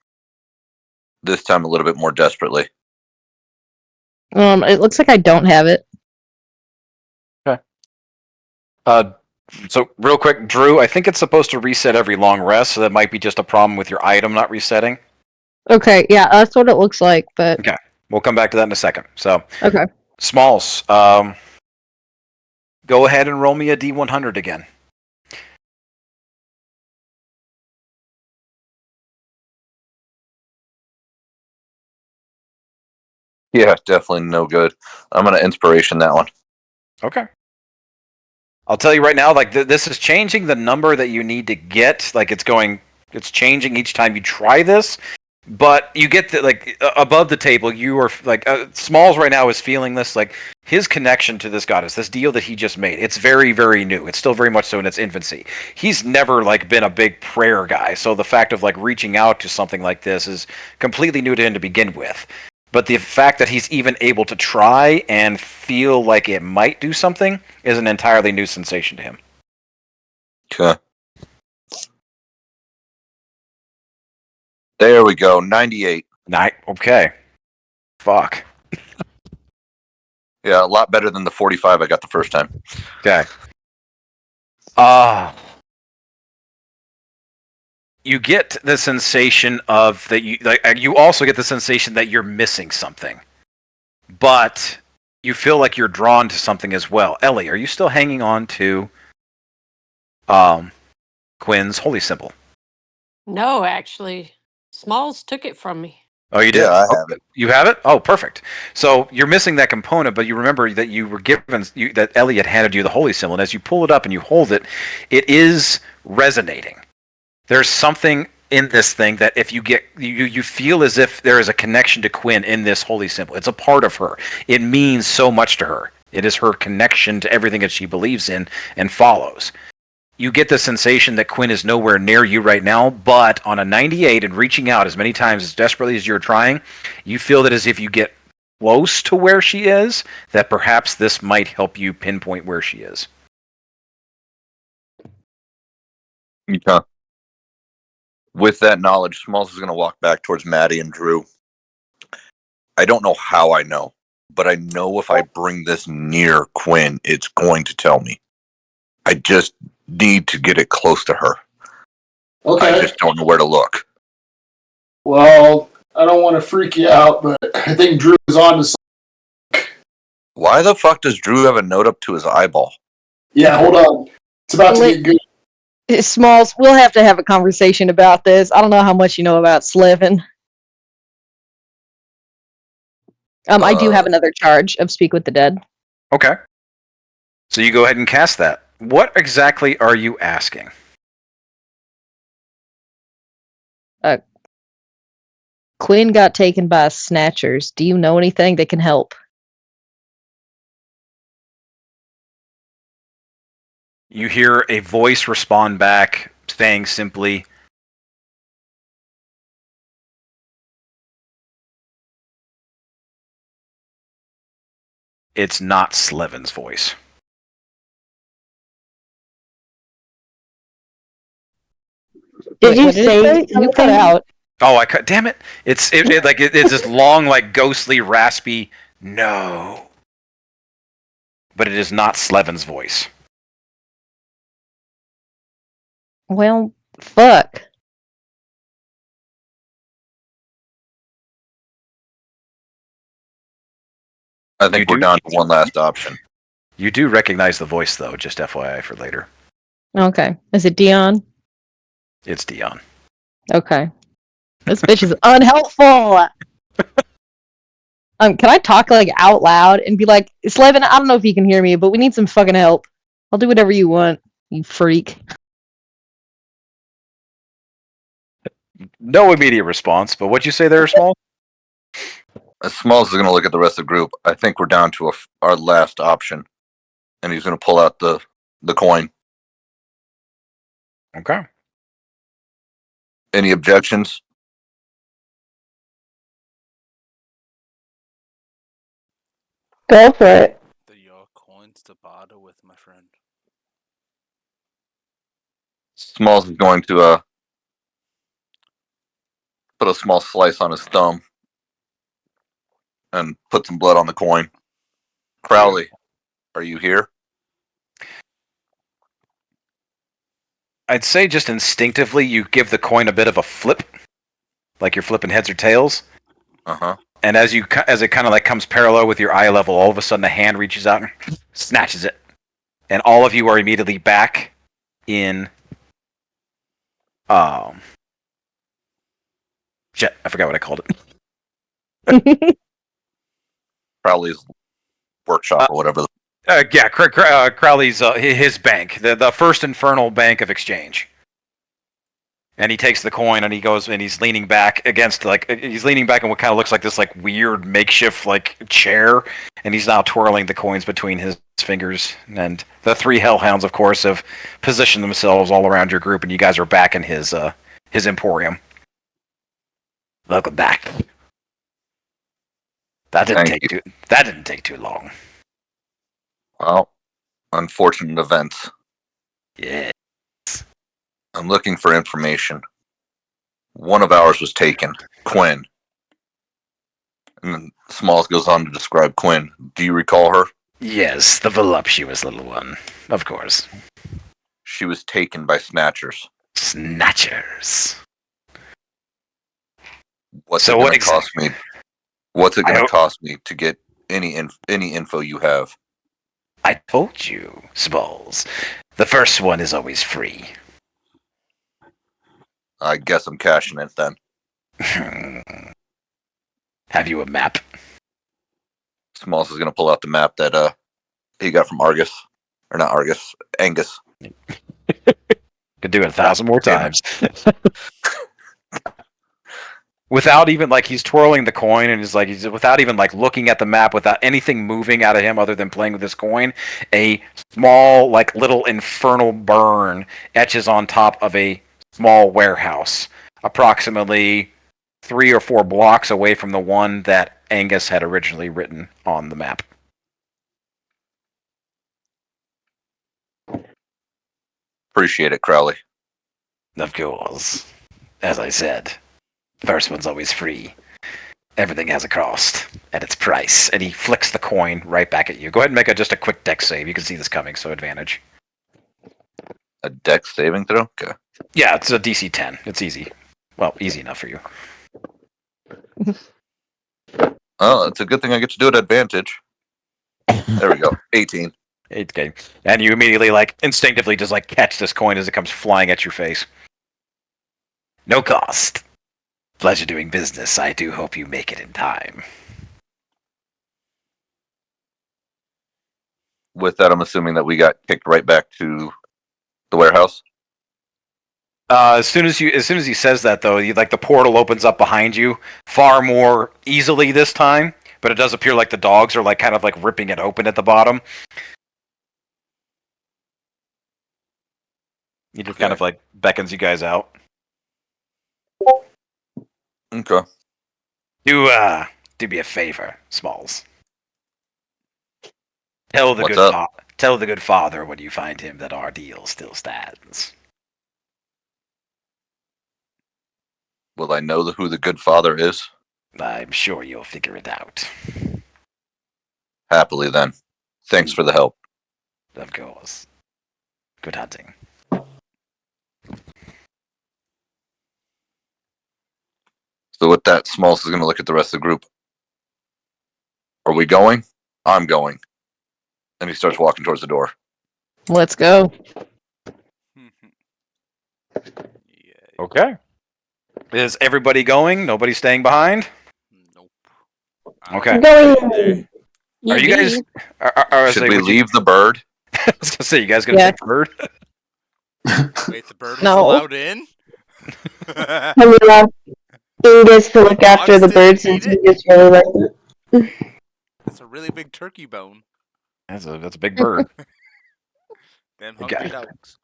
This time a little bit more desperately. It looks like I don't have it. Okay. So real quick, Drew, I think it's supposed to reset every long rest, so that might be just a problem with your item not resetting. Okay, yeah, that's what it looks like, but... Okay, we'll come back to that in a second. So, Okay. Smalls, go ahead and roll me a D100 again. Yeah, definitely no good. I'm going to inspiration that one. Okay. I'll tell you right now, like this is changing the number that you need to get. Like it's changing each time you try this. But you get above the table, you are like Smalls right now is feeling this, like his connection to this goddess, this deal that he just made. It's very, very new. It's still very much so in its infancy. He's never like been a big prayer guy, so the fact of like reaching out to something like this is completely new to him to begin with. But the fact that he's even able to try and feel like it might do something is an entirely new sensation to him. Okay. There we go, 98. Okay. Fuck. Yeah, a lot better than the 45 I got the first time. Okay. You get the sensation of that you also get the sensation that you're missing something. But you feel like you're drawn to something as well. Ellie, are you still hanging on to Quinn's holy symbol? No, actually, Smalls took it from me. Oh, you did? Yeah, I have it. You have it? Oh, perfect. So you're missing that component, but you remember that you were given that Ellie had handed you the holy symbol, and as you pull it up and you hold it, it is resonating. There's something in this thing that if you get you feel as if there is a connection to Quinn in this holy symbol. It's a part of her. It means so much to her. It is her connection to everything that she believes in and follows. You get the sensation that Quinn is nowhere near you right now, but on a 98 and reaching out as many times as desperately as you're trying, you feel that as if you get close to where she is, that perhaps this might help you pinpoint where she is. Okay. With that knowledge, Smalls is going to walk back towards Maddie and Drew. I don't know how I know, but I know if I bring this near Quinn, it's going to tell me. I just need to get it close to her. Okay. I just don't know where to look. Well, I don't want to freak you out, but I think Drew is on to something. Why the fuck does Drew have a note up to his eyeball? Yeah, hold on. It's about to get good. Smalls, we'll have to have a conversation about this. I don't know how much you know about Slevin. I do have another charge of Speak with the Dead. Okay. So you go ahead and cast that. What exactly are you asking? Quinn got taken by snatchers. Do you know anything that can help? You hear a voice respond back saying simply, It's not Slevin's voice. Did you what did it say You cut something? out. Oh, I cut. Damn it! It's this long, like ghostly, raspy no. But it is not Slevin's voice. Well, fuck. I think we're down to one last option. You do recognize the voice, though. Just FYI for later. Okay. Is it Dion? It's Dion. Okay. This bitch is unhelpful. Can I talk like out loud and be like, Slevin, I don't know if you can hear me, but we need some fucking help. I'll do whatever you want, you freak. No immediate response, but what'd you say there, Small? Smalls is going to look at the rest of the group. I think we're down to our last option, and he's going to pull out the coin. Okay. Any objections? Go for it. Your coins to barter with, my friend. Smalls is going to put a small slice on his thumb and put some blood on the coin. Crowley, are you here? I'd say just instinctively you give the coin a bit of a flip, like you're flipping heads or tails. Uh-huh. And as it kind of like comes parallel with your eye level, all of a sudden a hand reaches out and snatches it, and all of you are immediately back in. Shit, I forgot what I called it. Crowley's workshop or whatever. Yeah, Crowley's his bank, the First Infernal Bank of Exchange. And he takes the coin and he goes and he's leaning back against he's leaning back in what kind of looks like this like weird makeshift like chair, and he's now twirling the coins between his fingers. And the three hellhounds, of course, have positioned themselves all around your group, and you guys are back in his emporium. Welcome back. That didn't take too long. Well, unfortunate events. Yeah. I'm looking for information. One of ours was taken, Quinn. And then Smalls goes on to describe Quinn. Do you recall her? Yes, the voluptuous little one. Of course. She was taken by Snatchers. Snatchers. What's it going to cost me? What's it going to cost me to get any info you have? I told you, Smalls. The first one is always free. I guess I'm cashing it then. Have you a map? Smalls is going to pull out the map that he got from Argus. Or not Argus, Angus. Could do it 1,000 more times. Without even he's twirling the coin and he's without even looking at the map, without anything moving out of him other than playing with this coin, a small little infernal burn etches on top of a small warehouse, approximately 3 or 4 blocks away from the one that Angus had originally written on the map. Appreciate it, Crowley. Of course. As I said, first one's always free. Everything has a cost and its price. And he flicks the coin right back at you. Go ahead and make just a quick dex save. You can see this coming, so advantage. A dex saving throw? Okay. Yeah, it's a DC 10. It's easy. Well, easy enough for you. Oh, it's a good thing I get to do it at advantage. There we go. 18. Okay. And you immediately, instinctively just, catch this coin as it comes flying at your face. No cost. Pleasure doing business. I do hope you make it in time. With that, I'm assuming that we got kicked right back to the warehouse. As soon as he says that, though, the portal opens up behind you far more easily this time. But it does appear like the dogs are kind of ripping it open at the bottom. He just kind of beckons you guys out. Okay. Do me a favor, Smalls. Tell the What's good up? tell the good father when you find him that our deal still stands. Will I know who the good father is? I'm sure you'll figure it out. Happily then. Thanks for the help. Of course. Good hunting. So with that, Smalls is going to look at the rest of the group. Are we going? I'm going. And he starts walking towards the door. Let's go. Yeah. Okay. Is everybody going? Nobody staying behind? Nope. Okay. Going. Are you guys? Are, Should we leave the bird? I was gonna say, you guys gonna Yeah. take the bird? Wait, the bird was No. allowed in? And we left Angus to look after the Dogs birds didn't since eat he just really liked it. It's a really big turkey bone. That's a big bird. Them Okay. hungry dogs.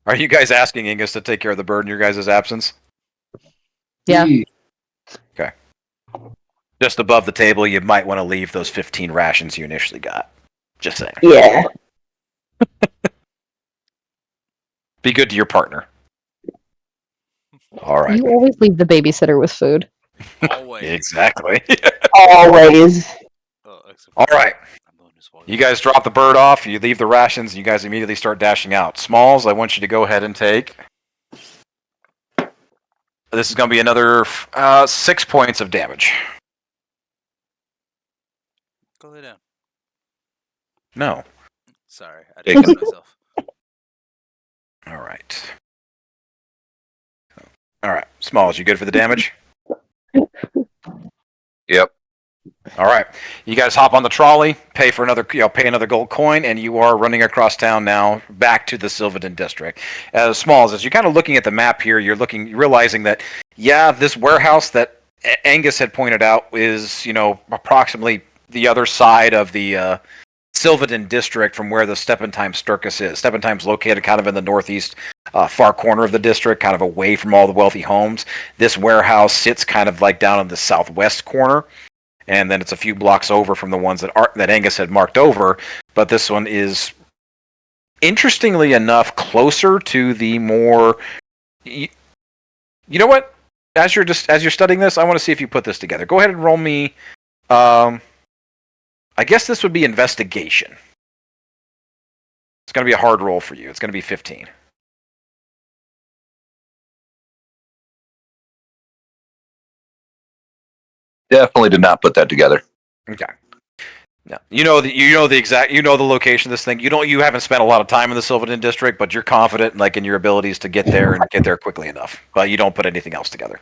Are you guys asking Angus to take care of the bird in your guys' absence? Yeah. Just above the table, you might want to leave those 15 rations you initially got. Just saying. Yeah. Be good to your partner. All right. You always leave the babysitter with food. Always. Exactly. Always. Except All for- right. I'm going to swallow You that. guys drop the bird off. You leave the rations. And you guys immediately start dashing out. Smalls, I want you to go ahead and take. This is going to be another 6 points of damage. Go lay down. No. Sorry, I didn't know myself. All right. All right. Smalls, you good for the damage? Yep. All right. You guys hop on the trolley, pay another gold coin, and you are running across town now back to the Sylvaden district. Smalls, as you're kind of looking at the map here, you're realizing that, yeah, this warehouse that Angus had pointed out is, approximately the other side of the Sylvaden district from where the Steppentheim Sturkis is. Steppentheim's located kind of in the northeast far corner of the district, kind of away from all the wealthy homes. This warehouse sits kind of like down in the southwest corner. And then it's a few blocks over from the ones that Angus had marked over, but this one is, interestingly enough, closer to the more. You know what? As you're studying this, I want to see if you put this together. Go ahead and roll me. I guess this would be investigation. It's going to be a hard roll for you. It's going to be 15. Definitely did not put that together. Okay. No, you know the location of this thing. You haven't spent a lot of time in the Sylvaden district, but you're confident in your abilities to get there and get there quickly enough. But you don't put anything else together.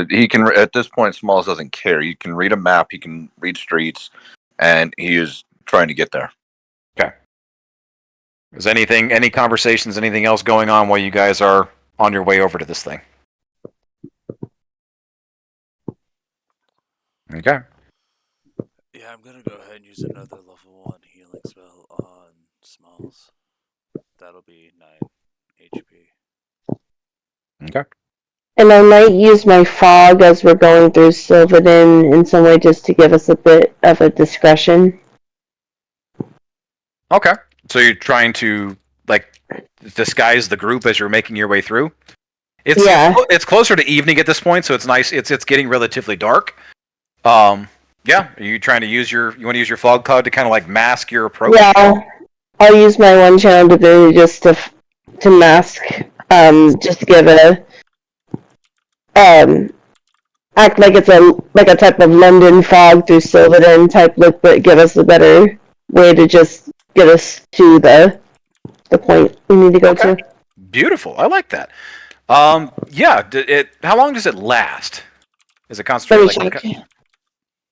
He can, at this point, Smalls doesn't care. He can read a map, he can read streets, and he is trying to get there. Okay. Is any conversations, anything else going on while you guys are on your way over to this thing? Okay. Yeah, I'm gonna go ahead and use another level 1 healing spell on Smalls. That'll be 9 HP. Okay. And I might use my fog as we're going through Sylvaden in some way just to give us a bit of a discretion. Okay. So you're trying to disguise the group as you're making your way through? It's closer to evening at this point, so it's nice. It's getting relatively dark. Yeah. Are you trying to you want to use your fog cloud to kind of mask your approach? Yeah, I'll use my one channel ability just to mask, just to give it act like it's a type of London fog through Sylvaden type look, but give us a better way to just get us to the point we need to go to. Beautiful. I like that. Yeah. How long does it last? Is it concentrated? Let me check.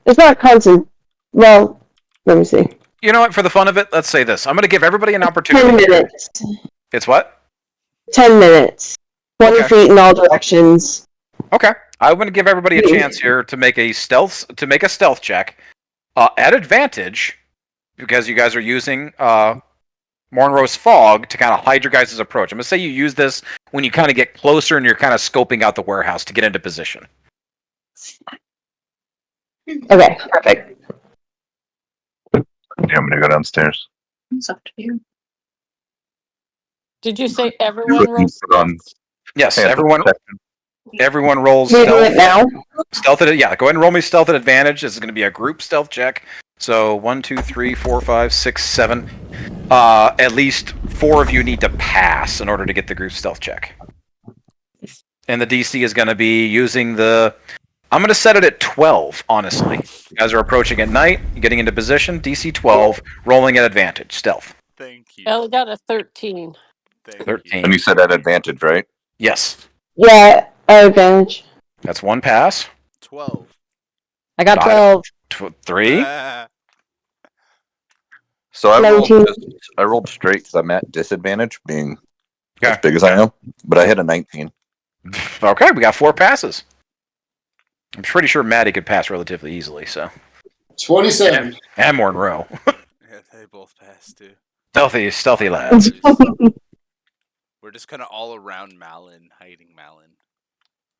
It's not constant. Well, let me see. You know what? For the fun of it, let's say this. I'm going to give everybody an 10 opportunity. minutes. It's what? 10 minutes. 20 Okay. feet in all directions. Okay. I'm going to give everybody a chance here to make a stealth check at advantage because you guys are using Mornrow's fog to kind of hide your guys' approach. I'm going to say you use this when you kind of get closer and you're kind of scoping out the warehouse to get into position. Okay, perfect. Do you want me to go downstairs? It's up to you. Did you say everyone rolls? Yes, Hey, everyone rolls Can we do stealth. it now? Stealth at yeah. Go ahead and roll me stealth at advantage. This is going to be a group stealth check. So 1, 2, 3, 4, 5, 6, 7. At least 4 of you need to pass in order to get the group stealth check. And the DC is going to be using the. I'm going to set it at 12. Honestly, you guys are approaching at night, getting into position. DC 12, rolling at advantage. Stealth. Thank you. Ellie got a 13. Thank 13. And you said at advantage, right? Yes, Yeah, advantage. that's 1 pass. 12. I got Got 12. 3. So I 19. rolled straight because I'm at disadvantage, being Okay. as big as I am. But I hit a 19. Okay, we got 4 passes. I'm pretty sure Maddie could pass relatively easily. So 27. and Monroe, Yeah, they both passed too. stealthy lads. We're just kind of all around Malin, hiding Malin.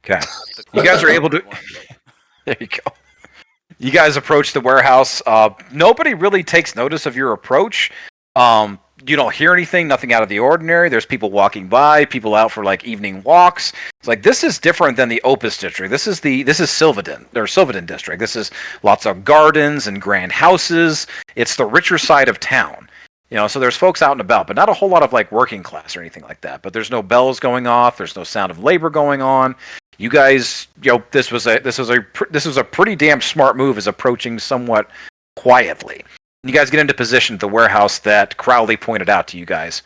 Okay. The You guys are closest able to- one. There you go. You guys approach the warehouse. Nobody really takes notice of your approach. You don't hear anything, nothing out of the ordinary. There's people walking by, people out for like evening walks. It's like this is different than the Opus district. This is Sylvaden district. This is lots of gardens and grand houses. It's the richer side of town. So there's folks out and about, but not a whole lot of like working class or anything like that. But there's no bells going off. There's no sound of labor going on. You guys, this was a pretty damn smart move, is approaching somewhat quietly. You guys get into position at the warehouse that Crowley pointed out to you guys.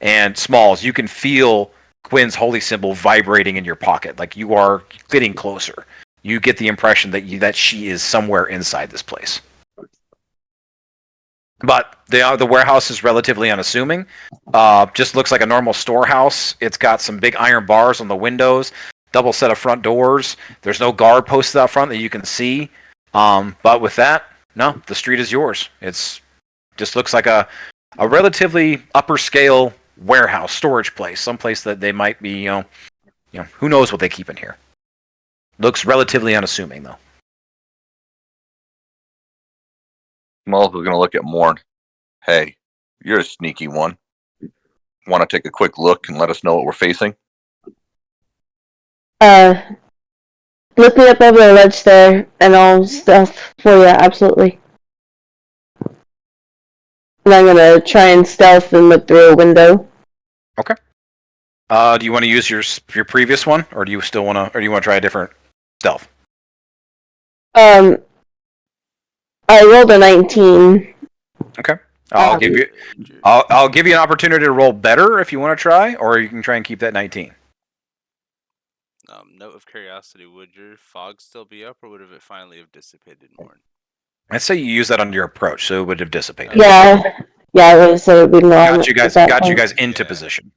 And Smalls, you can feel Quinn's holy symbol vibrating in your pocket, like you are getting closer. You get the impression that she is somewhere inside this place. But the warehouse is relatively unassuming. Just looks like a normal storehouse. It's got some big iron bars on the windows, double set of front doors. There's no guard posted out front that you can see. But with that, no, the street is yours. It's just looks like a relatively upper scale warehouse storage place, someplace that they might be, who knows what they keep in here. Looks relatively unassuming though. Smalls was going to look at Morn. Hey, you're a sneaky one. Want to take a quick look and let us know what we're facing? Lift me up over the ledge there, and I'll stealth for you, absolutely. And I'm gonna try and stealth and look through a window. Okay. Do you want to use your previous one, or do you want to try a different stealth? I rolled a 19. Okay. I'll give you an opportunity to roll better if you want to try, or you can try and keep that 19. Note of curiosity: would your fog still be up, or would it finally have dissipated more? I'd say you use that on your approach, so it would have dissipated. Yeah, I would have said it would be long. Got you guys into position.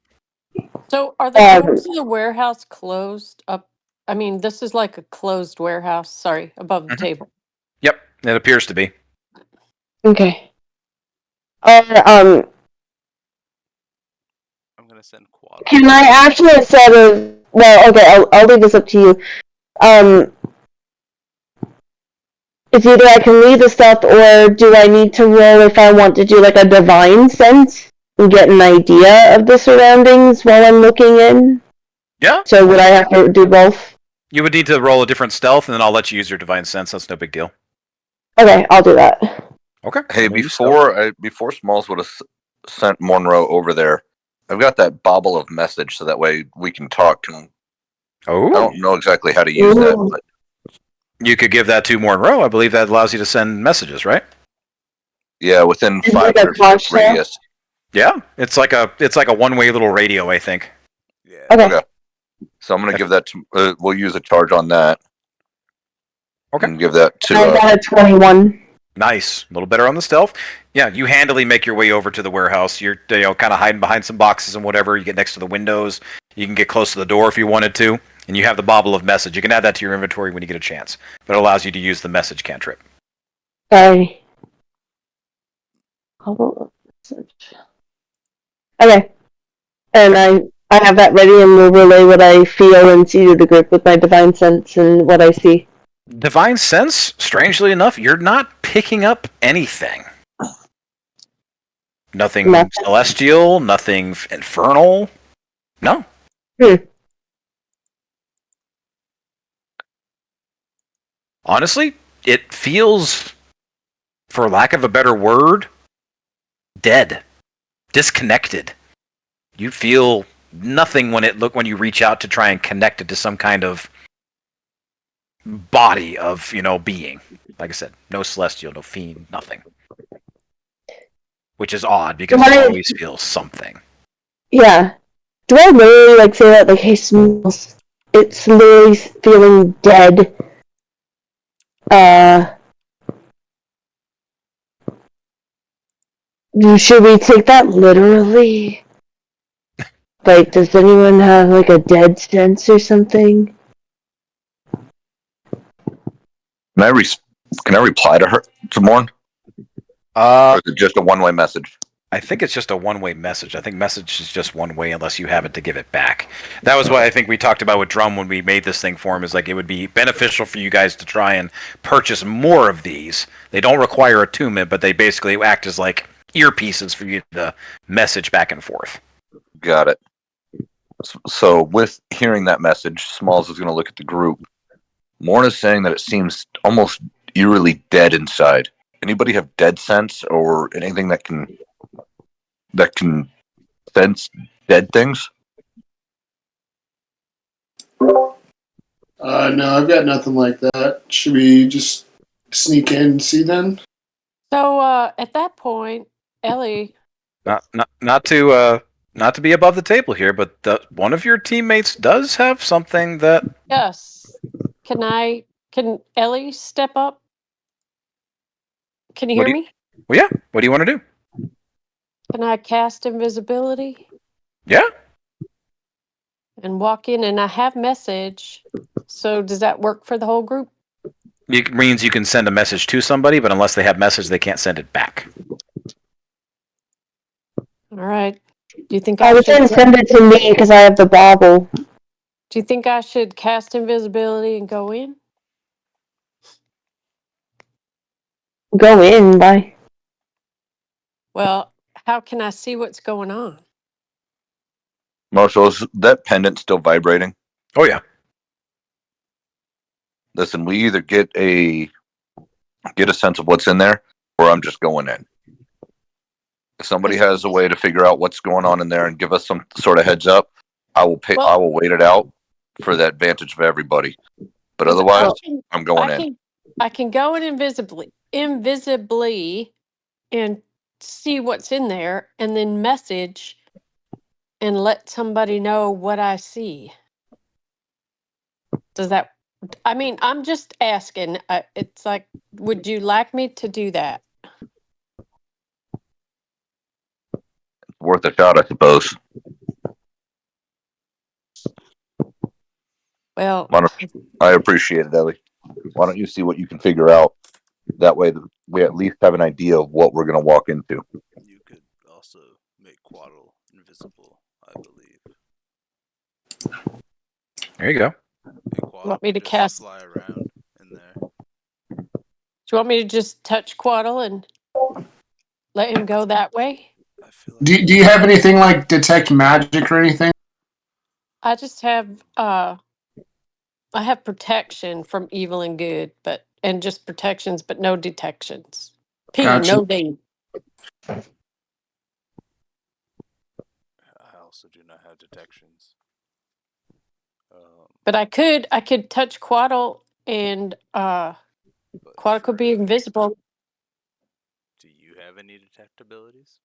So are the doors to the warehouse closed up? I mean, this is like a closed warehouse. Sorry, above the table. Yep, it appears to be. Okay. I'm gonna send Quad. Can I actually, instead of, well, okay, I'll leave this up to you. It's either I can leave the stuff, or do I need to roll if I want to do like a divine sense and get an idea of the surroundings while I'm looking in? Yeah. So would I have to do both? You would need to roll a different stealth, and then I'll let you use your divine sense. That's no big deal. Okay, I'll do that. Okay. Hey, before Smalls would have sent Monroe over there, I've got that bauble of message, so that way we can talk to him. Oh. I don't know exactly how to use that, but You could give that to Monroe. I believe that allows you to send messages, right? yeah, within Is it 500 a flash feet radius. Yeah. It's like a one-way little radio, I think. Yeah. Okay. So I'm gonna give that to. We'll use a charge on that. Okay. And give that to. I got a 21. Nice. A little better on the stealth. Yeah, you handily make your way over to the warehouse. You're kind of hiding behind some boxes and whatever. You get next to the windows. You can get close to the door if you wanted to. And you have the bauble of message. You can add that to your inventory when you get a chance. But it allows you to use the message cantrip. Sorry. Okay. And I have that ready, and will relay what I feel and see to the group with my divine sense and what I see. Divine sense, strangely enough, you're not picking up anything. Nothing Nothing. celestial, nothing infernal. No. Honestly, it feels, for lack of a better word, dead, disconnected. You feel nothing when you reach out to try and connect it to some kind of body of being. Like I said, no celestial, no fiend, nothing. Which is odd because it always feels something. Yeah. Do I really like say that? Like, hey, smells. It's literally feeling dead. Should we take that literally? Like, does anyone have like a dead sense or something? Can I reply to her to Morn? Or is it just a one-way message? I think it's just a one-way message. I think message is just one way unless you have it to give it back. That was what I think we talked about with Drum when we made this thing for him, is like it would be beneficial for you guys to try and purchase more of these. They don't require attunement, but they basically act as like earpieces for you to message back and forth. Got it. So with hearing that message, Smalls is going to look at the group. Morn is saying that it seems almost eerily dead inside. Anybody have dead sense or anything that can sense dead things? No, I've got nothing like that. Should we just sneak in and see then? So at that point, Ellie, Not to be above the table here, but one of your teammates does have something that. yes. Can Ellie step up? Can you hear me? Well, yeah. What do you want to do? Can I cast invisibility Yeah. and walk in? And I have message. So does that work for the whole group? It means you can send a message to somebody, but unless they have message, they can't send it back. All right. Do you think I was going to send it to me because I have the bauble. Do you think I should cast invisibility and go in? Go in, bye. Well, how can I see what's going on? Marshall, is that pendant still vibrating? Oh yeah. Listen, we either get a sense of what's in there, or I'm just going in. If somebody has a way to figure out what's going on in there and give us some sort of heads up, I will pay. I will wait it out for the advantage of everybody. But otherwise, I'm going in. I can go in invisibly and see what's in there and then message and let somebody know what I see. Does that, I mean, I'm just asking. It's like, would you like me to do that? Worth a shot, I suppose. Well, I appreciate it, Ellie. Why don't you see what you can figure out? That way, we at least have an idea of what we're going to walk into. You could also make Quaddle invisible, I believe. There you go. Want me to cast? Fly around in there. Do you want me to just touch Quaddle and let him go that way? Do you have anything like detect magic or anything? I just have I have protection from evil and good, and just protections, but no detections. Gotcha. No D. I also do not have detections. But I could touch Quaddle and Quaddle could be invisible. Do you have any detect abilities?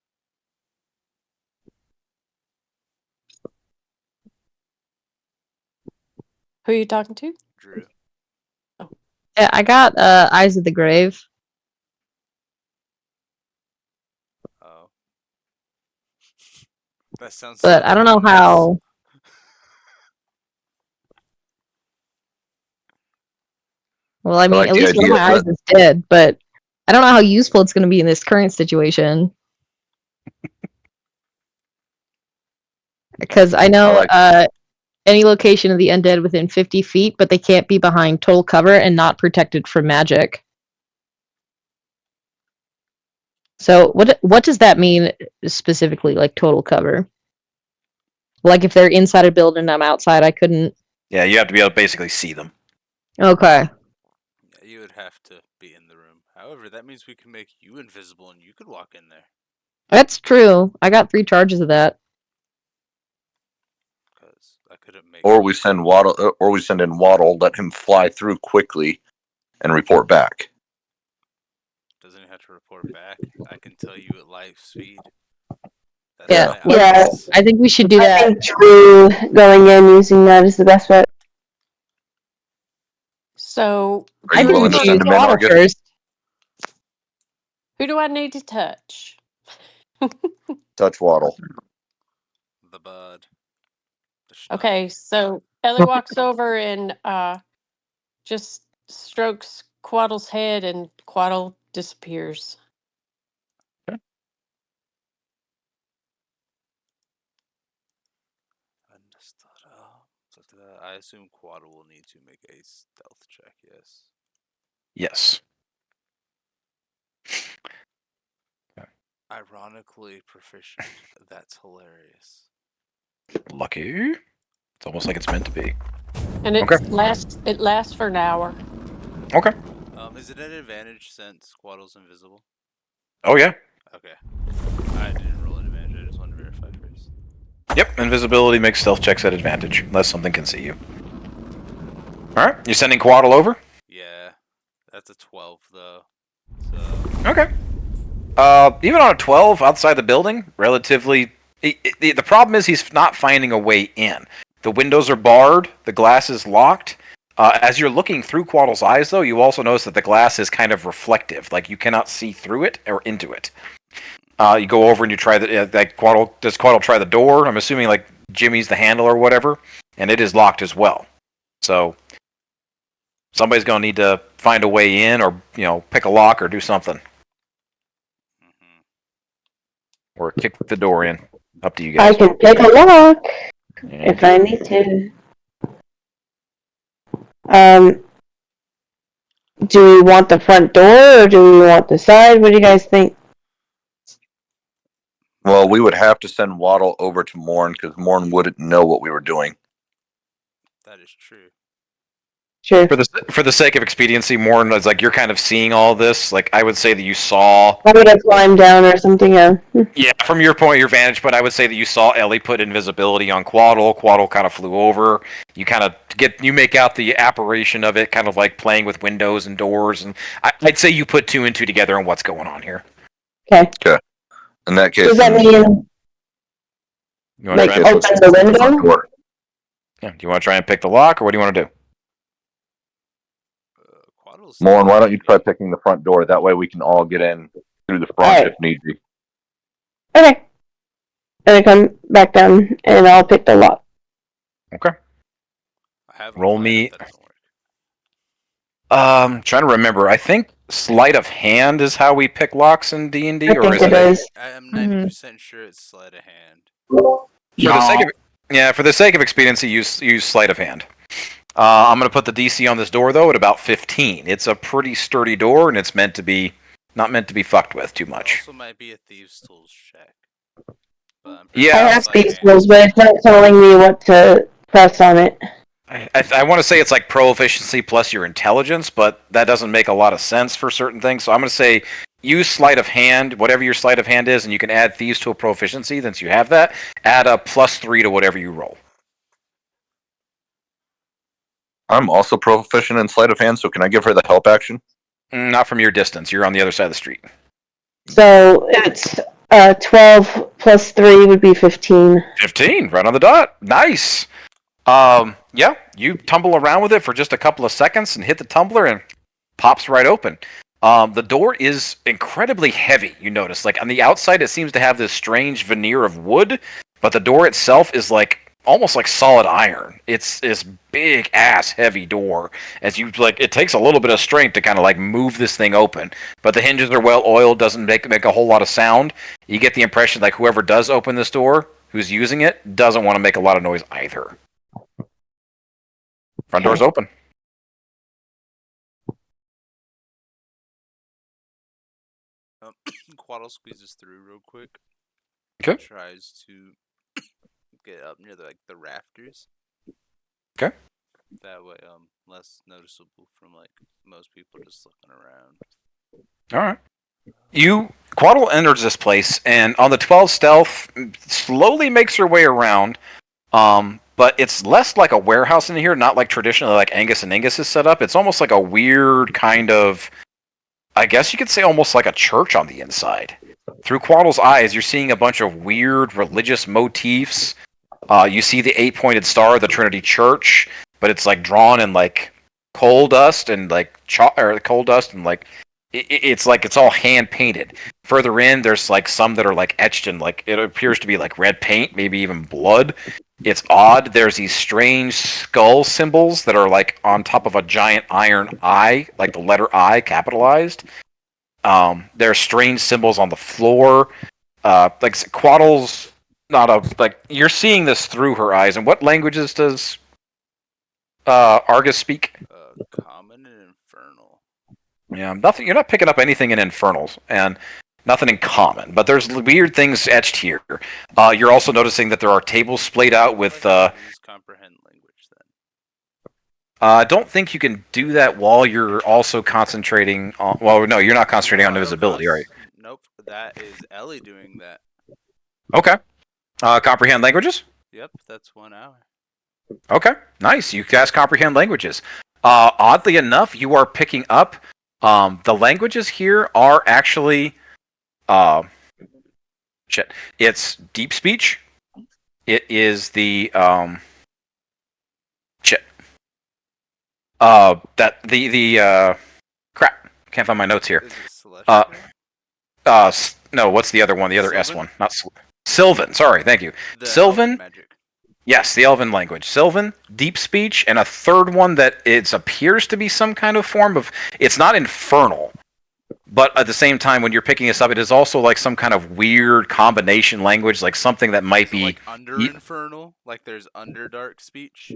Who are you talking to? Drew. Oh. Yeah, I got Eyes of the Grave. Oh. That sounds. But I don't know how. Well, I mean, like at the least one of idea my eyes is dead, but I don't know how useful it's going to be in this current situation. Because I know any location of the undead within 50 feet, but they can't be behind total cover and not protected from magic. So what does that mean specifically, like total cover? Like if they're inside a building and I'm outside, I couldn't. Yeah, you have to be able to basically see them. Okay. Yeah, you would have to be in the room. However, that means we can make you invisible and you could walk in there. That's true. I got 3 charges of that. Because I couldn't make. Or we send Waddle, or we send in Waddle, let him fly through quickly, and report back. Doesn't he have to report back? I can tell you at light speed. That's Yeah. my Yeah. eyes. I think we should do I that. think Drew going in using that is the best bet. So Are you I willing think to we send use him in, water Argus? first. who do I need to touch? Touch Waddle. The bud. The schnug. Okay, so Ellie walks over and just strokes Quaddle's head, and Quaddle disappears. Understood. So after that, I assume Quaddle will need to make a stealth check, yes? Yes. Ironically proficient. That's hilarious. Lucky. It's almost like it's meant to be. And it Okay. lasts for an hour. Okay. Is it an advantage since Quaddle's invisible? Oh yeah. Okay. I didn't roll an advantage, I just wanted to verify first. Yep. Invisibility makes stealth checks at advantage, unless something can see you. Alright, you're sending Quaddle over? Yeah. That's a 12 though. So Okay. Even on a 12 outside the building, relatively. The problem is he's not finding a way in. The windows are barred, the glass is locked. As you're looking through Quaddle's eyes, though, you also notice that the glass is kind of reflective, like you cannot see through it or into it. You go over and you try does Quaddle try the door? I'm assuming like Jimmy's the handle or whatever, and it is locked as well. So somebody's gonna need to find a way in, or pick a lock or do something, or kick the door in. Up to you I guys. can pick a lock if I need to. Do we want the front door or do we want the side? What do you guys think? Well, we would have to send Waddle over to Morn because Morn wouldn't know what we were doing. that is true. Sure. For the sake of expediency, Morn is like you're kind of seeing all this. Like I would say that you saw. I would have climbed down or something. Yeah, from your vantage point, I would say that you saw Ellie put invisibility on Quaddle. Quaddle kind of flew over. You kind of make out the apparition of it, kind of like playing with windows and doors. And I'd say you put 2 and 2 together on what's going on here. Okay. In that case, Does that mean You want to like try and, open the window? door. yeah, do you want to try and pick the lock, or what do you want to do? Quaddle's Morn, why don't you try picking the front door? That way we can all get in through the front Alright. if need be. Okay. And I come back down and I'll pick the lock. Okay. I have a Roll plan me- if that doesn't work. Trying to remember. I think sleight of hand is how we pick locks in D&D, I or think is it it? is. I am Mhm. 90% sure it's sleight of hand. For the sake of expediency, use sleight of hand. I'm going to put the DC on this door though at about 15. It's a pretty sturdy door, and it's not meant to be fucked with too It much. also might be a thieves' tools check. But I'm Yeah. I sure have it's sleight of these hand. tools, but it's not telling me what to press on it. I want to say it's like pro-efficiency plus your intelligence, but that doesn't make a lot of sense for certain things. So I'm going to say use sleight of hand, whatever your sleight of hand is, and you can add thieves to a proficiency. Since you have that, add a +3 to whatever you roll. I'm also proficient in sleight of hand, so can I give her the help action? Not from your distance. You're on the other side of the street. So it's 12 plus 3 would be 15. 15, right on the dot. Nice. Yeah, you tumble around with it for just a couple of seconds and hit the tumbler and pops right open. The door is incredibly heavy, you notice. Like on the outside it seems to have this strange veneer of wood, but the door itself is like almost like solid iron. It's this big ass heavy door. As you it takes a little bit of strength to kind of like move this thing open. But the hinges are well oiled, doesn't make a whole lot of sound. You get the impression like whoever does open this door, who's using it, doesn't want to make a lot of noise either. Front door's open. Quaddle squeezes through real quick. Okay. Tries to get up near the rafters. Okay. That way, less noticeable from like most people just looking around. All right. Quaddle enters this place, and on the 12 stealth, slowly makes her way around. But it's less like a warehouse in here, not like traditionally like Angus and Angus is set up. It's almost like a weird kind of, I guess you could say almost like a church on the inside. Through Quaddle's eyes, you're seeing a bunch of weird religious motifs. You see the 8-pointed star of the Trinity Church, but it's like drawn in like coal dust and like coal dust and like it's like it's all hand painted. Further in, there's like some that are like etched in like it appears to be like red paint, maybe even blood. It's odd. There's these strange skull symbols that are like on top of a giant iron eye, like the letter I capitalized. There are strange symbols on the floor. Like Quaddle's not a like you're seeing this through her eyes. And what languages does Argus speak? Common and infernal. Yeah, nothing. You're not picking up anything in infernals and nothing in common. But there's weird things etched here. You're also noticing that there are tables splayed out with. Comprehend language then. I don't think you can do that while you're also concentrating on. Well, no, you're not concentrating on invisibility, right? Nope, that is Ellie doing that. Okay. Comprehend languages? Yep, that's 1 hour. Okay, nice. You guys comprehend languages. Oddly enough, you are picking up. The languages here are actually. Shit. It's deep speech. It is the. Shit. Crap. Can't find my notes here. No, what's the other one? The other Sylvan? S one. Not Sylvan. Sorry, thank you. Sylvan. Magic. Yes, the Elven language. Sylvan, deep speech, and a third one that it appears to be some kind of form of. It's not infernal, but at the same time, when you're picking this up, it is also like some kind of weird combination language, like something that might be like under infernal, like there's underdark speech.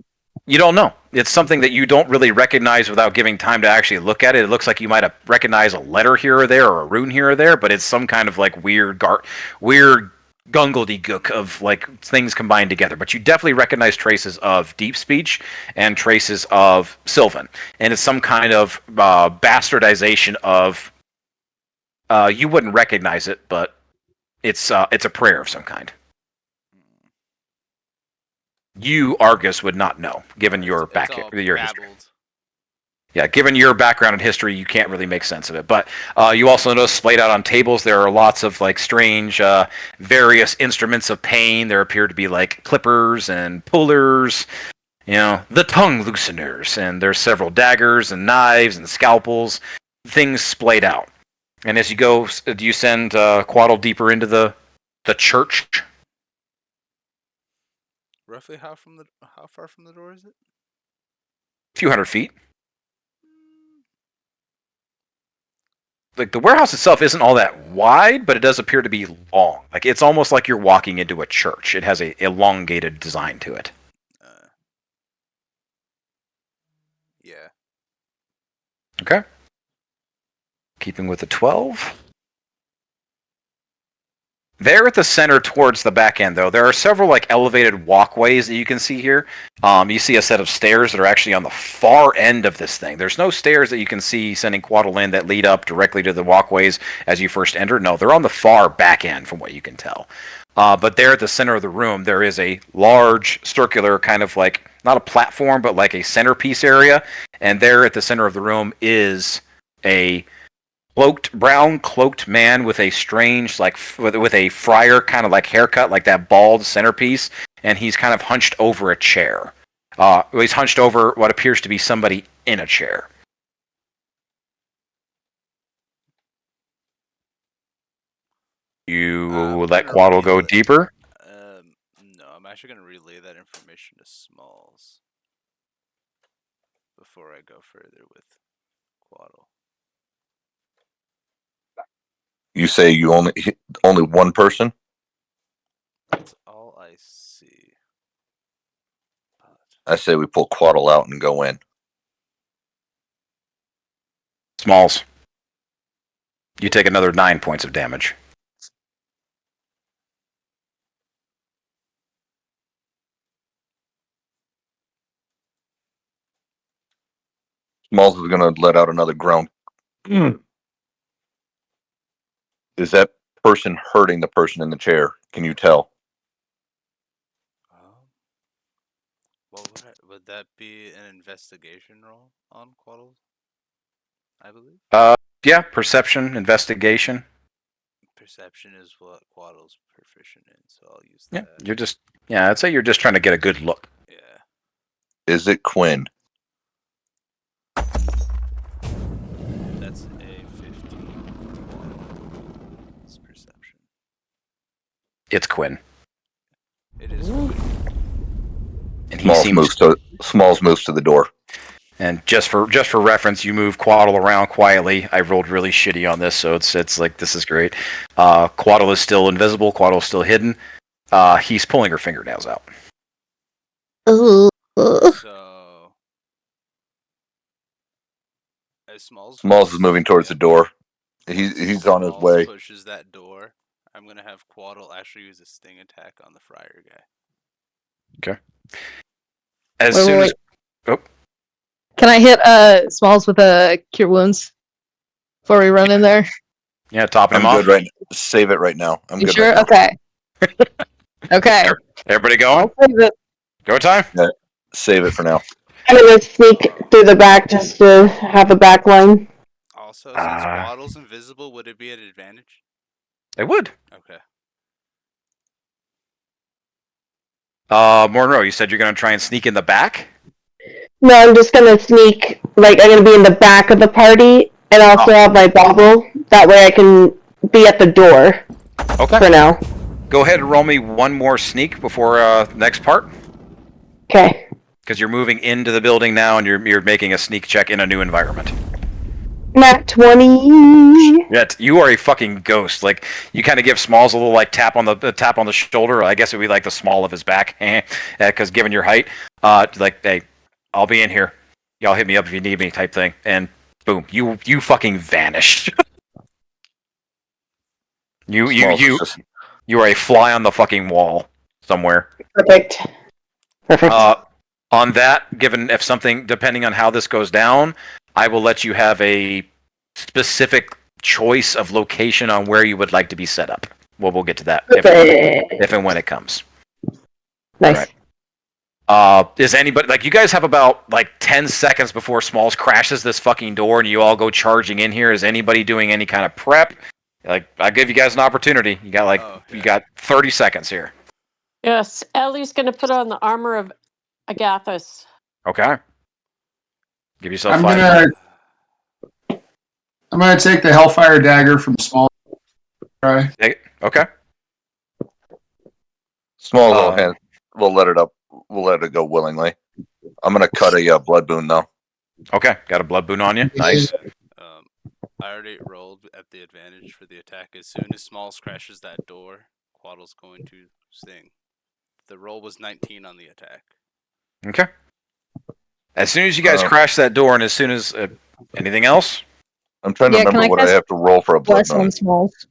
You don't know. It's something that you don't really recognize without giving time to actually look at it. It looks like you might have recognized a letter here or there or a rune here or there, but it's some kind of like weird gungledy-gook of like things combined together. But you definitely recognize traces of deep speech and traces of Sylvan. And it's some kind of bastardization of you wouldn't recognize it, but it's a prayer of some kind. You, Argus, would not know, given your your history. Yeah, given your background and history, you can't really make sense of it. But you also notice splayed out on tables, there are lots of like strange various instruments of pain. There appear to be like clippers and pullers, the tongue looseners, and there's several daggers and knives and scalpels, things splayed out. And as you go, do you send Quaddle deeper into the church? Roughly how far from the door is it? A few hundred feet. Like the warehouse itself isn't all that wide, but it does appear to be long. Like it's almost like you're walking into a church. It has a elongated design to it. Yeah. Okay. Keeping with the 12. There at the center towards the back end, though, there are several like elevated walkways that you can see here. You see a set of stairs that are actually on the far end of this thing. There's no stairs that you can see sending Quaddle in that lead up directly to the walkways as you first enter. No, they're on the far back end from what you can tell. But there at the center of the room, there is a large circular kind of like, not a platform, but like a centerpiece area. And there at the center of the room is a brown cloaked man with a strange, like, with a friar kind of like haircut, like that bald centerpiece, and he's kind of hunched over a chair. He's hunched over what appears to be somebody in a chair. You let Quaddle go deeper? No, I'm actually going to relay that information to Smalls before I go further with Quaddle. You say you only one person? That's all I see. I say we pull Quaddle out and go in. Smalls. You take another 9 points of damage. Smalls is gonna let out another groan. Is that person hurting the person in the chair? Can you tell? Would that be an investigation roll on Quaddles? I believe. Yeah, perception, investigation. Perception is what Quaddle's proficient in, so I'll use Yeah, that. I'd say you're just trying to get a good look. Yeah. Is it Quinn? That's a 15 for Quaddle. It's perception. It's Quinn. It is Quinn. And he seems Smalls moves to the door. And just for reference, you move Quaddle around quietly. I rolled really shitty on this, so it's like this is great. Quaddle is still invisible. Quaddle is still hidden. He's pulling her fingernails out. So, as Smalls is moving towards the door. He's on his way. Pushes that door. I'm gonna have Quaddle actually use a sting attack on the Friar guy. Okay. As soon as Can I hit Smalls with a Cure Wounds before we run in there? Yeah, topping him I'm off. good right now. Save it right now. I'm You good sure? right now. Okay. Okay. Everybody going? Go time. Yeah, save it for now. I'm gonna sneak through the back just to have a back line. Also, since Quaddle's invisible, would it be an advantage? It would. Okay. Monroe, you said you're going to try and sneak in the back? No, I'm just gonna sneak, like, I'm gonna be in the back of the party and also have my bobble. That way I can be at the door. Okay. For now. Go ahead and roll me one more sneak before next part. Okay. Because you're moving into the building now and you're making a sneak check in a new environment. Nat 20. Yet you are a fucking ghost. Like you kind of give Smalls a little like tap on the shoulder. I guess it would be like the small of his back, because given your height, like hey, I'll be in here. Y'all hit me up if you need me, type thing. And boom, you fucking vanished. you are a fly on the fucking wall somewhere. Perfect. On that, given if something, depending on how this goes down, I will let you have a specific choice of location on where you would like to be set up. Well, we'll get to that if and when it comes. Nice. Is anybody like you guys have about like 10 seconds before Smalls crashes this fucking door and you all go charging in here? Is anybody doing any kind of prep? Like I give you guys an opportunity. You got you got 30 seconds here. Yes, Ellie's going to put on the armor of Agathis. Okay. Give yourself I'm 5 gonna take the Hellfire Dagger from Small. Try. Okay. Small hand. We'll let it up. We'll let it go willingly. I'm gonna cut a blood boon though. Okay, got a blood boon on you. Nice. I already rolled at the advantage for the attack. As soon as Smalls crashes that door, Quaddle's going to sting. The roll was 19 on the attack. Okay. As soon as you guys crash that door, and as soon as anything else, I'm trying to remember what I have to roll for a blood boon. Smalls.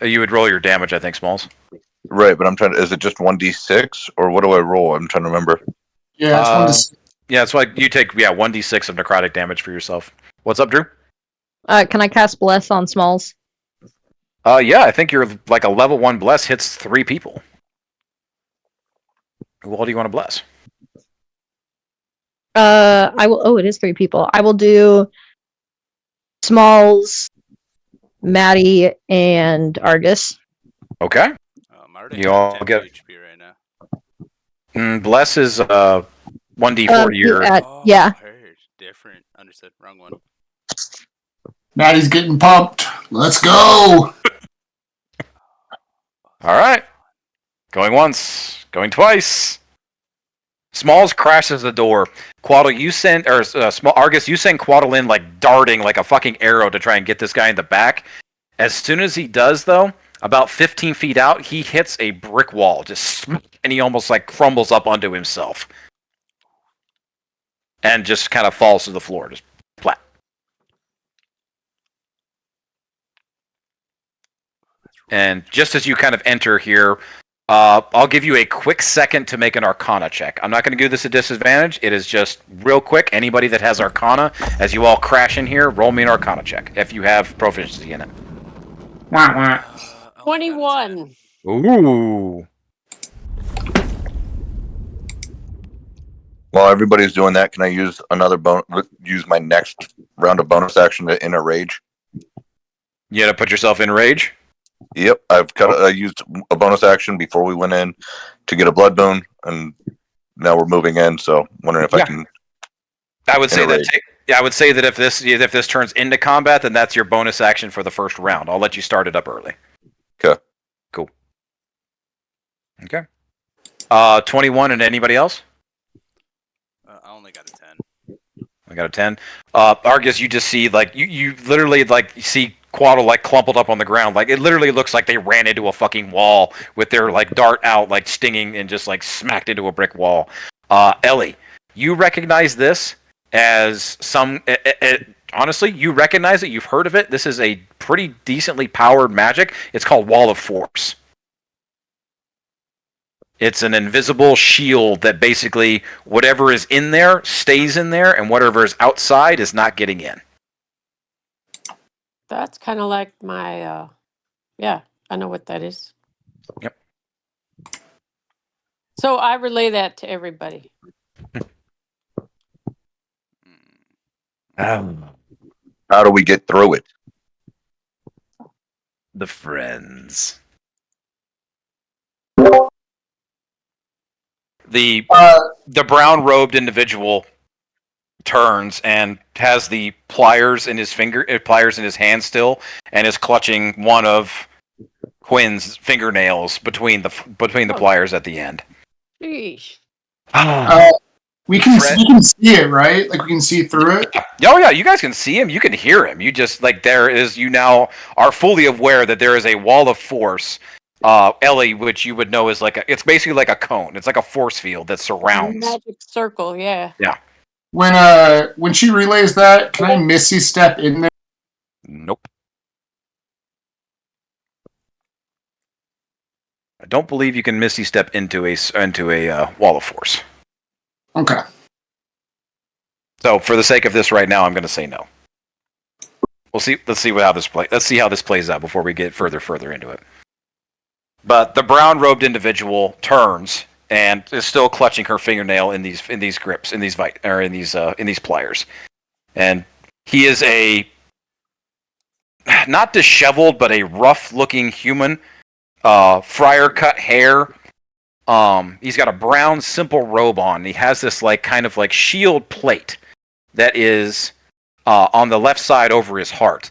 You would roll your damage, I think, Smalls. Right, but I'm trying to. Is it just 1d6 or what do I roll? I'm trying to remember. Yeah, it's 1d6. Yeah, it's like you take 1d6 of necrotic damage for yourself. What's up, Drew? Can I cast Bless on Smalls? Yeah, I think you're like a level 1 bless hits 3 people. Who all do you want to bless? I will. Oh, it is 3 people. I will do Smalls, Maddie, and Argus. Okay. You all get HP right now. bless is 1d4 to your. Yeah. Different. Understood. Wrong one. Maddie's getting pumped. Let's go. All right. Going once. Going twice. Smalls crashes the door. Quaddle, you send Argus, you send Quaddle in like darting like a fucking arrow to try and get this guy in the back. As soon as he does, though, about 15 feet out, he hits a brick wall, and he almost like crumbles up onto himself, and just kind of falls to the floor, just flat. And just as you kind of enter here, I'll give you a quick second to make an Arcana check. I'm not going to do this at disadvantage. It is just real quick. Anybody that has Arcana, as you all crash in here, roll me an Arcana check if you have proficiency in it. Wah, wah. 21. Ooh. While everybody's doing that, can I use use my next round of bonus action to enter rage? You had to put yourself in rage? Yep, I used a bonus action before we went in to get a blood boon, and now we're moving in. So, wondering if I can. I would say that. rage. I would say that if this turns into combat, then that's your bonus action for the first round. I'll let you start it up early. Okay. Cool. Okay. 21 and anybody else? I only got a 10. I got a 10. Argus, you just see like you literally like see Quaddle like clumpled up on the ground. Like it literally looks like they ran into a fucking wall with their like dart out, like stinging and just like smacked into a brick wall. Ellie, you recognize this as honestly, you recognize it. You've heard of it. This is a pretty decently powered magic. It's called Wall of Force. It's an invisible shield that basically whatever is in there stays in there, and whatever is outside is not getting in. That's kind of like my, yeah, I know what that is. Yep. So I relay that to everybody. How do we get through it? The friends. The brown-robed individual turns and has the pliers in his hand still, and is clutching one of Quinn's fingernails between the pliers at the end. Sheesh. We can see it, right? Like we can see through it. Oh yeah, you guys can see him. You can hear him. You just like you now are fully aware that there is a wall of force. Ellie, which you would know is it's basically like a cone. It's like a force field that surrounds. Magic circle, yeah. Yeah. When she relays that, can I Misty step in there? Nope. I don't believe you can Misty step into a wall of force. Okay. So for the sake of this right now, I'm going to say no. We'll see. Let's see how this plays out before we get further into it. But the brown-robed individual turns and is still clutching her fingernail in these grips, in these pliers, and he is a not disheveled but a rough-looking human, friar-cut hair. He's got a brown, simple robe on. He has this kind of shield plate that is on the left side over his heart.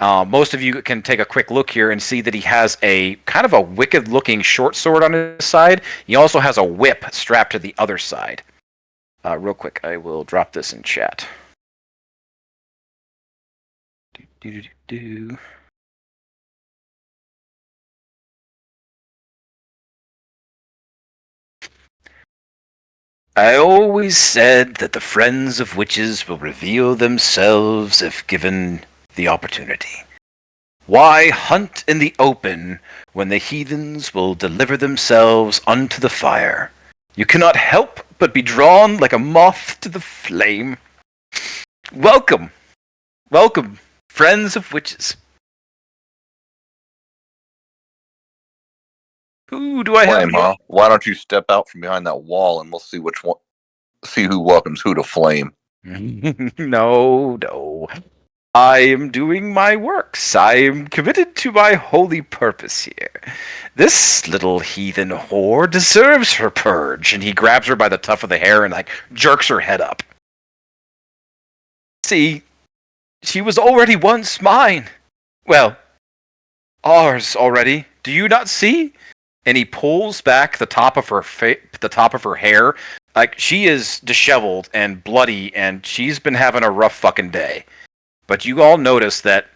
Most of you can take a quick look here and see that he has a kind of a wicked-looking short sword on his side. He also has a whip strapped to the other side. Real quick, I will drop this in chat. I always said that the friends of witches will reveal themselves if given the opportunity. Why hunt in the open when the heathens will deliver themselves unto the fire? You cannot help but be drawn like a moth to the flame. Welcome, friends of witches. Who do I have? Flame, huh? Why don't you step out from behind that wall and we'll see who welcomes who to flame. No. I am doing my works. I am committed to my holy purpose here. This little heathen whore deserves her purge. And he grabs her by the tuft of the hair and jerks her head up. See, she was already once mine. Well, ours already. Do you not see? And he pulls back the top of her hair. She is disheveled and bloody, and she's been having a rough fucking day. But you all notice that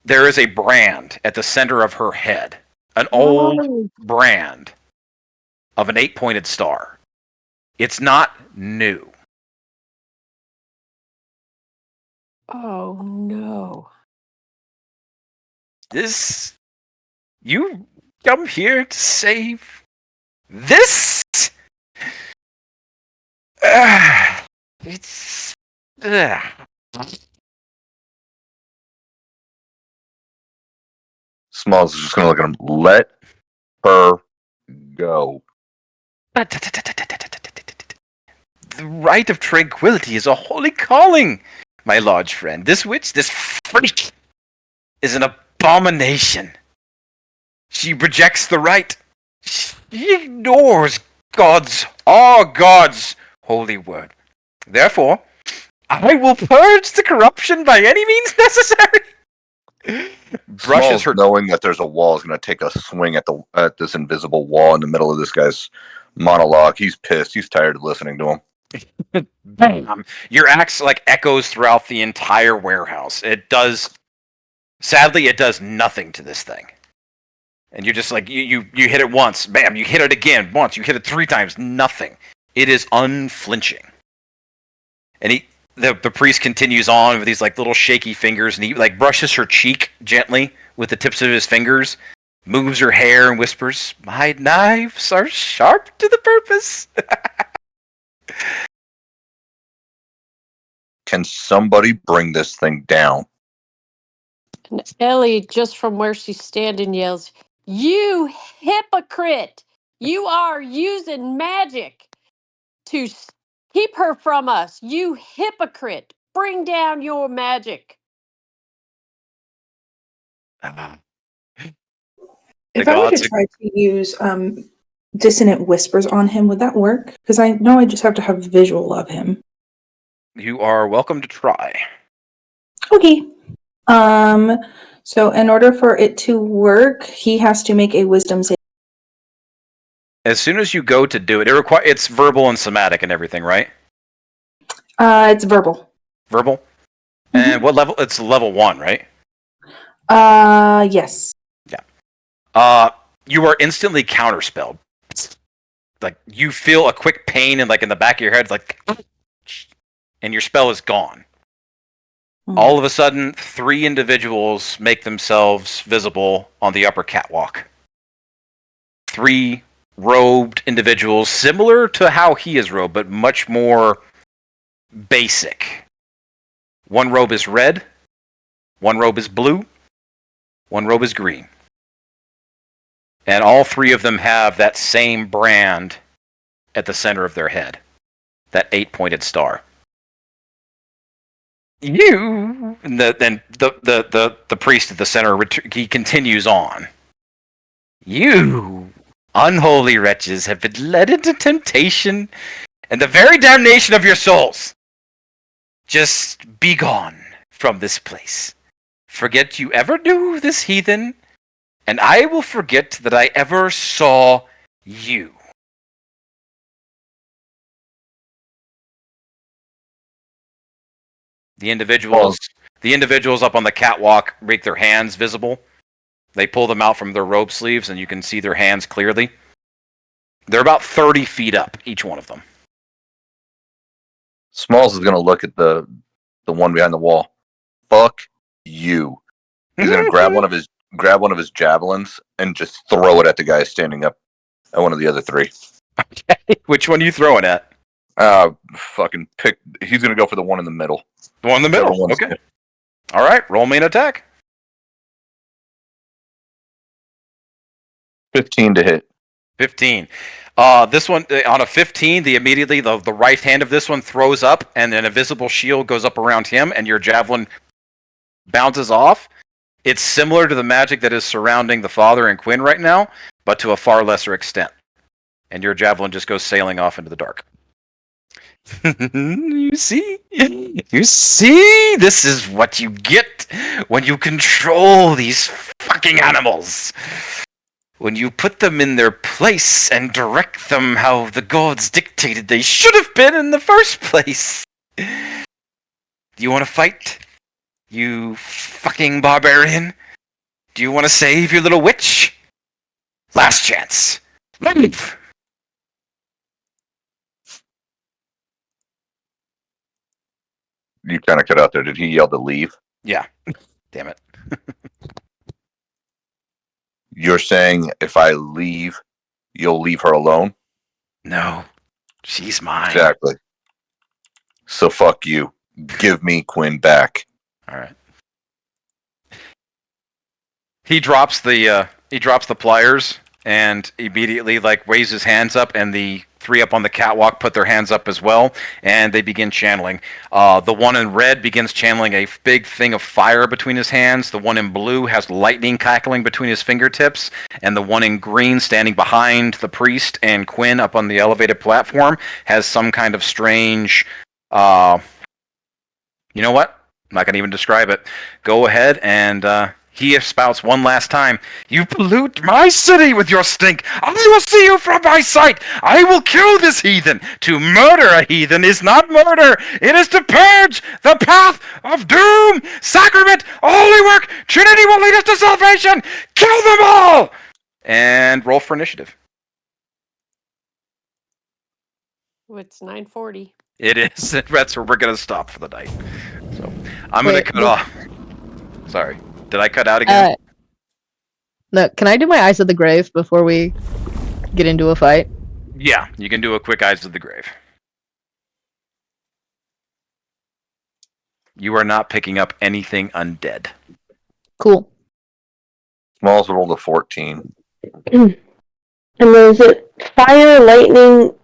there is a brand at the center of her head. An old brand of an 8-pointed star. It's not new. Oh, no. This You come here to save this? It's... Smalls is just gonna look at him. Let her go. The right of tranquility is a holy calling, my large friend. This witch, this freak, is an abomination. She rejects the right. She ignores our God's holy word. Therefore, I will purge the corruption by any means necessary. Brushes Smalls, her. knowing that there's a wall, is gonna take a swing at this invisible wall in the middle of this guy's monologue. He's pissed. He's tired of listening to him. Bam! Your axe like echoes throughout the entire warehouse. It does. Sadly, it does nothing to this thing. And you're just like you hit it once, bam! You hit it again once. You hit it 3 times, nothing. It is unflinching. And the priest continues on with these like little shaky fingers, and he like brushes her cheek gently with the tips of his fingers, moves her hair, and whispers, "My knives are sharp to the purpose." Can somebody bring this thing down? And Ellie, just from where she's standing, yells, "You hypocrite! You are using magic to keep her from us. You hypocrite! Bring down your magic." If I were to try to use dissonant whispers on him, would that work? Because I know I just have to have a visual of him. You are welcome to try. Okay. So in order for it to work, he has to make a wisdom save. As soon as you go to do it, it's verbal and somatic and everything, right? It's verbal. Verbal? Mm-hmm. And what level? It's level 1, right? Yes. Yeah. You are instantly counterspelled. Like you feel a quick pain in the back of your head, like, and your spell is gone. Mm. All of a sudden, 3 individuals make themselves visible on the upper catwalk. 3 robed individuals, similar to how he is robed, but much more basic. 1 robe is red, 1 robe is blue, 1 robe is green. And all 3 of them have that same brand at the center of their head. That 8-pointed star. You, and then the priest at the center, he continues on. You unholy wretches have been led into temptation and the very damnation of your souls. Just be gone from this place. Forget you ever knew this heathen, and I will forget that I ever saw you. The individuals up on the catwalk make their hands visible. They pull them out from their robe sleeves, and you can see their hands clearly. They're about 30 feet up, each one of them. Smalls is gonna look at the one behind the wall. Fuck you. He's gonna grab one of his javelins and just throw it at the guy standing up at one of the other 3. Okay. Which one are you throwing at? Fucking pick. He's gonna go for the one in the middle. The one in the middle. Okay. All right. Roll me an attack. 15 to hit. 15. This one on a 15. Immediately the right hand of this one throws up, and then a visible shield goes up around him, and your javelin bounces off. It's similar to the magic that is surrounding the father and Quinn right now, but to a far lesser extent. And your javelin just goes sailing off into the dark. You see? This is what you get when you control these fucking animals. When you put them in their place and direct them how the gods dictated they should have been in the first place. Do you want to fight? You fucking barbarian? Do you want to save your little witch? Last chance. Leave! You kind of cut out there. Did he yell to leave? Yeah. Damn it. You're saying if I leave, you'll leave her alone? No, she's mine. Exactly. So fuck you. Give me Quinn back. All right. He drops the pliers and immediately like raises his hands up, and the three up on the catwalk put their hands up as well, and they begin channeling. The one in red begins channeling a big thing of fire between his hands. The one in blue has lightning cackling between his fingertips, and the one in green, standing behind the priest and Quinn up on the elevated platform, has some kind of strange. You know what? I'm not going to even describe it. Go ahead and he spouts one last time. You pollute my city with your stink. I will see you from my sight. I will kill this heathen. To murder a heathen is not murder. It is to purge the path of doom. Sacrament, holy work, Trinity will lead us to salvation. Kill them all. And roll for initiative. It's 9:40. It is. That's where we're going to stop for the night. So I'm going to cut off. Sorry. Did I cut out again? No, can I do my Eyes of the Grave before we get into a fight? Yeah, you can do a quick Eyes of the Grave. You are not picking up anything undead. Cool. Smalls rolled a 14. And then is it fire, lightning,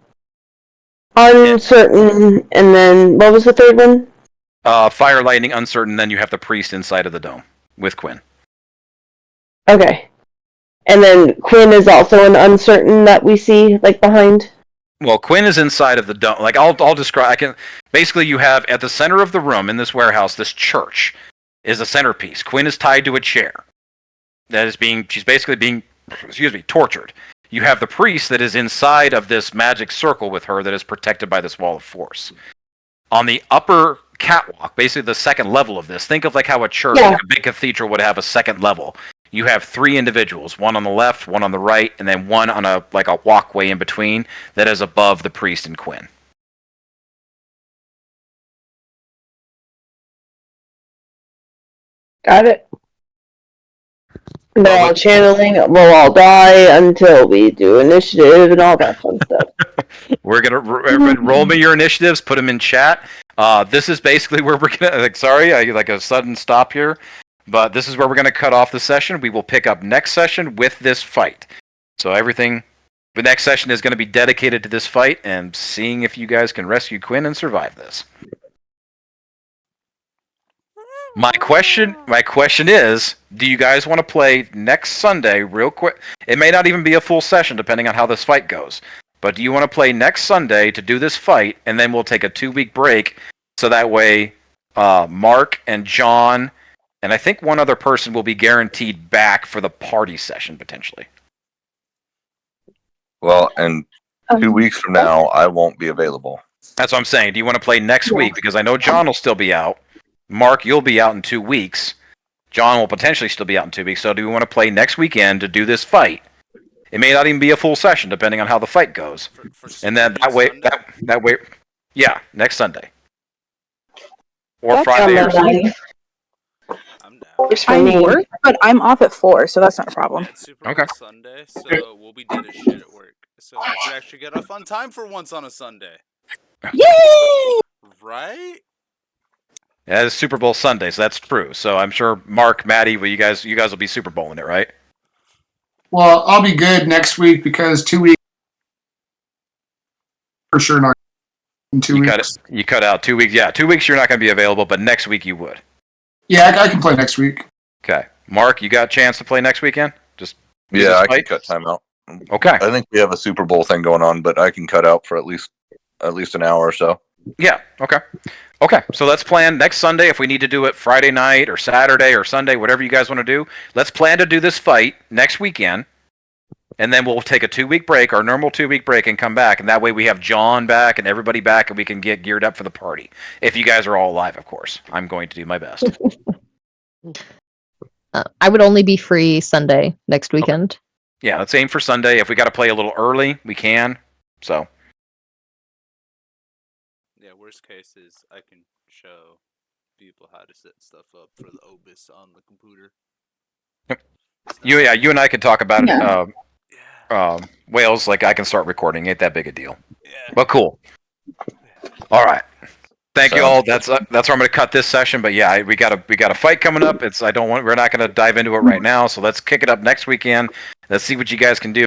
uncertain, and then what was the third one? Fire, lightning, uncertain, then you have the priest inside of the dome with Quinn. Okay. And then Quinn is also an uncertain that we see, like, behind? Well, Quinn is inside of the dome. Like, I'll describe. Basically, you have at the center of the room in this warehouse, this church is a centerpiece. Quinn is tied to a chair. She's basically being, tortured. You have the priest that is inside of this magic circle with her that is protected by this wall of force. On the upper catwalk, basically the second level of this, think of like how a church, like a big cathedral, would have a second level. You have three individuals, one on the left, one on the right, and then one on a walkway in between that is above the priest and Quinn. Got it. They're all channeling, we'll all die until we do initiative and all that fun stuff. We're gonna roll me your initiatives, put them in chat. This is basically where we're gonna. Sorry, I a sudden stop here, but this is where we're gonna cut off the session. We will pick up next session with this fight. So everything, the next session is going to be dedicated to this fight and seeing if you guys can rescue Quinn and survive this. My question is, do you guys want to play next Sunday real quick? It may not even be a full session depending on how this fight goes. But do you want to play next Sunday to do this fight, and then we'll take a 2-week break, so that way Mark and John, and I think one other person will be guaranteed back for the party session, potentially. Well, and 2 weeks from now, I won't be available. That's what I'm saying. Do you want to play next week? Because I know John will still be out. Mark, you'll be out in 2 weeks. John will potentially still be out in 2 weeks. So do we want to play next weekend to do this fight? It may not even be a full session, depending on how the fight goes. And then that way, yeah, next Sunday. Or Friday or something. I work, but I'm off at 4, so that's not a problem. It's Super Bowl Sunday, so we'll be dead as shit at work. So I can actually get off on time for once on a Sunday. Yay! Right? Yeah, it's Super Bowl Sunday, so that's true. So I'm sure Mark, Maddie, you guys will be Super Bowling it, right? Well, I'll be good next week because 2 weeks for sure not in 2 weeks. You cut out 2 weeks. Yeah, 2 weeks you're not going to be available, but next week you would. Yeah, I can play next week. Okay, Mark, you got a chance to play next weekend? Yeah, I can cut time out. Okay. I think we have a Super Bowl thing going on, but I can cut out for at least an hour or so. Yeah. Okay. So let's plan next Sunday. If we need to do it Friday night or Saturday or Sunday, whatever you guys want to do, let's plan to do this fight next weekend, and then we'll take a 2-week break, our normal 2-week break, and come back. And that way we have John back and everybody back, and we can get geared up for the party. If you guys are all alive, of course. I'm going to do my best. I would only be free Sunday next weekend. Yeah, let's aim for Sunday. If we got to play a little early, we can. So. Yeah, worst case is I can show people how to set stuff up for the Obis on the computer. Yep. You and I could talk about Yeah. it. Whales, like I can start recording. Ain't that big a deal. Yeah. But cool. All right. Thank you So- all. That's where I'm going to cut this session. But yeah, we got a fight coming up. We're not going to dive into it right now. So let's kick it up next weekend. Let's see what you guys can do.